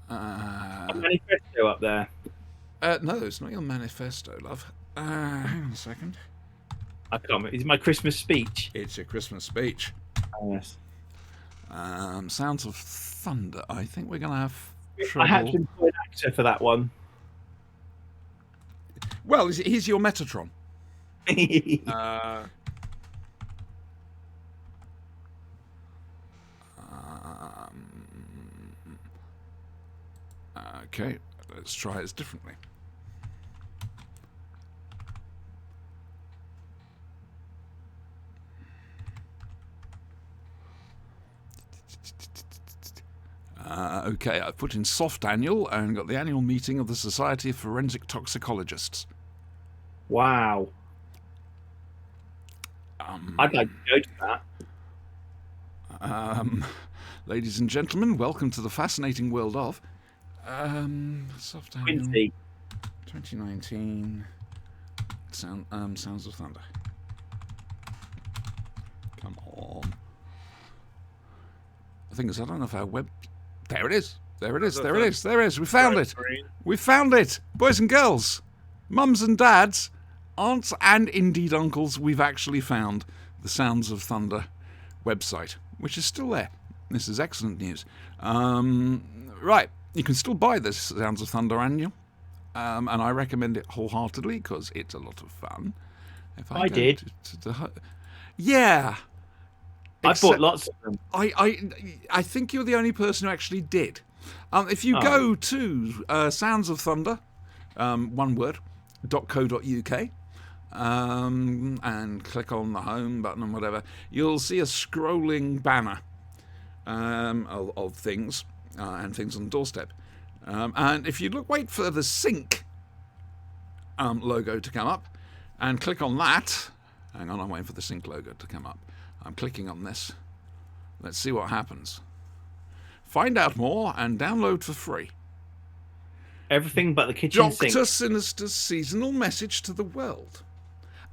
A manifesto up there.
No, it's not your manifesto, love. Hang on a second.
I can't remember. It's my Christmas speech.
It's your Christmas speech.
Yes.
Sounds of Thunder. I think we're going to have
I had to
trouble.
employ an actor for that one.
Well, he's your Metatron.
Uh,
Okay, let's try it differently. Okay, I've put in soft annual and got the annual meeting of the Society of Forensic Toxicologists.
Wow. I'd like to go to that.
Ladies and gentlemen, welcome to the fascinating world of soft annual
Quincy.
2019 Sounds of Thunder. Come on. The thing is, I don't know if our web. There it is. There it is. There it is. There it is. We found it. We found it. Boys and girls, mums and dads, aunts and indeed uncles, we've actually found the Sounds of Thunder website, which is still there. This is excellent news. Right. You can still buy this Sounds of Thunder annual, and I recommend it wholeheartedly because it's a lot of fun. If
I
go
did.
Yeah.
I
Except-
bought lots of them.
I think you're the only person who actually did. If you go to Sounds of Thunder, one word, .co.uk, and click on the home button and whatever, you'll see a scrolling banner of things and things on the doorstep. And if you wait for the sync logo to come up and click on that. Hang on, I'm waiting for the sync logo to come up. I'm clicking on this. Let's see what happens. Find out more and download for free.
Everything but the kitchen sink.
Dr. Sinister's seasonal message to the world.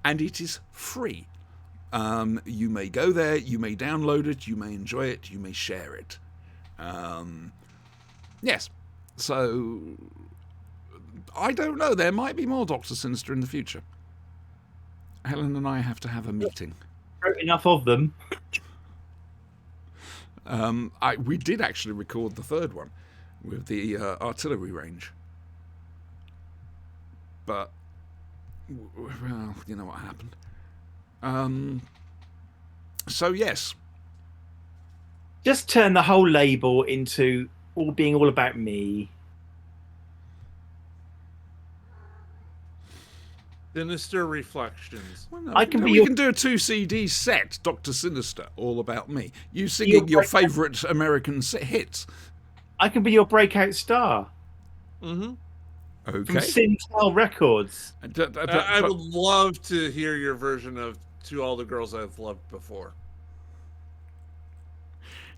And it is free. You may go there, you may download it, you may enjoy it, you may share it. Yes. So, I don't know. There might be more Dr. Sinister in the future. Helen and I have to have a meeting.
Wrote enough of them.
We did actually record the third one with the artillery range. But, well, you know what happened. So yes,
Just turn the whole label into all about me.
Sinister Reflections.
well, no,
I can be
we
your-
can do a 2 CD set, Doctor Sinister, all about me. You singing
Your
your
breakout-
favourite American hits.
I can be your breakout star
Mm-hmm.
from
Okay.
Sintel Records.
I would love to hear your version of "To All the Girls I've Loved Before."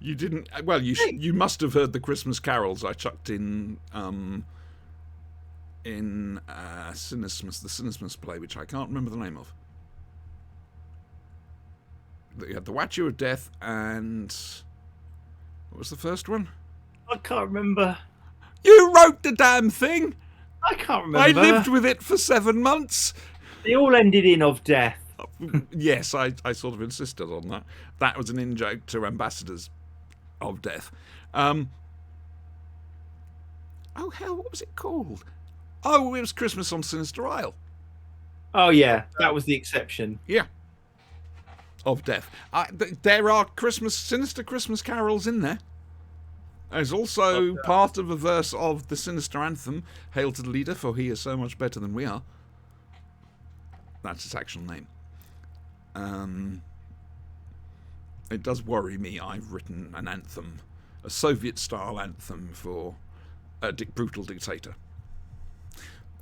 You didn't. Well, you must have heard the Christmas carols I chucked in Cynismus, the Cynismus play, which I can't remember the name of. You had the Watcher of Death and what was the first one?
I can't remember.
You wrote the damn thing.
I can't
I
remember.
lived with it for 7 months.
They all ended in of death.
Yes, I sort of insisted on that. That was an in-joke to Ambassadors of Death. Oh hell, what was it called? Oh, it was Christmas on Sinister Isle.
Oh yeah, that was the exception.
Yeah. Of Death. There are sinister Christmas carols in there. There's also part of a verse of the Sinister Anthem, Hail to the Leader, for he is so much better than we are. That's its actual name. It does worry me. I've written an anthem, a Soviet-style anthem for a brutal dictator.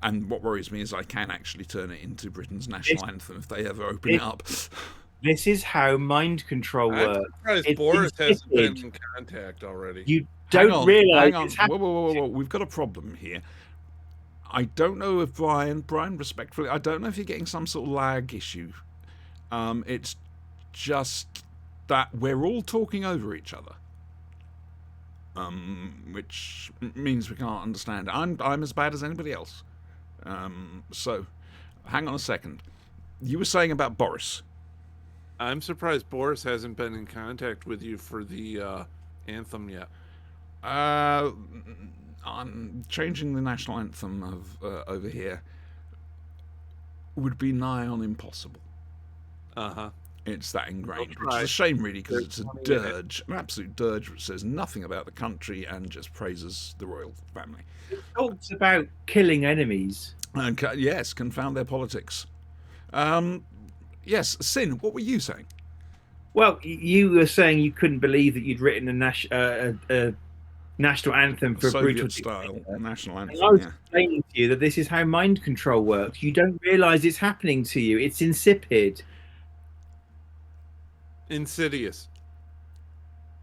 And what worries me is I can actually turn it into Britain's national anthem if they ever open it up.
This is how mind control
I'm
works.
surprised
It's
Boris hasn't been
insipid.
in contact already.
You
Hang
don't
on,
realise
hang on.
it's happening.
Whoa. We've got a problem here. I don't know if Brian, respectfully, I don't know if you're getting some sort of lag issue. It's just that we're all talking over each other. Which means we can't understand. I'm as bad as anybody else. So, hang on a second. You were saying about Boris.
I'm surprised Boris hasn't been in contact with you for the anthem yet.
I'm changing the national anthem of over here would be nigh on impossible.
Uh-huh.
It's that ingrained,
I'll
which is
try.
a shame, really, because it's a
There's money in it.
dirge, an absolute dirge, which says nothing about the country and just praises the royal family.
It talks about killing enemies.
And yes, confound their politics. Yes, Sin, what were you saying?
Well, you were saying you couldn't believe that you'd written a national anthem for a brutal
Soviet-style
dictator.
national
And I
anthem,
was
yeah.
explaining to you that this is how mind control works. You don't realise it's happening to you. It's insipid.
Insidious.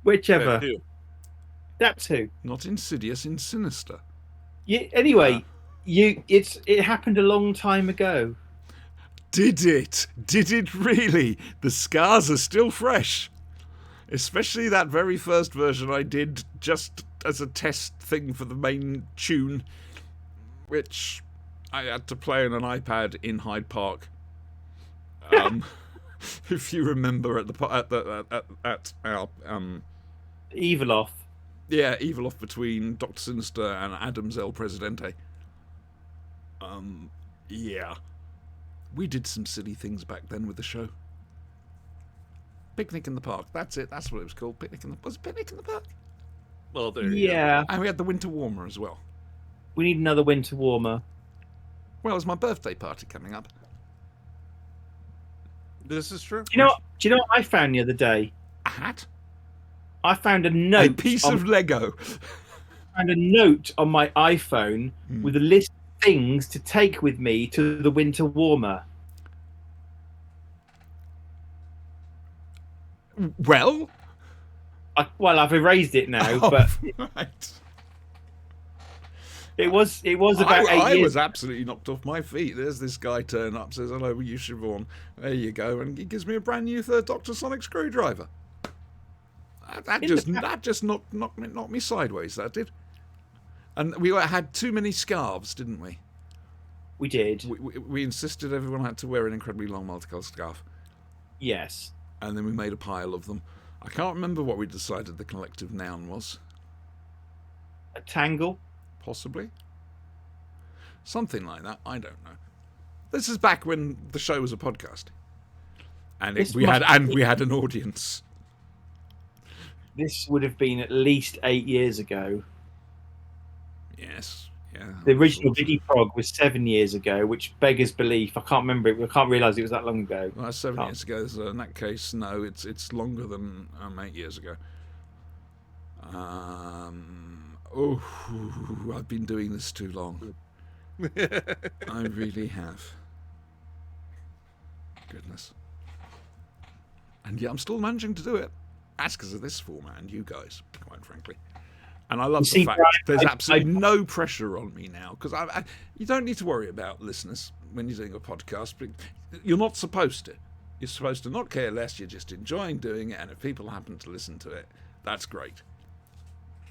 Whichever.
That too.
That too.
Not insidious, in sinister.
Anyway, it happened a long time ago.
Did it? Did it really? The scars are still fresh. Especially that very first version I did just as a test thing for the main tune, which I had to play on an iPad in Hyde Park. If you remember at our
Evil off.
yeah, Evil Off between Dr. Sinister and Adams El Presidente. Yeah. We did some silly things back then with the show. Picnic in the Park. That's it. That's what it was called. Was it Picnic in the Park?
Well, there you go.
Yeah.
And we had the Winter Warmer as well.
We need another winter warmer.
Well, it's my birthday party coming up.
This is true.
Do you know what I found the other day?
A hat?
I found a note.
A piece of Lego.
found a note on my iPhone with a list of things to take with me to the winter warmer.
Well?
I've erased it now,
Oh,
but
right.
it was about 8
I
years.
was absolutely knocked off my feet. There's this guy turn up, says, hello, you Siobhan. There you go. And he gives me a brand new third Dr. Sonic screwdriver. That just knocked me sideways, that did. And we had too many scarves, didn't we?
We did.
We insisted everyone had to wear an incredibly long multicoloured scarf.
Yes.
And then we made a pile of them. I can't remember what we decided the collective noun was.
A tangle.
Possibly. Something like that. I don't know. This is back when the show was a podcast. and
This
we
must
had an audience.
This would have been at least 8 years ago.
Yes, yeah.
The original Digiprog was 7 years ago, which beggars belief. I can't remember it. I can't realise it was that long ago.
Well, that's 7 years ago. So in that case, no, it's longer than 8 years ago. I've been doing this too long. I really have. Goodness. And yet I'm still managing to do it. That's because of this format and you guys, quite frankly. And I love
You
the
see,
fact
Brian,
there's
I-
absolutely no pressure on me now, because you don't need to worry about listeners when you're doing a podcast. But you're not supposed to. You're supposed to not care less. You're just enjoying doing it, and if people happen to listen to it, that's great.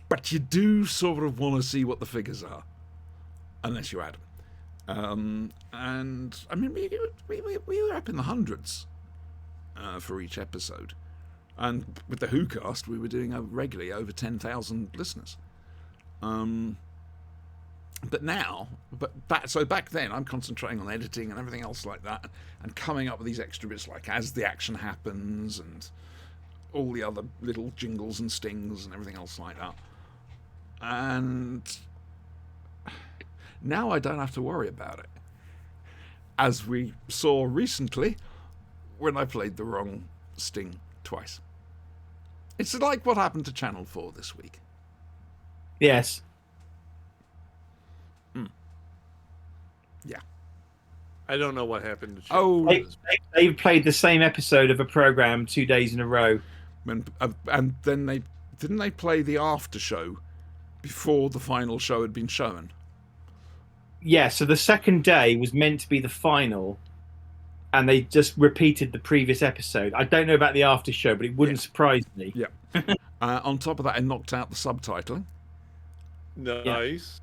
But you do sort of want to see what the figures are, unless you add them. And I mean, we were up in the hundreds for each episode. And with the WhoCast, we were doing regularly over 10,000 listeners. So back then, I'm concentrating on editing and everything else like that, and coming up with these extra bits like as the action happens and all the other little jingles and stings and everything else like that. And now I don't have to worry about it. As we saw recently when I played the wrong sting twice. It's like what happened to Channel 4 this week.
Yes.
Yeah.
I don't know what happened to
Oh,
They played the same episode of a program 2 days in a row.
and then didn't they play the after show before the final show had been shown?
Yeah, so the second day was meant to be the final, and they just repeated the previous episode. I don't know about the after show, but it wouldn't surprise me.
Yeah. On top of that, I knocked out the subtitling.
Nice.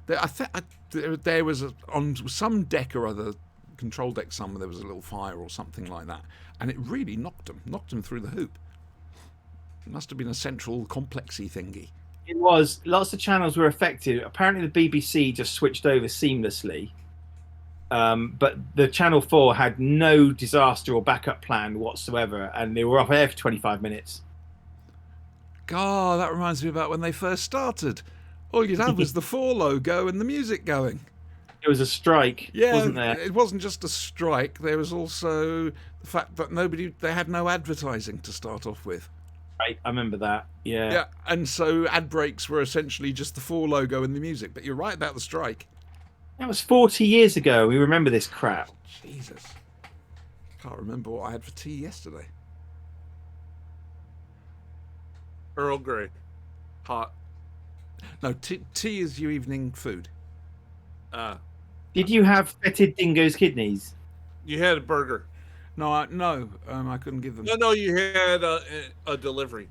There was on some deck or other, control deck somewhere, there was a little fire or something like that, and it really knocked them through the hoop. It must have been a central complexy thingy.
It was. Lots of channels were affected. Apparently, the BBC just switched over seamlessly. But the Channel 4 had no disaster or backup plan whatsoever, and they were off air for 25 minutes.
God, that reminds me about when they first started. All you'd have was the 4 logo and the music going.
It was a strike,
Yeah,
wasn't there?
it wasn't just a strike. There was also the fact that they had no advertising to start off with.
Right, I remember that. Yeah.
Yeah, and so ad breaks were essentially just the 4 logo and the music. But you're right about the strike.
That was 40 years ago. We remember this crap.
Jesus. Can't remember what I had for tea yesterday.
Earl Grey. Hot.
No, tea is your evening food.
Did you have fetid dingo's kidneys?
You had a burger.
No, I couldn't give them.
No, you had a delivery.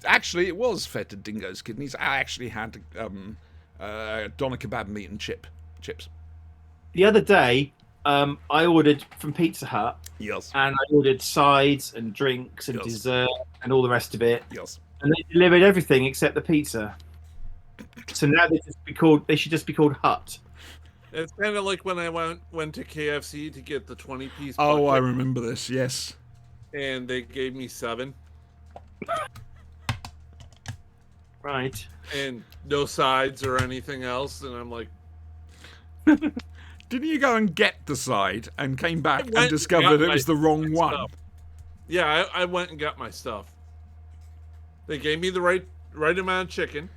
Actually, it was fetid dingo's kidneys. I actually had doner kebab meat and chips.
The other day, I ordered from Pizza Hut,
Yes.
and I ordered sides and drinks and
Yes.
dessert and all the rest of it.
Yes.
And they delivered everything except the pizza. So now they should just be called Hut.
It's kind of like when I went to KFC to get the 20-piece
Oh, I
bucket,
remember this. Yes.
and they gave me 7
Right.
and no sides or anything else, and I'm like,
Didn't you go and get the side and came back
went
and
and
discovered
got
it was the wrong one?
stuff. Yeah, I went and got my stuff. They gave me the right amount of chicken,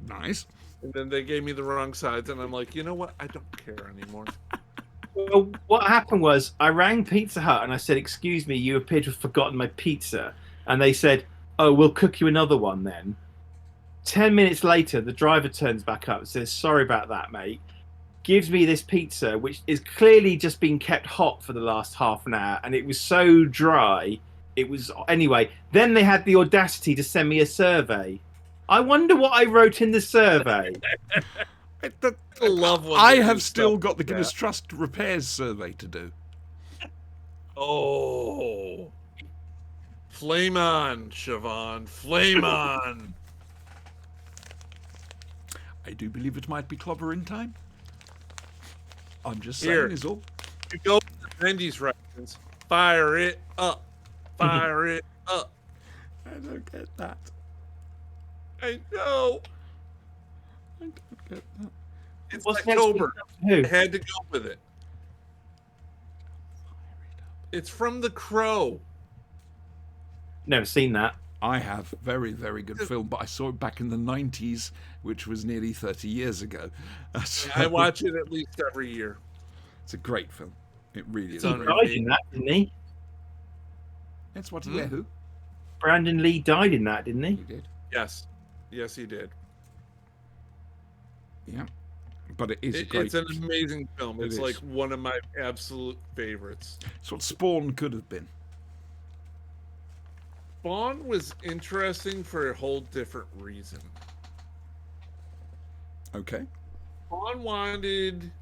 Nice.
and then they gave me the wrong sides, and I'm like, you know what? I don't care anymore.
Well, what happened was I rang Pizza Hut and I said, "Excuse me, you appear to have forgotten my pizza." And they said, "Oh, we'll cook you another one then." 10 minutes later, the driver turns back up and says, "Sorry about that, mate." Gives me this pizza, which is clearly just been kept hot for the last half an hour, and it was so dry. It was anyway. Then they had the audacity to send me a survey. I wonder what I wrote in the survey.
I love when
I
they
have
do
still
stuff
got the
like
Guinness
that.
Trust repairs survey to do.
Oh, flame on, Siobhan, flame on.
I do believe it might be clobber in time. I'm just
Here.
saying is all.
You go with the 90s right. Americans. Fire it up. Fire it up.
I don't get that.
I know.
I don't get that.
It's
What's next
October.
week? Who?
I had to go with it. It's from The Crow.
Never seen that.
I have. Very, very good film, but I saw it back in the 90s, which was nearly 30 years ago. So
I watch it at least every year.
it's a great film. It really is.
It's
a
on
great
Died in that, didn't he?
It's what?
Hmm?
Yeah, who?
Brandon Lee died in that, didn't he?
He did.
Yes. Yes, he did.
Yeah. But it is a great.
It's an amazing film.
It
It's
is.
like one of my absolute favorites.
It's what Spawn could have been.
Spawn was interesting for a whole different reason.
Okay.
Spawn wanted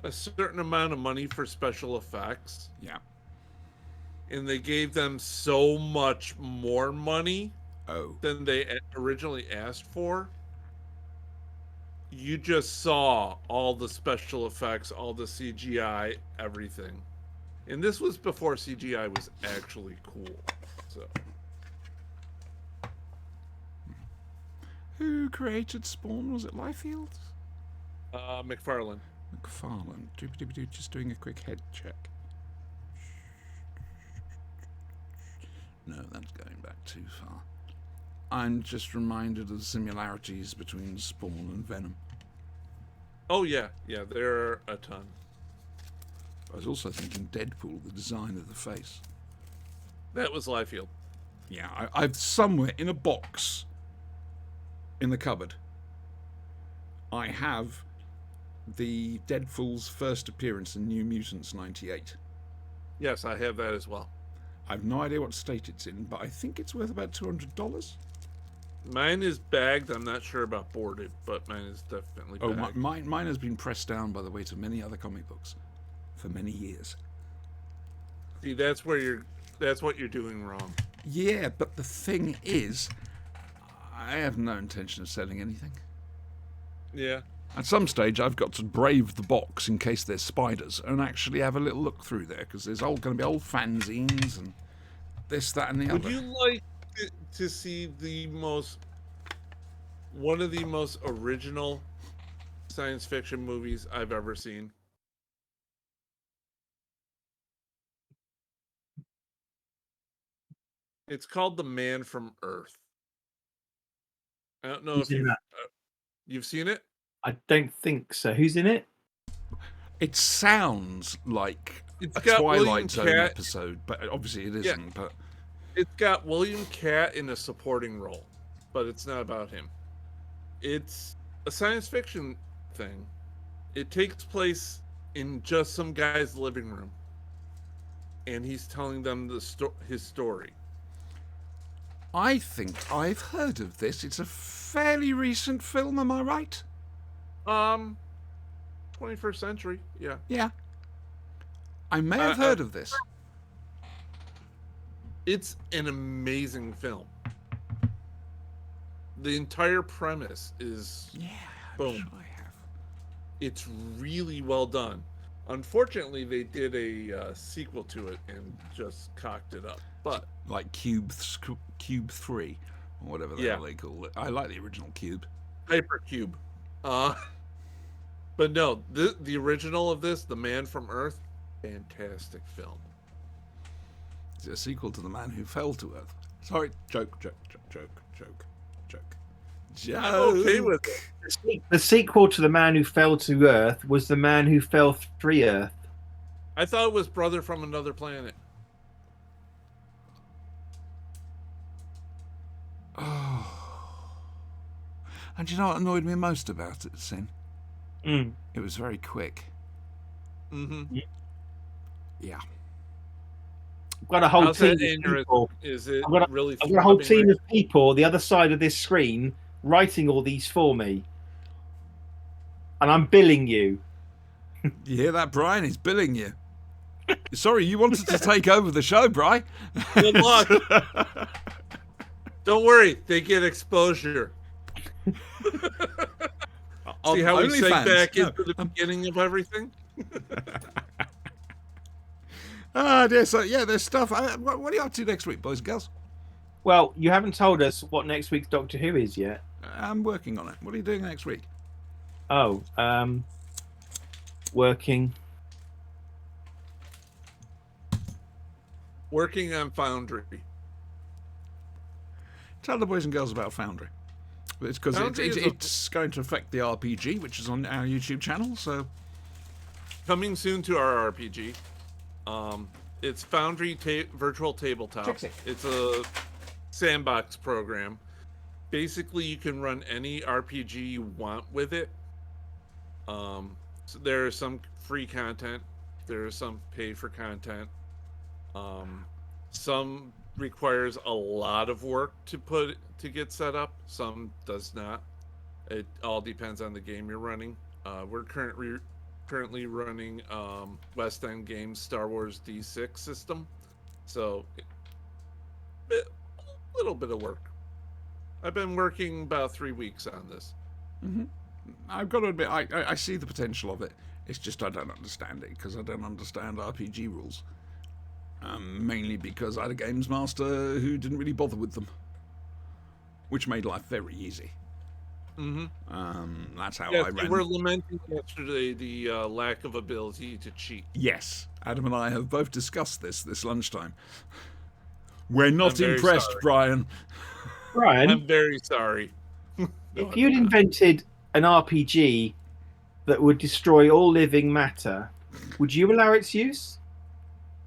a certain amount of money for special effects,
Yeah.
and they gave them so much more money
Oh.
than they originally asked for. You just saw all the special effects, all the CGI, everything. And this was before CGI was actually cool. So
Who created Spawn? Was it Liefeld?
McFarlane.
McFarlane. Just doing a quick head check. No, that's going back too far. I'm just reminded of the similarities between Spawn and Venom.
Oh yeah, there are a ton.
I was also thinking Deadpool, the design of the face.
That was Liefeld.
Yeah, I've somewhere in a box in the cupboard. I have the Deadpool's first appearance in New Mutants '98.
Yes, I have that as well.
I've no idea what state it's in, but I think it's worth about $200.
Mine is bagged. I'm not sure about boarded, but mine is definitely
Oh,
bagged.
mine has been pressed down by the weight of many other comic books for many years.
See, that's what you're doing wrong.
Yeah, but the thing is, I have no intention of selling anything.
Yeah.
At some stage, I've got to brave the box in case there's spiders and actually have a little look through there, because there's going to be old fanzines and this, that, and the
Would
other.
you like to see one of the most original science fiction movies I've ever seen? It's called The Man from Earth. I don't know
Who's
if
in that?
you've seen it.
I don't think so. Who's in it?
It sounds like
It's
a
got William
Twilight Zone
Cat.
episode, but obviously it
Yeah.
isn't. But
It's got William Cat in a supporting role, but it's not about him. It's a science fiction thing. It takes place in just some guy's living room, and he's telling them his story.
I think I've heard of this. It's a fairly recent film, am I right?
21st century, yeah.
Yeah. I may have heard of this.
It's an amazing film. The entire premise is
Yeah, I'm
boom.
sure I have.
It's really well done. Unfortunately, they did a sequel to it and just cocked it up. But
Like Cube 3, or whatever the
Yeah.
hell they call it. I like the original Cube.
Hypercube. But no, the original of this, The Man from Earth, fantastic film.
It's a sequel to The Man Who Fell to Earth. Sorry, joke.
I'm okay with it.
The sequel to The Man Who Fell to Earth was The Man Who Fell Through Earth.
I thought it was Brother from Another Planet.
Oh. And you know what annoyed me most about it, Sin?
Mm.
It was very quick.
Mm-hmm.
Yeah.
I've got a whole
How's
team
that
of
aneurysm?
people.
Is it
I've got
really?
I've got a whole
throbbing
team
right
of people the other side of this screen writing all these for me. And I'm billing you.
You hear that, Brian? He's billing you. Sorry, you wanted to take over the show, Bri.
Good luck. Don't worry, they get exposure. See how we
OnlyFans.
seg back
No,
into the beginning of everything?
Ah, dear. So, yeah, there's stuff. What are you up to next week, boys and girls?
Well, you haven't told us what next week's Doctor Who is yet.
I'm working on it. What are you doing next week?
Oh, working.
Working on Foundry.
Tell the boys and girls about Foundry. It's because
Foundry is
it's going to affect the RPG, which is on our YouTube channel. So
coming soon to our RPG. It's Foundry Virtual Tabletop.
Trixie.
It's a sandbox program. Basically, you can run any RPG you want with it. So there is some free content. There is some pay for content. Some requires a lot of work to get set up. Some does not. It all depends on the game you're running. We're currently running West End Games Star Wars D6 system, so a little bit of work. I've been working about 3 weeks on this.
Mm-hmm. I've got to admit, I see the potential of it. It's just I don't understand it because I don't understand RPG rules. Mainly because I had a games master who didn't really bother with them, which made life very easy.
Mm-hmm.
That's how
Yes,
I ran.
we were lamenting yesterday the lack of ability to cheat.
Yes, Adam and I have both discussed this lunchtime. We're not
I'm very
impressed,
sorry.
Brian.
Brian,
I'm very sorry.
if you'd invented an RPG that would destroy all living matter, would you allow its use?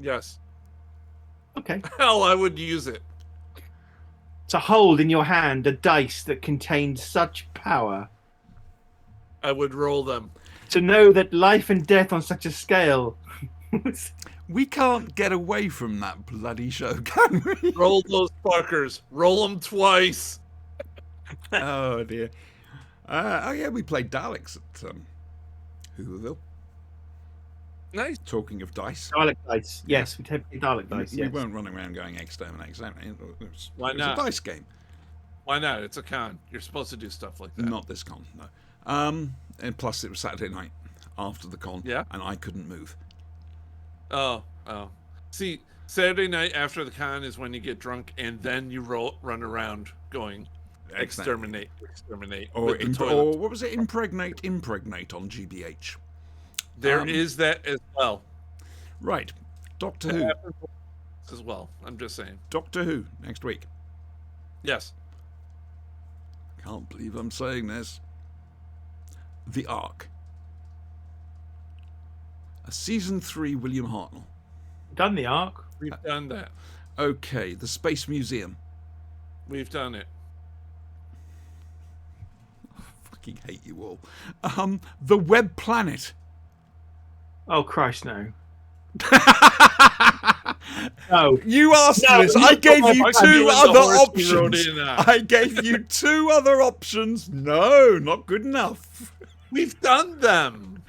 Yes.
Okay.
Hell, I would use it.
To hold in your hand a dice that contained such power.
I would roll them.
To know that life and death on such a scale.
We can't get away from that bloody show, can we?
Roll those fuckers. Roll them twice.
Oh dear. Oh yeah, we played Daleks at Hooverville.
Nice.
Talking of dice,
Dalek dice. Yes, we take Dalek dice.
we
Yes.
weren't running around going exterminate. It was,
Why
it was
not?
a dice game.
Why not? It's a con. You're supposed to do stuff like that.
Not this con, no. And plus it was Saturday night after the con,
Yeah.
and I couldn't move.
Oh. See, Saturday night after the con is when you get drunk and then you run around going exterminate.
Or,
with the toilet.
or what was it? Impregnate on GBH.
There is that as well.
Right. Doctor
That
Who.
happens as well. I'm just saying.
Doctor Who next week.
Yes.
Can't believe I'm saying this. The Ark. A season 3 William Hartnell.
Done the arc.
We've done that.
Okay, the Space Museum.
We've done it.
Fucking hate you all. The Web Planet.
Oh Christ, no. No.
You asked
No,
this.
you
I gave
got
you
my
two
doing the
other
horse you rode
options.
in on.
I gave you 2 other options. No, not good enough.
We've done them.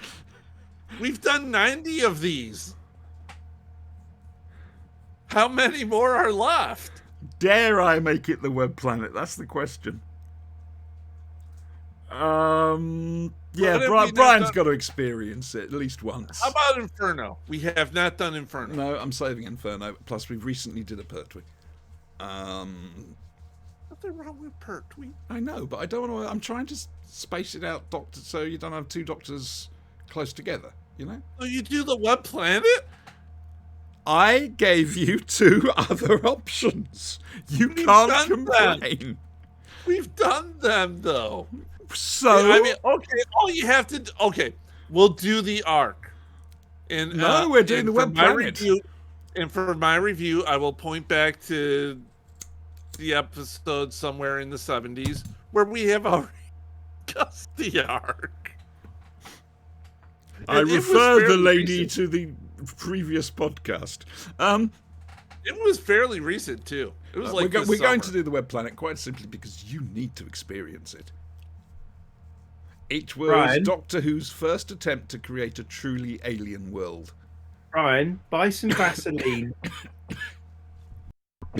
We've done 90 of these. How many more are left?
Dare I make it the Web Planet? That's the question. Yeah,
What have we not
Brian's
done?
got to experience it at least once.
How about Inferno? We have not done Inferno.
No, I'm saving Inferno. Plus, we recently did a Pertwee.
Nothing wrong with Pertwee.
I know, but I don't want to. I'm trying to space it out, Doctor, so you don't have 2 doctors close together. You know.
Oh, you do the Web Planet?
I gave you 2 other options. You
We've
can't
done
complain.
We've done them though.
So
I mean, okay, all you have to do, okay, we'll do the Ark. And
No, we're doing
and
the
for
Web
my
Planet.
review, and for my review, I will point back to the episode somewhere in the 70s where we have already discussed the Ark.
I
And it was
refer the
fairly
lady
recent.
to the previous podcast.
It was fairly recent too. It was like
we're going to
summer.
do the Web Planet quite simply because you need to experience it. It was
Brian?
Doctor Who's first attempt to create a truly alien world.
Brian, buy some Vaseline.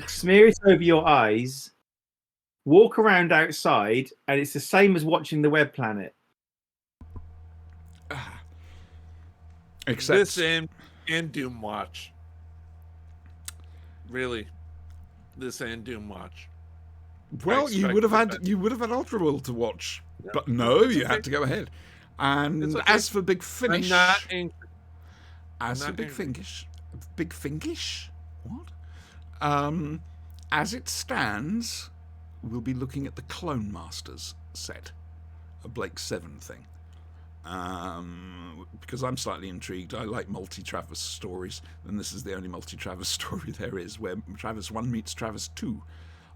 Smear it over your eyes. Walk around outside, and it's the same as watching the Web Planet.
Except
this and Doom Watch. really, this and Doom Watch.
Well, you would have had
expected
Ultraworld to watch,
Yeah,
but no,
it's
you
okay.
had to go ahead. And
It's okay.
as for Big Finish,
I'm not angry.
as for
not
Big
angry.
Finkish, what? As it stands, we'll be looking at the Clone Masters set, a Blake 7 thing. Because I'm slightly intrigued. I like multi-Travis stories, and this is the only multi-Travis story there is, where Travis 1 meets Travis 2.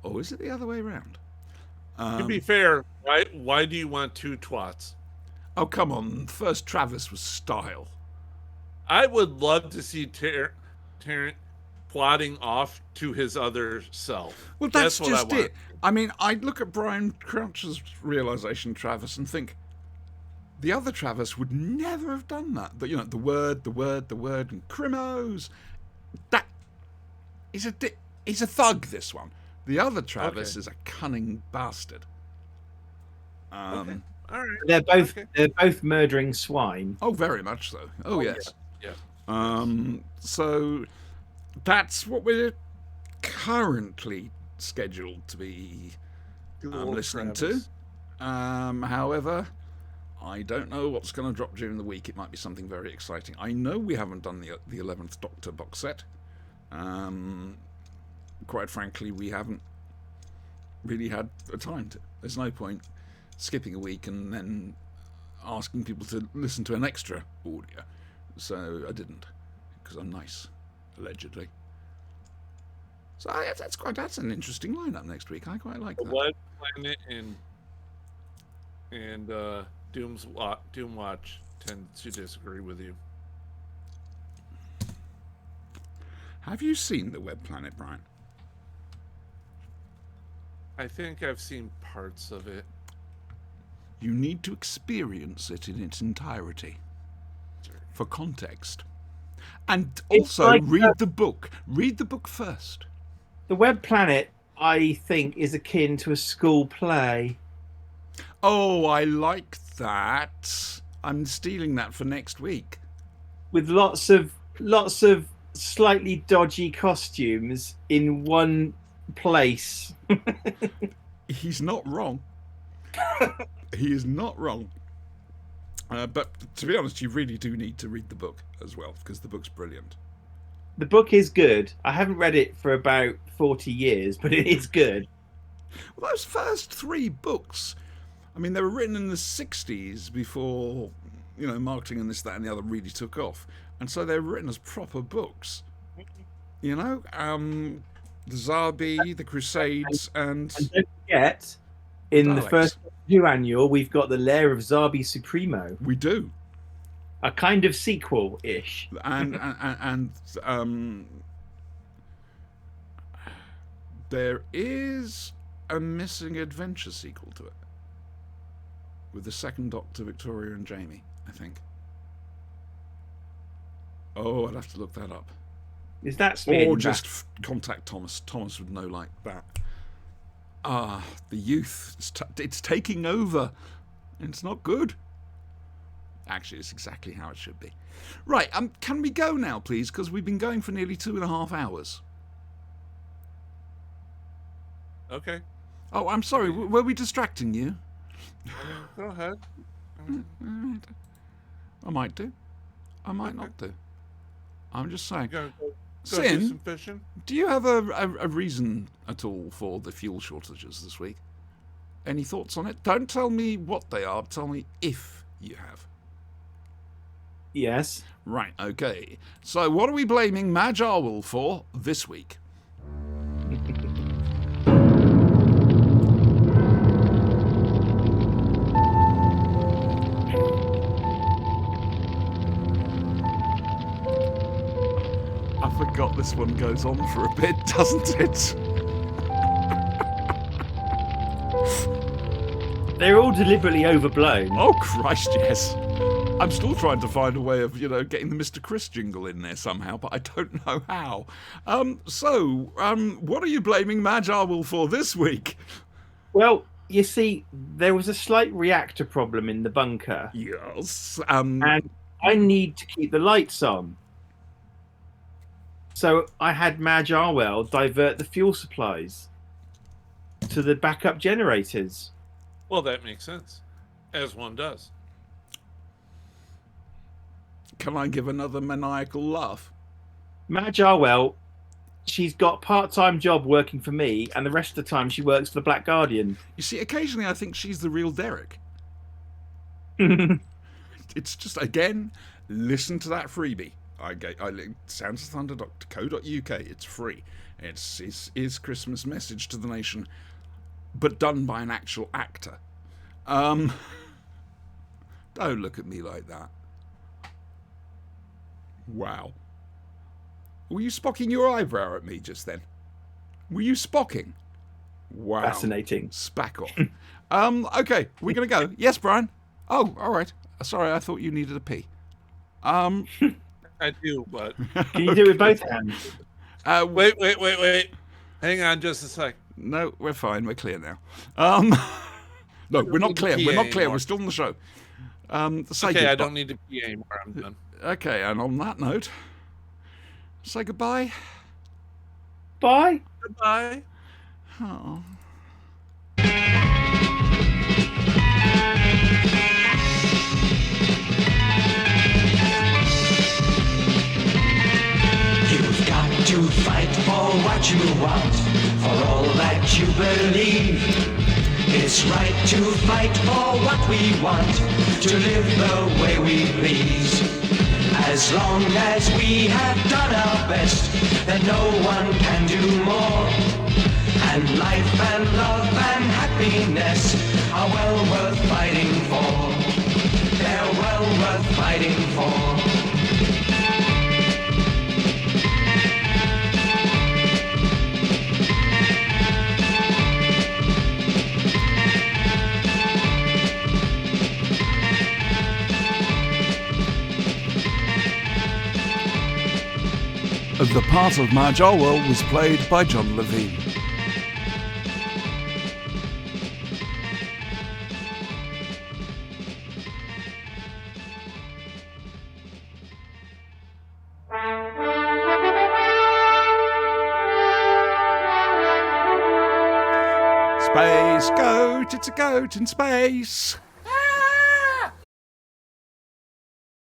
Or is it the other way around?
To be fair, why do you want two twats?
Oh, come on. First Travis was style.
I would love to see Terrence plotting off to his other self.
Well, that's
what
just
I want.
it. I mean, I look at Brian Crouch's realization Travis and think the other Travis would never have done that. But, you know, the word, and crimos. That is he's a thug, this one. The other Travis is a cunning bastard.
Okay. All right.
They're both murdering swine.
Oh, very much so. Oh, yes.
Yeah.
So that's what we're currently scheduled to be listening
Travis.
to. However, I don't know what's going to drop during the week. It might be something very exciting. I know we haven't done the 11th Doctor box set. Quite frankly, we haven't really had a time to. There's no point skipping a week and then asking people to listen to an extra audio. So I didn't, because I'm nice, allegedly. So that's an interesting lineup next week. I quite like that.
Blood Planet and Doom Watch tend to disagree with you.
Have you seen the Web Planet, Brian?
I think I've seen parts of it.
You need to experience it in its entirety for context. And
It's
also
like
read the book. Read the book first.
The Web Planet, I think, is akin to a school play.
Oh, I like that. I'm stealing that for next week.
With lots of slightly dodgy costumes in one place.
He's not wrong. He is not wrong. But to be honest, you really do need to read the book as well, because the book's brilliant.
The book is good. I haven't read it for about 40 years, but it is good.
Well, those first 3 books, I mean, they were written in the 60s before, you know, marketing and this, that, and the other really took off. And so they were written as proper books. You know, the Zarbi, the Crusades, and
don't forget, in the
Daleks.
first 2 annual, we've got the Lair of Zarbi Supremo,
We do.
a kind of sequel-ish.
And there is a Missing Adventure sequel to it, with the second Doctor, Victoria and Jamie, I think. Oh, I'd have to look that up.
Is that smeared
Or
in
just
back?
contact Thomas. Thomas would know like that. The youth. It's taking over. It's not good. Actually, it's exactly how it should be. Right, can we go now, please? Because we've been going for nearly 2.5 hours.
Okay.
Oh, I'm sorry. Were we distracting you?
Go ahead.
I might do. I might not do. I'm just saying.
Go do
Sin,
some fishing.
do you have a reason at all for the fuel shortages this week? Any thoughts on it? Don't tell me what they are. Tell me if you have.
Yes.
Right, okay. So what are we blaming Madge Arwell for this week? I forgot this one goes on for a bit, doesn't it?
They're all deliberately overblown.
Oh, Christ, yes. I'm still trying to find a way of, getting the Mr. Chris jingle in there somehow, but I don't know how. What are you blaming Madge Arwell for this week?
Well, you see, there was a slight reactor problem in the bunker,
Yes.
and I need to keep the lights on. So I had Madge Arwell divert the fuel supplies to the backup generators.
Well, that makes sense, as one does.
Can I give another maniacal laugh?
Madge Arwell, she's got a part-time job working for me, and the rest of the time she works for the Black Guardian.
You see, occasionally I think she's the real Derek. It's just, again, listen to that freebie. soundsofthunderdoc.co.uk. It's free. It's Christmas message to the nation, but done by an actual actor. Don't look at me like that. Wow. Were you spocking your eyebrow at me just then? Were you spocking? Wow.
Fascinating.
Spack off. Okay, we're going to go. Yes, Brian? Oh, all right. Sorry, I thought you needed a pee.
I do, but
Can you do it with both hands?
wait. Hang on just a sec.
No, we're fine. We're clear now. No, we're not clear. We're not clear. We're still on the show. Say
Okay,
goodbye.
I don't need to pee anymore. I'm done.
Okay, and on that note, say goodbye.
Bye.
Goodbye.
Oh.
You've got to fight for what you want, for all that you believe. It's right to fight for what we want, to live the way we please. As long as we have done our best, then no one can do more. And life and love and happiness are well worth fighting for. They're well worth fighting for.
The part of Madge Arwell was played by John Levine. Space goat, it's a goat in space.